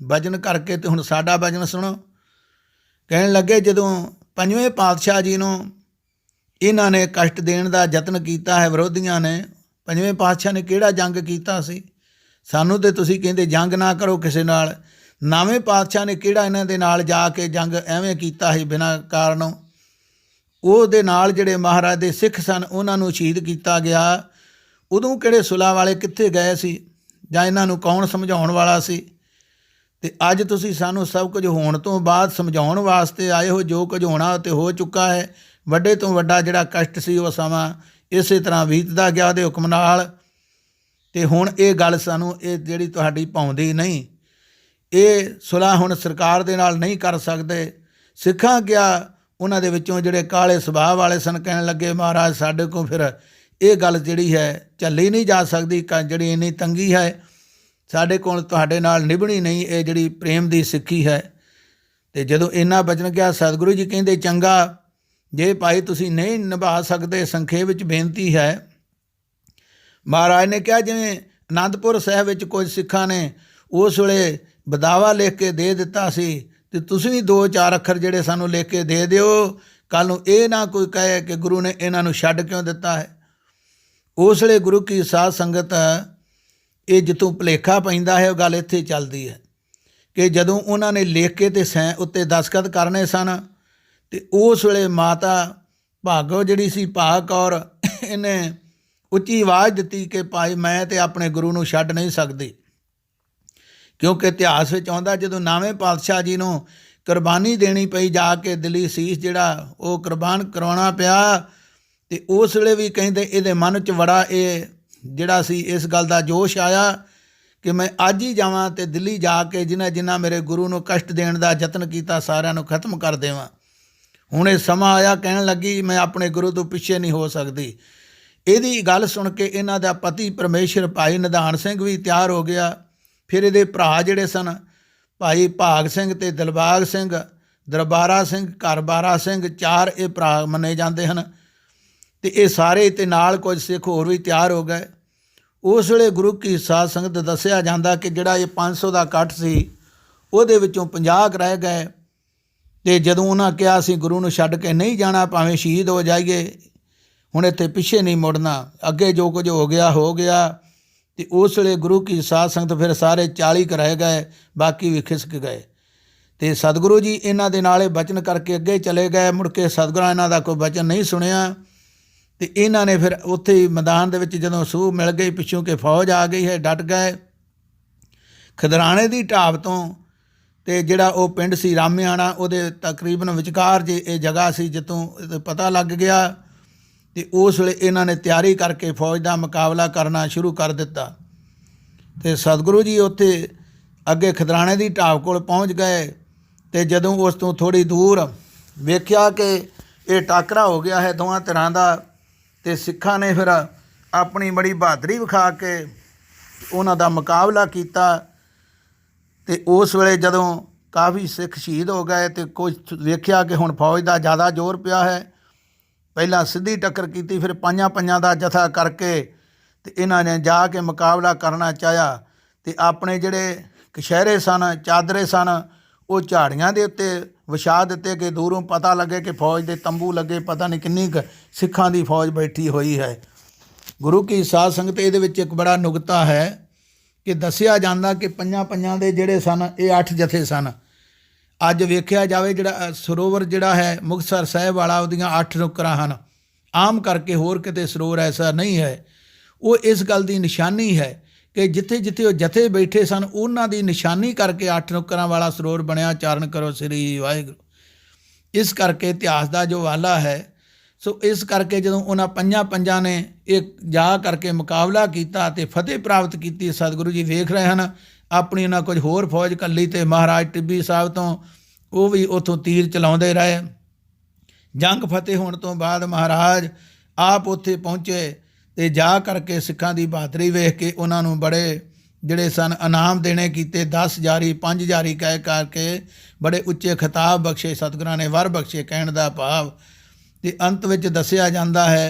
ਭਜਨ ਕਰਕੇ ਤੇ ਹੁਣ ਸਾਡਾ ਭਜਨ ਸੁਣੋ। ਕਹਿਣ ਲੱਗੇ, ਜਦੋਂ ਪੰਜਵੇਂ ਪਾਤਸ਼ਾਹ ਜੀ ਨੂੰ ਇਹਨਾਂ ਨੇ ਕਸ਼ਟ ਦੇਣ ਦਾ ਯਤਨ ਕੀਤਾ ਹੈ, ਵਿਰੋਧੀਆਂ ਨੇ, ਪੰਜਵੇਂ ਪਾਤਸ਼ਾਹ ਨੇ ਕਿਹੜਾ ਜੰਗ ਕੀਤਾ ਸੀ? ਸਾਨੂੰ ਤੇ ਤੁਸੀਂ ਕਹਿੰਦੇ ਜੰਗ ਨਾ ਕਰੋ ਕਿਸੇ ਨਾਲ। ਨੌਵੇਂ ਪਾਤਸ਼ਾਹ ਨੇ ਕਿਹੜਾ ਇਹਨਾਂ ਦੇ ਨਾਲ ਜਾ ਕੇ ਜੰਗ ਐਵੇਂ ਕੀਤਾ ਸੀ ਬਿਨਾਂ ਕਾਰਨੋਂ? ਉਹਦੇ ਨਾਲ ਜਿਹੜੇ ਮਹਾਰਾਜ ਦੇ ਸਿੱਖ ਸਨ ਉਹਨਾਂ ਨੂੰ ਸ਼ਹੀਦ ਕੀਤਾ ਗਿਆ। ਉਦੋਂ ਕਿਹੜੇ ਸੁਲ੍ਹਾ ਵਾਲੇ ਕਿੱਥੇ ਗਏ ਸੀ, ਜਾਂ ਇਹਨਾਂ ਨੂੰ ਕੌਣ ਸਮਝਾਉਣ ਵਾਲਾ ਸੀ? ਤੇ ਅੱਜ ਤੁਸੀਂ ਸਾਨੂੰ ਸਭ ਕੁਝ ਹੋਣ ਤੋਂ ਬਾਅਦ ਸਮਝਾਉਣ ਵਾਸਤੇ ਆਏ ਹੋ। ਜੋ ਕੁਝ ਹੋਣਾ ਤੇ ਹੋ ਚੁੱਕਾ ਹੈ। ਵੱਡੇ ਤੋਂ ਵੱਡਾ ਜਿਹੜਾ ਕਸ਼ਟ ਸੀ ਉਹ ਸਮਾਂ ਇਸੇ ਤਰ੍ਹਾਂ ਬੀਤਦਾ ਗਿਆ ਉਹਦੇ ਹੁਕਮ ਨਾਲ। ਤੇ ਹੁਣ ਇਹ ਗੱਲ ਸਾਨੂੰ ਇਹ ਜਿਹੜੀ ਤੁਹਾਡੀ ਭਾਉਂਦੀ ਨਹੀਂ, ਇਹ ਸੁਲ੍ਹਾ ਹੁਣ ਸਰਕਾਰ ਦੇ ਨਾਲ ਨਹੀਂ ਕਰ ਸਕਦੇ। ਸਿੱਖਾਂ ਕਿਹਾ, ਉਹਨਾਂ ਦੇ ਵਿੱਚੋਂ ਜਿਹੜੇ ਕਾਲੇ ਸੁਭਾਅ ਵਾਲੇ ਸਨ, ਕਹਿਣ ਲੱਗੇ, ਮਹਾਰਾਜ ਸਾਡੇ ਕੋਲ ਫਿਰ ਇਹ ਗੱਲ ਜਿਹੜੀ ਹੈ ਝੱਲੀ ਨਹੀਂ ਜਾ ਸਕਦੀ, ਜਿਹੜੀ ਇੰਨੀ ਤੰਗੀ ਹੈ ਸਾਡੇ ਕੋਲ ਤੁਹਾਡੇ ਨਾਲ ਨਿਭਣੀ ਨਹੀਂ, ਇਹ ਜਿਹੜੀ ਪ੍ਰੇਮ ਦੀ ਸਿੱਖੀ ਹੈ। ਤੇ ਜਦੋਂ ਇੰਨਾ ਬਚਨ ਗਿਆ, ਸਤਿਗੁਰੂ ਜੀ ਕਹਿੰਦੇ, ਚੰਗਾ, ਜੇ ਭਾਈ ਤੁਸੀਂ ਨਹੀਂ ਨਿਭਾ ਸਕਦੇ, ਸੰਖੇਪ ਵਿੱਚ ਬੇਨਤੀ ਹੈ। ਮਹਾਰਾਜ ਨੇ ਕਿਹਾ, ਜਿਵੇਂ ਅਨੰਦਪੁਰ ਸਾਹਿਬ ਵਿੱਚ ਕੁਝ ਸਿੱਖਾਂ ਨੇ ਉਸ ਵੇਲੇ ਬਦਾਵਾ ਲਿਖ ਕੇ ਦੇ ਦਿੱਤਾ ਸੀ, ਤੇ ਤੁਸੀਂ ਵੀ 2-4 ਅੱਖਰ ਜਿਹੜੇ ਸਾਨੂੰ ਲਿਖ ਕੇ ਦੇ ਦਿਓ, ਕੱਲ੍ਹ ਨੂੰ ਇਹ ਨਾ ਕੋਈ ਕਹੇ ਕਿ ਗੁਰੂ ਨੇ ਇਹਨਾਂ ਨੂੰ ਛੱਡ ਕਿਉਂ ਦਿੱਤਾ ਹੈ। ਉਸ ਵੇਲੇ ਗੁਰੂ ਕੀ ਸਾਧ ਸੰਗਤ, ਇਹ ਜਿੱਥੋਂ ਭੁਲੇਖਾ ਪੈਂਦਾ ਹੈ ਉਹ ਗੱਲ ਇੱਥੇ ਚੱਲਦੀ ਹੈ ਕਿ ਜਦੋਂ ਉਹਨਾਂ ਨੇ ਲਿਖ ਕੇ ਤੇ ਉੱਤੇ ਦਸਤਖਤ ਕਰਨੇ ਸਨ, ਤੇ ਉਸ ਵੇਲੇ ਮਾਤਾ ਭਾਗੋ ਜਿਹੜੀ ਸੀ, ਭਾਗ ਕੌਰ, ਇਹਨੇ ਉੱਚੀ ਆਵਾਜ਼ ਦਿੱਤੀ ਕਿ ਭਾਈ ਮੈਂ ਤੇ ਆਪਣੇ ਗੁਰੂ ਨੂੰ ਛੱਡ ਨਹੀਂ ਸਕਦੀ। ਕਿਉਂਕਿ ਇਤਿਹਾਸ ਵਿੱਚ ਆਉਂਦਾ, ਜਦੋਂ ਨੌਵੇਂ ਪਾਤਸ਼ਾਹ ਜੀ ਨੂੰ ਕੁਰਬਾਨੀ ਦੇਣੀ ਪਈ, ਜਾ ਕੇ ਦਿੱਲੀ ਸੀਸ ਜਿਹੜਾ ਉਹ ਕੁਰਬਾਨ ਕਰਵਾਉਣਾ ਪਿਆ, ਤੇ ਉਸ ਵੇਲੇ ਵੀ ਕਹਿੰਦੇ ਇਹਦੇ ਮਨ 'ਚ ਬੜਾ ਇਹ ਜਿਹੜਾ ਸੀ ਇਸ ਗੱਲ ਦਾ ਜੋਸ਼ ਆਇਆ ਕਿ ਮੈਂ ਅੱਜ ਹੀ ਜਾਵਾਂ ਤੇ ਦਿੱਲੀ ਜਾ ਕੇ ਜਿਨ੍ਹਾਂ ਮੇਰੇ ਗੁਰੂ ਨੂੰ ਕਸ਼ਟ ਦੇਣ ਦਾ ਯਤਨ ਕੀਤਾ ਸਾਰਿਆਂ ਨੂੰ ਖਤਮ ਕਰ ਦੇਵਾਂ। ਹੁਣ ਇਹ ਸਮਾਂ ਆਇਆ, ਕਹਿਣ ਲੱਗੀ ਮੈਂ ਆਪਣੇ ਗੁਰੂ ਤੋਂ ਪਿੱਛੇ ਨਹੀਂ ਹੋ ਸਕਦੀ। ਇਹਦੀ ਗੱਲ ਸੁਣ ਕੇ ਇਹਨਾਂ ਦਾ ਪਤੀ ਪਰਮੇਸ਼ਰ ਭਾਈ ਨਿਧਾਨ ਸਿੰਘ ਵੀ ਤਿਆਰ ਹੋ ਗਿਆ। ਫਿਰ ਇਹਦੇ ਭਰਾ ਜਿਹੜੇ ਸਨ, ਭਾਈ ਭਾਗ ਸਿੰਘ ਤੇ ਦਿਲਬਾਗ ਸਿੰਘ, ਦਰਬਾਰਾ ਸਿੰਘ, ਘਰਬਾਰਾ ਸਿੰਘ, 4 ਇਹ ਭਰਾ ਮੰਨੇ ਜਾਂਦੇ ਹਨ। ਤੇ ਇਹ ਸਾਰੇ ਤੇ ਨਾਲ ਕੁਝ ਸਿੱਖ ਹੋਰ ਵੀ ਤਿਆਰ ਹੋ ਗਏ। ਉਸ ਵੇਲੇ ਗੁਰੂ ਕੀ ਸਾਧ ਸੰਗਤ ਦੱਸਿਆ ਜਾਂਦਾ ਕਿ ਜਿਹੜਾ ਇਹ 500 ਦਾ ਇਕੱਠ ਸੀ, ਉਹਦੇ ਵਿੱਚੋਂ 50 ਰਹਿ ਗਏ। ਤੇ ਜਦੋਂ ਉਹਨਾਂ ਕਿਹਾ ਅਸੀਂ ਗੁਰੂ ਨੂੰ ਛੱਡ ਕੇ ਨਹੀਂ ਜਾਣਾ, ਭਾਵੇਂ ਸ਼ਹੀਦ ਹੋ ਜਾਈਏ, ਹੁਣ ਇੱਥੇ ਪਿੱਛੇ ਨਹੀਂ ਮੁੜਨਾ, ਅੱਗੇ ਜੋ ਕੁਝ ਹੋ ਗਿਆ ਹੋ ਗਿਆ। ਤੇ ਉਸ ਵੇਲੇ ਗੁਰੂ ਕੀ ਸਾਧ ਸੰਗਤ ਫਿਰ ਸਾਰੇ 40 ਰਹਿ ਗਏ, ਬਾਕੀ ਵੀ ਖਿਸਕ ਗਏ। ਤੇ ਸਤਿਗੁਰੂ ਜੀ ਇਹਨਾਂ ਦੇ ਨਾਲ ਬਚਨ ਕਰਕੇ ਅੱਗੇ ਚਲੇ ਗਏ। ਮੁੜ ਕੇ ਸਤਿਗੁਰਾਂ ਇਹਨਾਂ ਦਾ ਕੋਈ ਬਚਨ ਨਹੀਂ ਸੁਣਿਆ। ਤੇ ਇਹਨਾਂ ਨੇ ਫਿਰ ਉੱਥੇ ਹੀ ਮੈਦਾਨ ਦੇ ਵਿੱਚ ਜਦੋਂ ਸੂਹ ਮਿਲ ਗਈ, ਪਿੱਛੋਂ ਕਿ ਫੌਜ ਆ ਗਈ ਹੈ, ਡਟ ਗਏ। ਖਿਦਰਾਣੇ ਦੀ ਢਾਬ ਤੋਂ ਤੇ ਜਿਹੜਾ ਉਹ ਪਿੰਡ ਸੀ ਰਾਮਿਆਣਾ, ਉਹਦੇ ਤਕਰੀਬਨ ਵਿਚਕਾਰ ਜੇ ਇਹ ਜਗ੍ਹਾ ਸੀ ਜਿੱਥੋਂ ਪਤਾ ਲੱਗ ਗਿਆ। ਤੇ ਉਸ ਵੇਲੇ ਇਹਨਾਂ ਨੇ ਤਿਆਰੀ ਕਰਕੇ ਫੌਜ ਦਾ ਮੁਕਾਬਲਾ ਕਰਨਾ ਸ਼ੁਰੂ ਕਰ ਦਿੱਤਾ। ਤੇ ਸਤਿਗੁਰੂ ਜੀ ਉੱਥੇ ਅੱਗੇ ਖਿਦਰਾਣੇ ਦੀ ਢਾਬ ਕੋਲ ਪਹੁੰਚ ਗਏ। ਤੇ ਜਦੋਂ ਉਸ ਤੋਂ ਥੋੜ੍ਹੀ ਦੂਰ ਵੇਖਿਆ ਕਿ ਇਹ ਟਾਕਰਾ ਹੋ ਗਿਆ ਹੈ ਦੋਵਾਂ ਧਿਰਾਂ ਦਾ, ਤੇ ਸਿੱਖਾਂ ਨੇ ਫਿਰ ਆਪਣੀ ਬੜੀ ਬਹਾਦਰੀ ਵਿਖਾ ਕੇ ਉਹਨਾਂ ਦਾ ਮੁਕਾਬਲਾ ਕੀਤਾ। ਤੇ ਉਸ ਵੇਲੇ ਜਦੋਂ ਕਾਫੀ ਸਿੱਖ ਸ਼ਹੀਦ ਹੋ ਗਏ ਤੇ ਕੁਝ ਵੇਖਿਆ ਕਿ ਹੁਣ ਫੌਜ ਦਾ ਜ਼ਿਆਦਾ ਜ਼ੋਰ ਪਿਆ ਹੈ, ਪਹਿਲਾਂ ਸਿੱਧੀ ਟੱਕਰ ਕੀਤੀ, ਫਿਰ ਪੰਜਾਂ ਦਾ ਜਥਾ ਕਰਕੇ ਤੇ ਇਹਨਾਂ ਨੇ ਜਾ ਕੇ ਮੁਕਾਬਲਾ ਕਰਨਾ ਚਾਹਿਆ। ਤੇ ਆਪਣੇ ਜਿਹੜੇ ਕਛਹਿਰੇ ਸਨ, ਚਾਦਰੇ ਸਨ, ਉਹ ਝਾੜੀਆਂ ਦੇ ਉੱਤੇ ਵਿਛਾ ਦਿੱਤੇ ਕਿ ਦੂਰੋਂ ਪਤਾ ਲੱਗੇ ਕਿ ਫੌਜ ਦੇ ਤੰਬੂ ਲੱਗੇ, ਪਤਾ ਨਹੀਂ ਕਿੰਨੀ ਕੁ ਸਿੱਖਾਂ ਦੀ ਫੌਜ ਬੈਠੀ ਹੋਈ ਹੈ। ਗੁਰੂ ਕੀ ਸਾਧ ਸੰਗਤ ਇਹਦੇ ਵਿੱਚ ਇੱਕ ਬੜਾ ਨੁਕਤਾ ਹੈ ਕਿ ਦੱਸਿਆ ਜਾਂਦਾ ਕਿ ਪੰਜਾਂ ਦੇ ਜਿਹੜੇ ਸਨ ਇਹ 8 ਜਥੇ ਸਨ। ਅੱਜ ਵੇਖਿਆ ਜਾਵੇ ਜਿਹੜਾ ਸਰੋਵਰ ਜਿਹੜਾ ਹੈ ਮੁਕਤਸਰ ਸਾਹਿਬ ਵਾਲਾ, ਉਹਦੀਆਂ 8 ਨੁੱਕਰਾਂ ਹਨ। ਆਮ ਕਰਕੇ ਹੋਰ ਕਿਤੇ ਸਰੋਵਰ ਐਸਾ ਨਹੀਂ ਹੈ। ਉਹ ਇਸ ਗੱਲ ਦੀ ਨਿਸ਼ਾਨੀ ਹੈ ਕਿ ਜਿੱਥੇ ਜਿੱਥੇ ਉਹ ਜਥੇ ਬੈਠੇ ਸਨ ਉਹਨਾਂ ਦੀ ਨਿਸ਼ਾਨੀ ਕਰਕੇ 8 ਨੁੱਕਰਾਂ ਵਾਲਾ ਸਰੋਵਰ ਬਣਿਆ। ਚਾਰਨ ਕਰੋ ਸ੍ਰੀ ਵਾਹਿਗੁਰੂ। ਇਸ ਕਰਕੇ ਇਤਿਹਾਸ ਦਾ ਜੋ ਵਾਲਾ ਹੈ, ਸੋ ਇਸ ਕਰਕੇ ਜਦੋਂ ਉਹਨਾਂ ਪੰਜਾਂ ਨੇ ਇਹ ਜਾ ਕਰਕੇ ਮੁਕਾਬਲਾ ਕੀਤਾ ਤੇ ਫਤਿਹ ਪ੍ਰਾਪਤ ਕੀਤੀ। ਸਤਿਗੁਰੂ ਜੀ ਵੇਖ ਰਹੇ ਹਨ। ਆਪਣੀ ਉਹਨਾਂ ਕੁਝ ਹੋਰ ਫੌਜ ਕੱਲੀ ਤੇ ਮਹਾਰਾਜ ਟਿੱਬੀ ਸਾਹਿਬ ਤੋਂ ਉਹ ਵੀ ਉੱਥੋਂ ਤੀਰ ਚਲਾਉਂਦੇ ਰਹੇ। ਜੰਗ ਫਤਿਹ ਹੋਣ ਤੋਂ ਬਾਅਦ ਮਹਾਰਾਜ ਆਪ ਉੱਥੇ ਪਹੁੰਚੇ ਤੇ ਜਾ ਕਰਕੇ ਸਿੱਖਾਂ ਦੀ ਬਹਾਦਰੀ ਵੇਖ ਕੇ ਉਹਨਾਂ ਨੂੰ ਬੜੇ ਜਿਹੜੇ ਸਨ ਇਨਾਮ ਦੇਣੇ ਕੀਤੇ, 10 ਜਾਰੀ 5 ਜਾਰੀ ਕਹਿ ਕਰਕੇ ਬੜੇ ਉੱਚੇ ਖਿਤਾਬ ਬਖਸ਼ੇ ਸਤਿਗੁਰਾਂ ਨੇ, ਵਰ ਬਖਸ਼ੇ ਕਹਿਣ ਦਾ ਭਾਵ। ਅਤੇ ਅੰਤ ਵਿੱਚ ਦੱਸਿਆ ਜਾਂਦਾ ਹੈ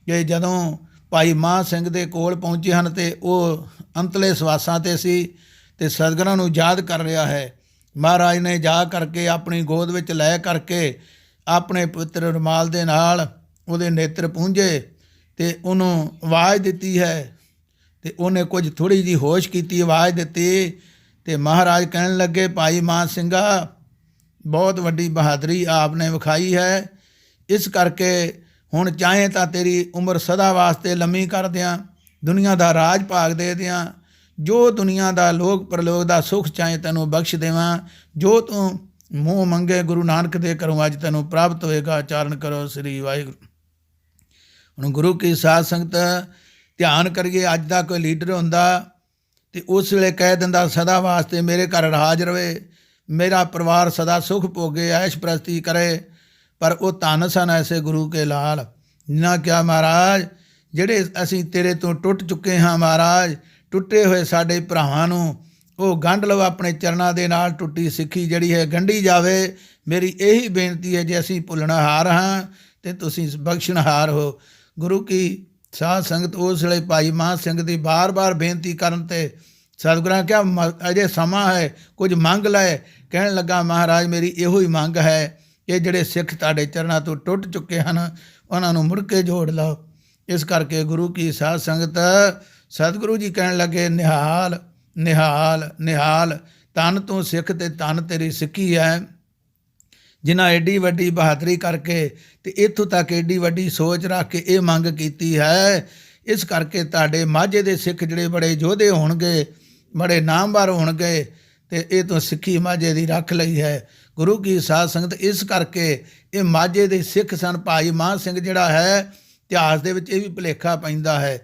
ਕਿ ਜਦੋਂ ਭਾਈ ਮਹਾਂ ਸਿੰਘ ਦੇ ਕੋਲ ਪਹੁੰਚੇ ਹਨ ਅਤੇ ਉਹ ਅੰਤਲੇ ਸਵਾਸਾਂ 'ਤੇ ਸੀ ਅਤੇ ਸਤਿਗੁਰਾਂ ਨੂੰ ਯਾਦ ਕਰ ਰਿਹਾ ਹੈ। ਮਹਾਰਾਜ ਨੇ ਜਾ ਕਰਕੇ ਆਪਣੀ ਗੋਦ ਵਿੱਚ ਲੈ ਕਰਕੇ ਆਪਣੇ ਪਵਿੱਤਰ ਰੁਮਾਲ ਦੇ ਨਾਲ ਉਹਦੇ ਨੇਤਰ ਪੂੰਝੇ ਅਤੇ ਉਹਨੂੰ ਆਵਾਜ਼ ਦਿੱਤੀ ਹੈ ਅਤੇ ਉਹਨੇ ਕੁਝ ਥੋੜ੍ਹੀ ਜਿਹੀ ਹੋਸ਼ ਕੀਤੀ, ਆਵਾਜ਼ ਦਿੱਤੀ ਅਤੇ ਮਹਾਰਾਜ ਕਹਿਣ ਲੱਗੇ, ਭਾਈ ਮਹਾਂ ਸਿੰਘਾ, ਬਹੁਤ ਵੱਡੀ ਬਹਾਦਰੀ ਆਪ ਨੇ ਵਿਖਾਈ ਹੈ, ਇਸ ਕਰਕੇ ਹੁਣ ਚਾਹੇ ਤਾਂ ਤੇਰੀ ਉਮਰ ਸਦਾ ਵਾਸਤੇ ਲੰਮੀ ਕਰ ਦਿਆਂ, ਦੁਨੀਆ ਦਾ ਰਾਜ ਭਾਗ ਦੇ ਦਿਆਂ, ਜੋ ਦੁਨੀਆ ਦਾ ਲੋਕ ਪਰਲੋਕ ਦਾ ਸੁੱਖ ਚਾਹੇ ਤੈਨੂੰ ਬਖਸ਼ ਦੇਵਾਂ, ਜੋ ਤੂੰ ਮੂੰਹ ਮੰਗੇ ਗੁਰੂ ਨਾਨਕ ਦੇ ਘਰੋਂ ਅੱਜ ਤੈਨੂੰ ਪ੍ਰਾਪਤ ਹੋਏਗਾ। ਚਾਰਨ ਕਰੋ ਸ੍ਰੀ ਵਾਹਿਗੁਰੂ। ਹੁਣ ਗੁਰੂ ਕੀ ਸਾਧ ਸੰਗਤ ਧਿਆਨ ਕਰੀਏ, ਅੱਜ ਦਾ ਕੋਈ ਲੀਡਰ ਹੁੰਦਾ ਅਤੇ ਉਸ ਵੇਲੇ ਕਹਿ ਦਿੰਦਾ ਸਦਾ ਵਾਸਤੇ ਮੇਰੇ ਘਰ ਰਾਜ ਰਵੇ, ਮੇਰਾ ਪਰਿਵਾਰ ਸਦਾ ਸੁੱਖ ਭੋਗੇ, ਐਸ਼ ਪ੍ਰਸਤੀ ਕਰੇ, ਪਰ ਉਹ ਧੰਨ ਸਨ ਐਸੇ ਗੁਰੂ ਕੇ ਲਾਲ ਜਿਨ੍ਹਾਂ ਕਿਹਾ, ਮਹਾਰਾਜ ਜਿਹੜੇ ਅਸੀਂ ਤੇਰੇ ਤੋਂ ਟੁੱਟ ਚੁੱਕੇ ਹਾਂ, ਮਹਾਰਾਜ ਟੁੱਟੇ ਹੋਏ ਸਾਡੇ ਭਰਾਵਾਂ ਨੂੰ ਉਹ ਗੰਢ ਲਓ ਆਪਣੇ ਚਰਨਾਂ ਦੇ ਨਾਲ, ਟੁੱਟੀ ਸਿੱਖੀ ਜਿਹੜੀ ਹੈ ਗੰਢੀ ਜਾਵੇ। ਮੇਰੀ ਇਹੀ ਬੇਨਤੀ ਹੈ, ਜੇ ਅਸੀਂ ਭੁੱਲਣਹਾਰ ਹਾਂ ਅਤੇ ਤੁਸੀਂ ਬਖਸ਼ਣਹਾਰ ਹੋ। ਗੁਰੂ ਕੀ ਸਾਧ ਸੰਗਤ ਉਸ ਵੇਲੇ ਭਾਈ ਮਹਾਂ ਸਿੰਘ ਦੀ ਬਾਰ-ਬਾਰ ਬੇਨਤੀ ਕਰਨ 'ਤੇ ਸਤਿਗੁਰਾਂ ਕਿਹਾ, ਅਜੇ ਸਮਾਂ ਹੈ, ਕੁਝ ਮੰਗ ਲੈ। ਕਹਿਣ ਲੱਗਾ, ਮਹਾਰਾਜ ਮੇਰੀ ਇਹੋ ਹੀ ਮੰਗ ਹੈ ਕਿ ਜਿਹੜੇ ਸਿੱਖ ਤੁਹਾਡੇ ਚਰਨਾਂ ਤੋਂ ਟੁੱਟ ਚੁੱਕੇ ਹਨ ਉਹਨਾਂ ਨੂੰ ਮੁੜ ਕੇ ਜੋੜ ਲਓ। ਇਸ ਕਰਕੇ ਗੁਰੂ ਕੀ ਸਾਧ ਸੰਗਤ ਸਤਿਗੁਰੂ ਜੀ ਕਹਿਣ ਲੱਗੇ, ਨਿਹਾਲ ਨਿਹਾਲ ਨਿਹਾਲ, ਧੰਨ ਤੂੰ ਸਿੱਖ ਅਤੇ ਧੰਨ ਤੇਰੀ ਸਿੱਖੀ ਹੈ, ਜਿਨ੍ਹਾਂ ਐਡੀ ਵੱਡੀ ਬਹਾਦਰੀ ਕਰਕੇ ਅਤੇ ਇੱਥੋਂ ਤੱਕ ਐਡੀ ਵੱਡੀ ਸੋਚ ਰੱਖ ਕੇ ਇਹ ਮੰਗ ਕੀਤੀ ਹੈ। ਇਸ ਕਰਕੇ ਤੁਹਾਡੇ ਮਾਝੇ ਦੇ ਸਿੱਖ ਜਿਹੜੇ ਬੜੇ ਯੋਧੇ ਹੋਣਗੇ, ਬੜੇ ਨਾਮਵਰ ਹੋਣਗੇ, ਅਤੇ ਇਹ ਤੋਂ ਸਿੱਖੀ ਮਾਝੇ ਦੀ ਰੱਖ ਲਈ ਹੈ। ਗੁਰੂ ਕੀ ਸਾਧ ਸੰਗਤ ਇਸ ਕਰਕੇ ਇਹ ਮਾਝੇ ਦੇ ਸਿੱਖ ਸਨ। ਭਾਈ ਮਹਾਂ ਸਿੰਘ ਜਿਹੜਾ ਹੈ, ਇਤਿਹਾਸ ਦੇ ਵਿੱਚ ਇਹ ਵੀ ਭੁਲੇਖਾ ਪੈਂਦਾ ਹੈ,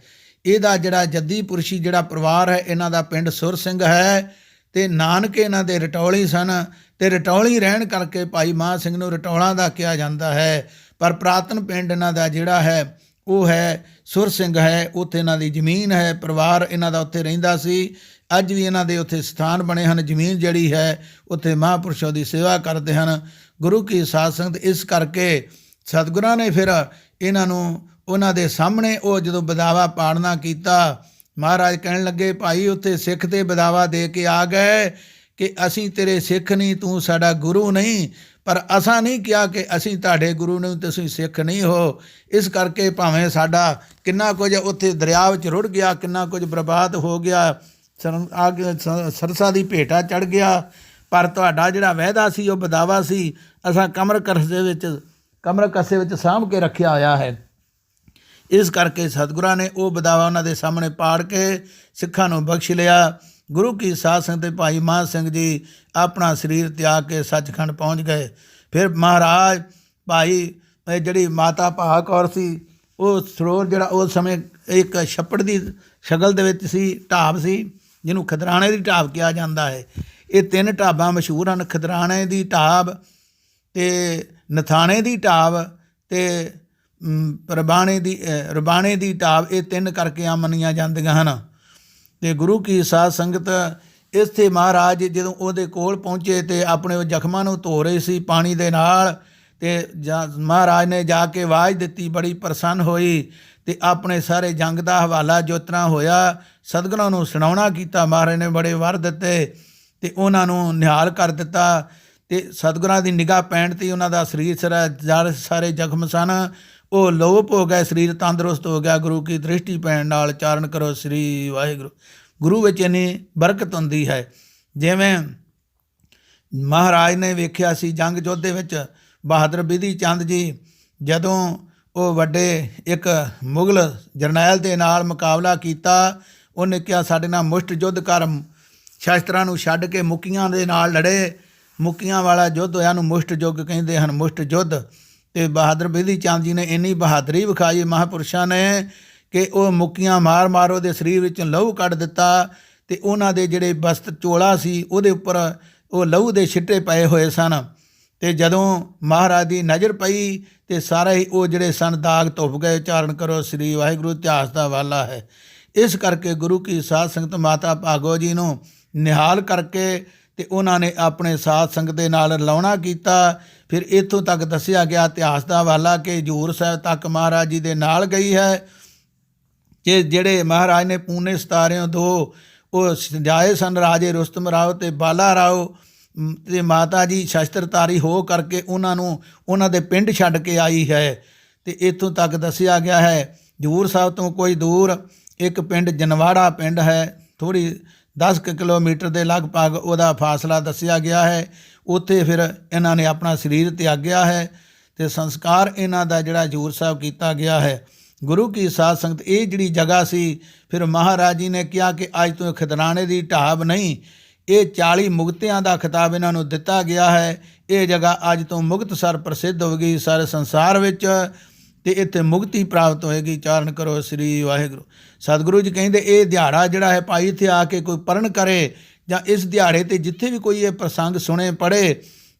ਇਹਦਾ ਜਿਹੜਾ ਜੱਦੀ ਪੁਰਸ਼ੀ ਜਿਹੜਾ ਪਰਿਵਾਰ ਹੈ, ਇਹਨਾਂ ਦਾ ਪਿੰਡ ਸੁਰ ਸਿੰਘ ਹੈ ਅਤੇ ਨਾਨਕੇ ਇਹਨਾਂ ਦੇ ਰਟੌਲੀ ਸਨ, ਅਤੇ ਰਟੌਲੀ ਰਹਿਣ ਕਰਕੇ ਭਾਈ ਮਹਾਂ ਸਿੰਘ ਨੂੰ ਰਟੌਲਾਂ ਦਾ ਕਿਹਾ ਜਾਂਦਾ ਹੈ। ਪਰ ਪੁਰਾਤਨ ਪਿੰਡ ਇਹਨਾਂ ਦਾ ਜਿਹੜਾ ਹੈ ਉਹ ਹੈ ਸੁਰ ਸਿੰਘ ਹੈ, ਉੱਥੇ ਇਹਨਾਂ ਦੀ ਜ਼ਮੀਨ ਹੈ, ਪਰਿਵਾਰ ਇਹਨਾਂ ਦਾ ਉੱਥੇ ਰਹਿੰਦਾ ਸੀ। ਅੱਜ ਵੀ ਇਹਨਾਂ ਦੇ ਉੱਥੇ ਸਥਾਨ ਬਣੇ ਹਨ, ਜ਼ਮੀਨ ਜਿਹੜੀ ਹੈ ਉੱਥੇ ਮਹਾਂਪੁਰਸ਼ਾਂ ਦੀ ਸੇਵਾ ਕਰਦੇ ਹਨ। ਗੁਰੂ ਕੀ ਸਾਧ ਸੰਗਤ ਇਸ ਕਰਕੇ ਸਤਿਗੁਰਾਂ ਨੇ ਫਿਰ ਇਹਨਾਂ ਨੂੰ ਉਹਨਾਂ ਦੇ ਸਾਹਮਣੇ ਉਹ ਜਦੋਂ ਬਦਾਵਾ ਪਾੜਨਾ ਕੀਤਾ, ਮਹਾਰਾਜ ਕਹਿਣ ਲੱਗੇ, ਭਾਈ ਉੱਥੇ ਸਿੱਖ ਤੇ ਬਦਾਵਾ ਦੇ ਕੇ ਆ ਗਏ ਕਿ ਅਸੀਂ ਤੇਰੇ ਸਿੱਖ ਨਹੀਂ, ਤੂੰ ਸਾਡਾ ਗੁਰੂ ਨਹੀਂ, ਪਰ ਅਸਾਂ ਨਹੀਂ ਕਿਹਾ ਕਿ ਅਸੀਂ ਤੁਹਾਡੇ ਗੁਰੂ ਨਹੀਂ, ਤੁਸੀਂ ਸਿੱਖ ਨਹੀਂ ਹੋ। ਇਸ ਕਰਕੇ ਭਾਵੇਂ ਸਾਡਾ ਕਿੰਨਾ ਕੁਝ ਉੱਥੇ ਦਰਿਆ ਵਿੱਚ ਰੁੜ ਗਿਆ, ਕਿੰਨਾ ਕੁਝ ਬਰਬਾਦ ਹੋ ਗਿਆ, ਸਰਸਾ ਦੀ ਭੇਟਾ ਚੜ੍ਹ ਗਿਆ, ਪਰ ਤੁਹਾਡਾ ਜਿਹੜਾ ਵਾਅਦਾ ਸੀ ਉਹ ਬਦਾਵਾ ਸੀ, ਅਸਾਂ ਕਮਰ ਕਸੇ ਵਿੱਚ ਸਾਂਭ ਕੇ ਰੱਖਿਆ ਹੋਇਆ ਹੈ। ਇਸ ਕਰਕੇ ਸਤਿਗੁਰਾਂ ਨੇ ਉਹ ਬਦਾਵਾ ਉਹਨਾਂ ਦੇ ਸਾਹਮਣੇ ਪਾੜ ਕੇ ਸਿੱਖਾਂ ਨੂੰ ਬਖਸ਼ ਲਿਆ। ਗੁਰੂ ਕੀ ਸਾਧ ਸੰਗਤ ਭਾਈ ਮਹਾਂ ਸਿੰਘ ਜੀ ਆਪਣਾ ਸਰੀਰ ਤਿਆਗ ਕੇ ਸੱਚਖੰਡ ਪਹੁੰਚ ਗਏ। ਫਿਰ ਮਹਾਰਾਜ ਭਾਈ ਜਿਹੜੀ ਮਾਤਾ ਭਾਗ ਕੌਰ ਸੀ, ਉਹ ਸਰੋਵਰ ਜਿਹੜਾ ਉਸ ਸਮੇਂ ਇੱਕ ਛੱਪੜ ਦੀ ਸ਼ਕਲ ਦੇ ਵਿੱਚ ਸੀ, ਢਾਬ ਸੀ, ਜਿਹਨੂੰ ਖਦਰਾਣੇ ਦੀ ਢਾਬ ਕਿਹਾ ਜਾਂਦਾ ਹੈ। ਇਹ 3 ਢਾਬਾਂ ਮਸ਼ਹੂਰ ਹਨ, ਖਦਰਾਣੇ ਦੀ ਢਾਬ ਅਤੇ ਨਥਾਣੇ ਦੀ ਢਾਬ ਅਤੇ ਰਬਾਣੇ ਦੀ ਢਾਬ, ਇਹ 3 ਕਰਕੇ ਆ ਮੰਨੀਆਂ ਜਾਂਦੀਆਂ ਹਨ। ਅਤੇ ਗੁਰੂ ਕੀ ਸਾਧ ਸੰਗਤ ਇੱਥੇ ਮਹਾਰਾਜ ਜਦੋਂ ਉਹਦੇ ਕੋਲ ਪਹੁੰਚੇ ਅਤੇ ਆਪਣੇ ਉਹ ਜ਼ਖਮਾਂ ਨੂੰ ਧੋ ਰਹੇ ਸੀ ਪਾਣੀ ਦੇ ਨਾਲ, ਅਤੇ ਮਹਾਰਾਜ ਨੇ ਜਾ ਕੇ ਆਵਾਜ਼ ਦਿੱਤੀ, ਬੜੀ ਪ੍ਰਸੰਨ ਹੋਈ ਅਤੇ ਆਪਣੇ ਸਾਰੇ ਜੰਗ ਦਾ ਹਵਾਲਾ ਜੋ ਤਰ੍ਹਾਂ ਹੋਇਆ ਸਤਿਗੁਰਾਂ ਨੂੰ ਸੁਣਾਉਣਾ ਕੀਤਾ। ਮਹਾਰਾਜ ਨੇ ਬੜੇ ਵਰ ਦਿੱਤੇ ਅਤੇ ਉਹਨਾਂ ਨੂੰ ਨਿਹਾਲ ਕਰ ਦਿੱਤਾ, ਅਤੇ ਸਤਿਗੁਰਾਂ ਦੀ ਨਿਗਾਹ ਪੈਣ 'ਤੇ ਉਹਨਾਂ ਦਾ ਸਰੀਰ ਸਾਰੇ ਜ਼ਖਮ ਸਨ ਉਹ ਲੋਪ ਹੋ ਗਏ, ਸਰੀਰ ਤੰਦਰੁਸਤ ਹੋ ਗਿਆ ਗੁਰੂ ਕੀ ਦ੍ਰਿਸ਼ਟੀ ਪੈਣ ਨਾਲ। ਚਾਰਨ ਕਰੋ ਸ੍ਰੀ ਵਾਹਿਗੁਰੂ। ਗੁਰੂ ਵਿੱਚ ਇੰਨੀ ਬਰਕਤ ਹੁੰਦੀ ਹੈ। ਜਿਵੇਂ ਮਹਾਰਾਜ ਨੇ ਵੇਖਿਆ ਸੀ ਜੰਗ ਯੁੱਧ ਦੇ ਵਿੱਚ ਬਹਾਦਰ ਬਿਧੀ ਚੰਦ ਜੀ ਜਦੋਂ ਉਹ ਵੱਡੇ ਇੱਕ ਮੁਗਲ ਜਰਨੈਲ ਦੇ ਨਾਲ ਮੁਕਾਬਲਾ ਕੀਤਾ, ਉਹਨੇ ਕਿਹਾ ਸਾਡੇ ਨਾਲ ਮੁਸ਼ਟ ਯੁੱਧ ਕਰ, ਸ਼ਸਤਰਾਂ ਨੂੰ ਛੱਡ ਕੇ ਮੁੱਕੀਆਂ ਦੇ ਨਾਲ ਲੜੇ। ਮੁੱਕੀਆਂ ਵਾਲਾ ਯੁੱਧ ਹੋਇਆ ਨੂੰ ਮੁਸ਼ਟ ਯੁੱਧ ਕਹਿੰਦੇ ਹਨ, ਮੁਸ਼ਟ ਯੁੱਧ। ਅਤੇ ਬਹਾਦਰ ਬਿਧੀ ਚੰਦ ਜੀ ਨੇ ਇੰਨੀ ਬਹਾਦਰੀ ਵਿਖਾਈ ਮਹਾਂਪੁਰਸ਼ਾਂ ਨੇ ਕਿ ਉਹ ਮੁੱਕੀਆਂ ਮਾਰ ਉਹਦੇ ਸਰੀਰ ਵਿੱਚੋਂ ਲਹੂ ਕੱਢ ਦਿੱਤਾ, ਅਤੇ ਉਹਨਾਂ ਦੇ ਜਿਹੜੇ ਬਸਤ ਚੋਲਾ ਸੀ ਉਹਦੇ ਉੱਪਰ ਉਹ ਲਹੂ ਦੇ ਛਿੱਟੇ ਪਏ ਹੋਏ ਸਨ। ਅਤੇ ਜਦੋਂ ਮਹਾਰਾਜ ਦੀ ਨਜ਼ਰ ਪਈ ਅਤੇ ਸਾਰੇ ਹੀ ਉਹ ਜਿਹੜੇ ਸਨ ਦਾਗ ਧੁੱਪ ਗਏ। ਚਾਰਨ ਕਰੋ ਸ੍ਰੀ ਵਾਹਿਗੁਰੂ। ਇਤਿਹਾਸ ਦਾ ਹਵਾਲਾ ਹੈ। ਇਸ ਕਰਕੇ ਗੁਰੂ ਕੀ ਸਾਧ ਸੰਗਤ ਮਾਤਾ ਭਾਗੋ ਜੀ ਨੂੰ ਨਿਹਾਲ ਕਰਕੇ ਤੇ ਉਹਨਾਂ ਨੇ ਆਪਣੇ ਸਾਧ ਸੰਗਤ ਦੇ ਨਾਲ ਰਲਾਉਣਾ ਕੀਤਾ। ਫਿਰ ਇੱਥੋਂ ਤੱਕ ਦੱਸਿਆ ਗਿਆ ਇਤਿਹਾਸ ਦਾ ਹਵਾਲਾ ਕਿ ਹਜ਼ੂਰ ਸਾਹਿਬ ਤੱਕ ਮਹਾਰਾਜ ਜੀ ਦੇ ਨਾਲ ਗਈ ਹੈ ਕਿ ਜਿਹੜੇ ਮਹਾਰਾਜ ਨੇ ਪੂਨੇ ਸਤਾਰਿਓਂ ਦੋ ਉਹ ਸਜਾਏ ਸਨ, ਰਾਜੇ ਰੁਸਤਮ ਰਾਓ ਤੇ ਬਾਲਾ ਰਾਓ, ਤੇ ਮਾਤਾ ਜੀ ਸ਼ਸਤਰਧਾਰੀ ਹੋ ਕਰਕੇ ਉਹਨਾਂ ਨੂੰ ਉਹਨਾਂ ਦੇ ਪਿੰਡ ਛੱਡ ਕੇ ਆਈ ਹੈ। ਤੇ ਇੱਥੋਂ ਤੱਕ ਦੱਸਿਆ ਗਿਆ ਹੈ ਹਜ਼ੂਰ ਸਾਹਿਬ ਤੋਂ ਕੋਈ ਦੂਰ ਇੱਕ ਪਿੰਡ ਜਨਵਾੜਾ ਪਿੰਡ ਹੈ, ਥੋੜ੍ਹੀ 10 ਕਿਲੋਮੀਟਰ ਦੇ ਲਗਭਗ ਉਹਦਾ ਫਾਸਲਾ ਦੱਸਿਆ ਗਿਆ ਹੈ। ਉੱਥੇ ਫਿਰ ਇਹਨਾਂ ਨੇ ਆਪਣਾ ਸਰੀਰ ਤਿਆਗਿਆ ਹੈ ਤੇ ਸੰਸਕਾਰ ਇਹਨਾਂ ਦਾ ਜਿਹੜਾ ਹਜ਼ੂਰ ਸਾਹਿਬ ਕੀਤਾ ਗਿਆ ਹੈ। ਗੁਰੂ ਕੀ ਸਾਧ ਸੰਗਤ ਇਹ ਜਿਹੜੀ ਜਗ੍ਹਾ ਸੀ, ਫਿਰ ਮਹਾਰਾਜ ਜੀ ਨੇ ਕਿਹਾ ਕਿ ਅੱਜ ਤੋਂ ਖਿਦਰਾਣੇ ਦੀ ਢਾਬ ਨਹੀਂ, ਇਹ 40 ਮੁਕਤਿਆਂ ਦਾ ਖਿਤਾਬ ਇਹਨਾਂ ਨੂੰ ਦਿੱਤਾ ਗਿਆ ਹੈ। ਇਹ ਜਗ੍ਹਾ ਅੱਜ ਤੋਂ ਮੁਕਤਸਰ ਪ੍ਰਸਿੱਧ ਹੋ ਗਈ ਸਾਰੇ ਸੰਸਾਰ ਵਿੱਚ, ਤੇ ਇੱਥੇ ਮੁਕਤੀ ਪ੍ਰਾਪਤ ਹੋਏਗੀ। ਚਾਰਨ ਕਰੋ ਸ੍ਰੀ ਵਾਹਿਗੁਰੂ। ਸਤਿਗੁਰੂ ਜੀ ਕਹਿੰਦੇ ਇਹ ਦਿਹਾੜਾ ਜਿਹੜਾ ਹੈ ਭਾਈ ਇੱਥੇ ਆ ਕੇ ਕੋਈ ਪਰਨ ਕਰੇ ਜਾਂ ਇਸ ਦਿਹਾੜੇ 'ਤੇ ਜਿੱਥੇ ਵੀ ਕੋਈ ਇਹ ਪ੍ਰਸੰਗ ਸੁਣੇ ਪੜ੍ਹੇ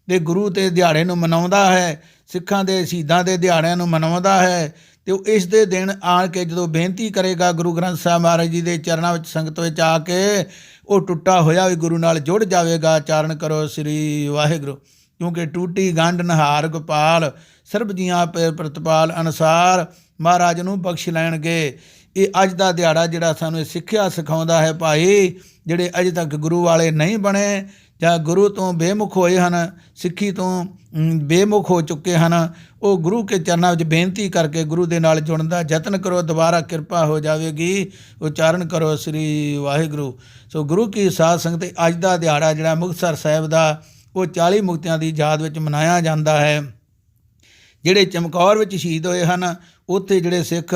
ਤੇ ਗੁਰੂ ਤੇ ਦਿਹਾੜੇ ਨੂੰ ਮਨਾਉਂਦਾ ਹੈ, ਸਿੱਖਾਂ ਦੇ ਸ਼ਹੀਦਾਂ ਦੇ ਦਿਹਾੜਿਆਂ ਨੂੰ ਮਨਾਉਂਦਾ ਹੈ, ਤੇ ਉਹ ਇਸ ਦੇ ਦਿਨ ਆਣ ਕੇ ਜਦੋਂ ਬੇਨਤੀ ਕਰੇਗਾ ਗੁਰੂ ਗ੍ਰੰਥ ਸਾਹਿਬ ਮਹਾਰਾਜ ਜੀ ਦੇ ਚਰਨਾਂ ਵਿੱਚ ਸੰਗਤ ਵਿੱਚ ਆ ਕੇ, ਉਹ ਟੁੱਟਾ ਹੋਇਆ ਵੀ ਗੁਰੂ ਨਾਲ ਜੁੜ ਜਾਵੇਗਾ। ਚਾਰਨ ਕਰੋ ਸ੍ਰੀ ਵਾਹਿਗੁਰੂ। ਕਿਉਂਕਿ ਟੂਟੀ ਗੰਢ ਨਹਾਰ ਗੋਪਾਲ ਸਰਬ ਜੀਆਂ ਪ੍ਰਤਪਾਲ ਅਨੁਸਾਰ ਮਹਾਰਾਜ ਨੂੰ ਬਖਸ਼ ਲੈਣਗੇ। ਇਹ ਅੱਜ ਦਾ ਦਿਹਾੜਾ ਜਿਹੜਾ ਸਾਨੂੰ ਇਹ ਸਿੱਖਿਆ ਸਿਖਾਉਂਦਾ ਹੈ ਭਾਈ, ਜਿਹੜੇ ਅਜੇ ਤੱਕ ਗੁਰੂ ਵਾਲੇ ਨਹੀਂ ਬਣੇ ਜਾਂ ਗੁਰੂ ਤੋਂ ਬੇਮੁਖ ਹੋਏ ਹਨ, ਸਿੱਖੀ ਤੋਂ ਬੇਮੁਖ ਹੋ ਚੁੱਕੇ ਹਨ, ਉਹ ਗੁਰੂ ਕੇ ਚਰਨਾਂ ਵਿੱਚ ਬੇਨਤੀ ਕਰਕੇ ਗੁਰੂ ਦੇ ਨਾਲ ਜੁੜਨ ਦਾ ਯਤਨ ਕਰੋ, ਦੁਬਾਰਾ ਕਿਰਪਾ ਹੋ ਜਾਵੇਗੀ। ਉਚਾਰਨ ਕਰੋ ਸ੍ਰੀ ਵਾਹਿਗੁਰੂ। ਸੋ ਗੁਰੂ ਕੀ ਸਾਧ ਸੰਗਤ ਅੱਜ ਦਾ ਦਿਹਾੜਾ ਜਿਹੜਾ ਮੁਕਤਸਰ ਸਾਹਿਬ ਦਾ ਉਹ 40 ਮੁਕਤਿਆਂ ਦੀ ਯਾਦ ਵਿੱਚ ਮਨਾਇਆ ਜਾਂਦਾ ਹੈ। ਜਿਹੜੇ ਚਮਕੌਰ ਵਿੱਚ ਸ਼ਹੀਦ ਹੋਏ ਹਨ ਉੱਥੇ ਜਿਹੜੇ ਸਿੱਖ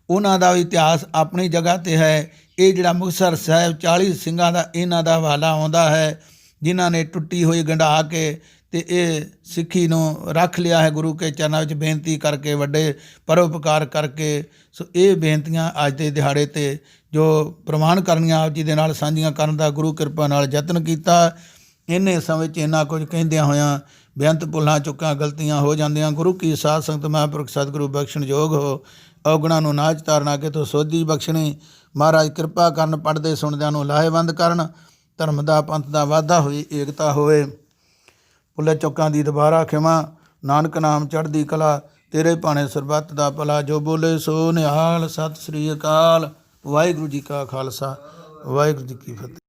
ਉਹਨਾਂ ਦਾ ਵੀ ਇਤਿਹਾਸ ਆਪਣੀ ਜਗ੍ਹਾ 'ਤੇ ਹੈ। ਇਹ ਜਿਹੜਾ ਮੁਕਤਸਰ ਸਾਹਿਬ 40 ਸਿੰਘਾਂ ਦਾ ਇਹਨਾਂ ਦਾ ਹਵਾਲਾ ਆਉਂਦਾ ਹੈ, ਜਿਨ੍ਹਾਂ ਨੇ ਟੁੱਟੀ ਹੋਈ ਗੰਢਾ ਕੇ ਤੇ ਇਹ ਸਿੱਖੀ ਨੂੰ ਰੱਖ ਲਿਆ ਹੈ ਗੁਰੂ ਕੇ ਚਰਨਾਂ ਵਿੱਚ ਬੇਨਤੀ ਕਰਕੇ, ਵੱਡੇ ਪਰਉਪਕਾਰ ਕਰਕੇ। ਸੋ ਇਹ ਬੇਨਤੀਆਂ ਅੱਜ ਦੇ ਦਿਹਾੜੇ 'ਤੇ ਜੋ ਪ੍ਰਵਾਨ ਕਰਨੀਆਂ ਆਪ ਜੀ ਦੇ ਨਾਲ ਸਾਂਝੀਆਂ ਕਰਨ ਦਾ ਗੁਰੂ ਕਿਰਪਾ ਨਾਲ ਯਤਨ ਕੀਤਾ। ਇੰਨੇ ਸਮੇਂ 'ਚ ਇੰਨਾ ਕੁਝ ਕਹਿੰਦਿਆਂ ਹੋਇਆਂ ਬੇਅੰਤ ਭੁੱਲਾਂ ਚੁੱਕਾਂ ਗਲਤੀਆਂ ਹੋ ਜਾਂਦੀਆਂ। ਗੁਰੂ ਕੀ ਸਾਧ ਸੰਗਤ ਮਹਾਂਪੁਰਖ ਸਤਿਗੁਰੂ ਬਖਸ਼ਣ ਯੋਗ ਹੋ, ਔਗਣਾਂ ਨੂੰ ਨਾਚ ਤਾਰਨਾ ਕੇ ਤੋਂ ਸੋਧੀ ਬਖਸ਼ਣੀ। ਮਹਾਰਾਜ ਕਿਰਪਾ ਕਰਨ, ਪੜ੍ਹਦੇ ਸੁਣਦਿਆਂ ਨੂੰ ਲਾਹੇਵੰਦ ਕਰਨ, ਧਰਮ ਦਾ ਪੰਥ ਦਾ ਵਾਧਾ ਹੋਈ, ਏਕਤਾ ਹੋਵੇ। ਭੁੱਲੇ ਚੁੱਕਾਂ ਦੀ ਦੁਬਾਰਾ ਖਿਮਾ, ਨਾਨਕ ਨਾਮ ਚੜ੍ਹਦੀ ਕਲਾ, ਤੇਰੇ ਭਾਣੇ ਸਰਬੱਤ ਦਾ ਭਲਾ। ਜੋ ਬੋਲੇ ਸੋ ਨਿਹਾਲ। ਸਤਿ ਸ੍ਰੀ ਅਕਾਲ। ਵਾਹਿਗੁਰੂ ਜੀ ਕਾ ਖਾਲਸਾ, ਵਾਹਿਗੁਰੂ ਜੀ ਕੀ ਫਤਿਹ।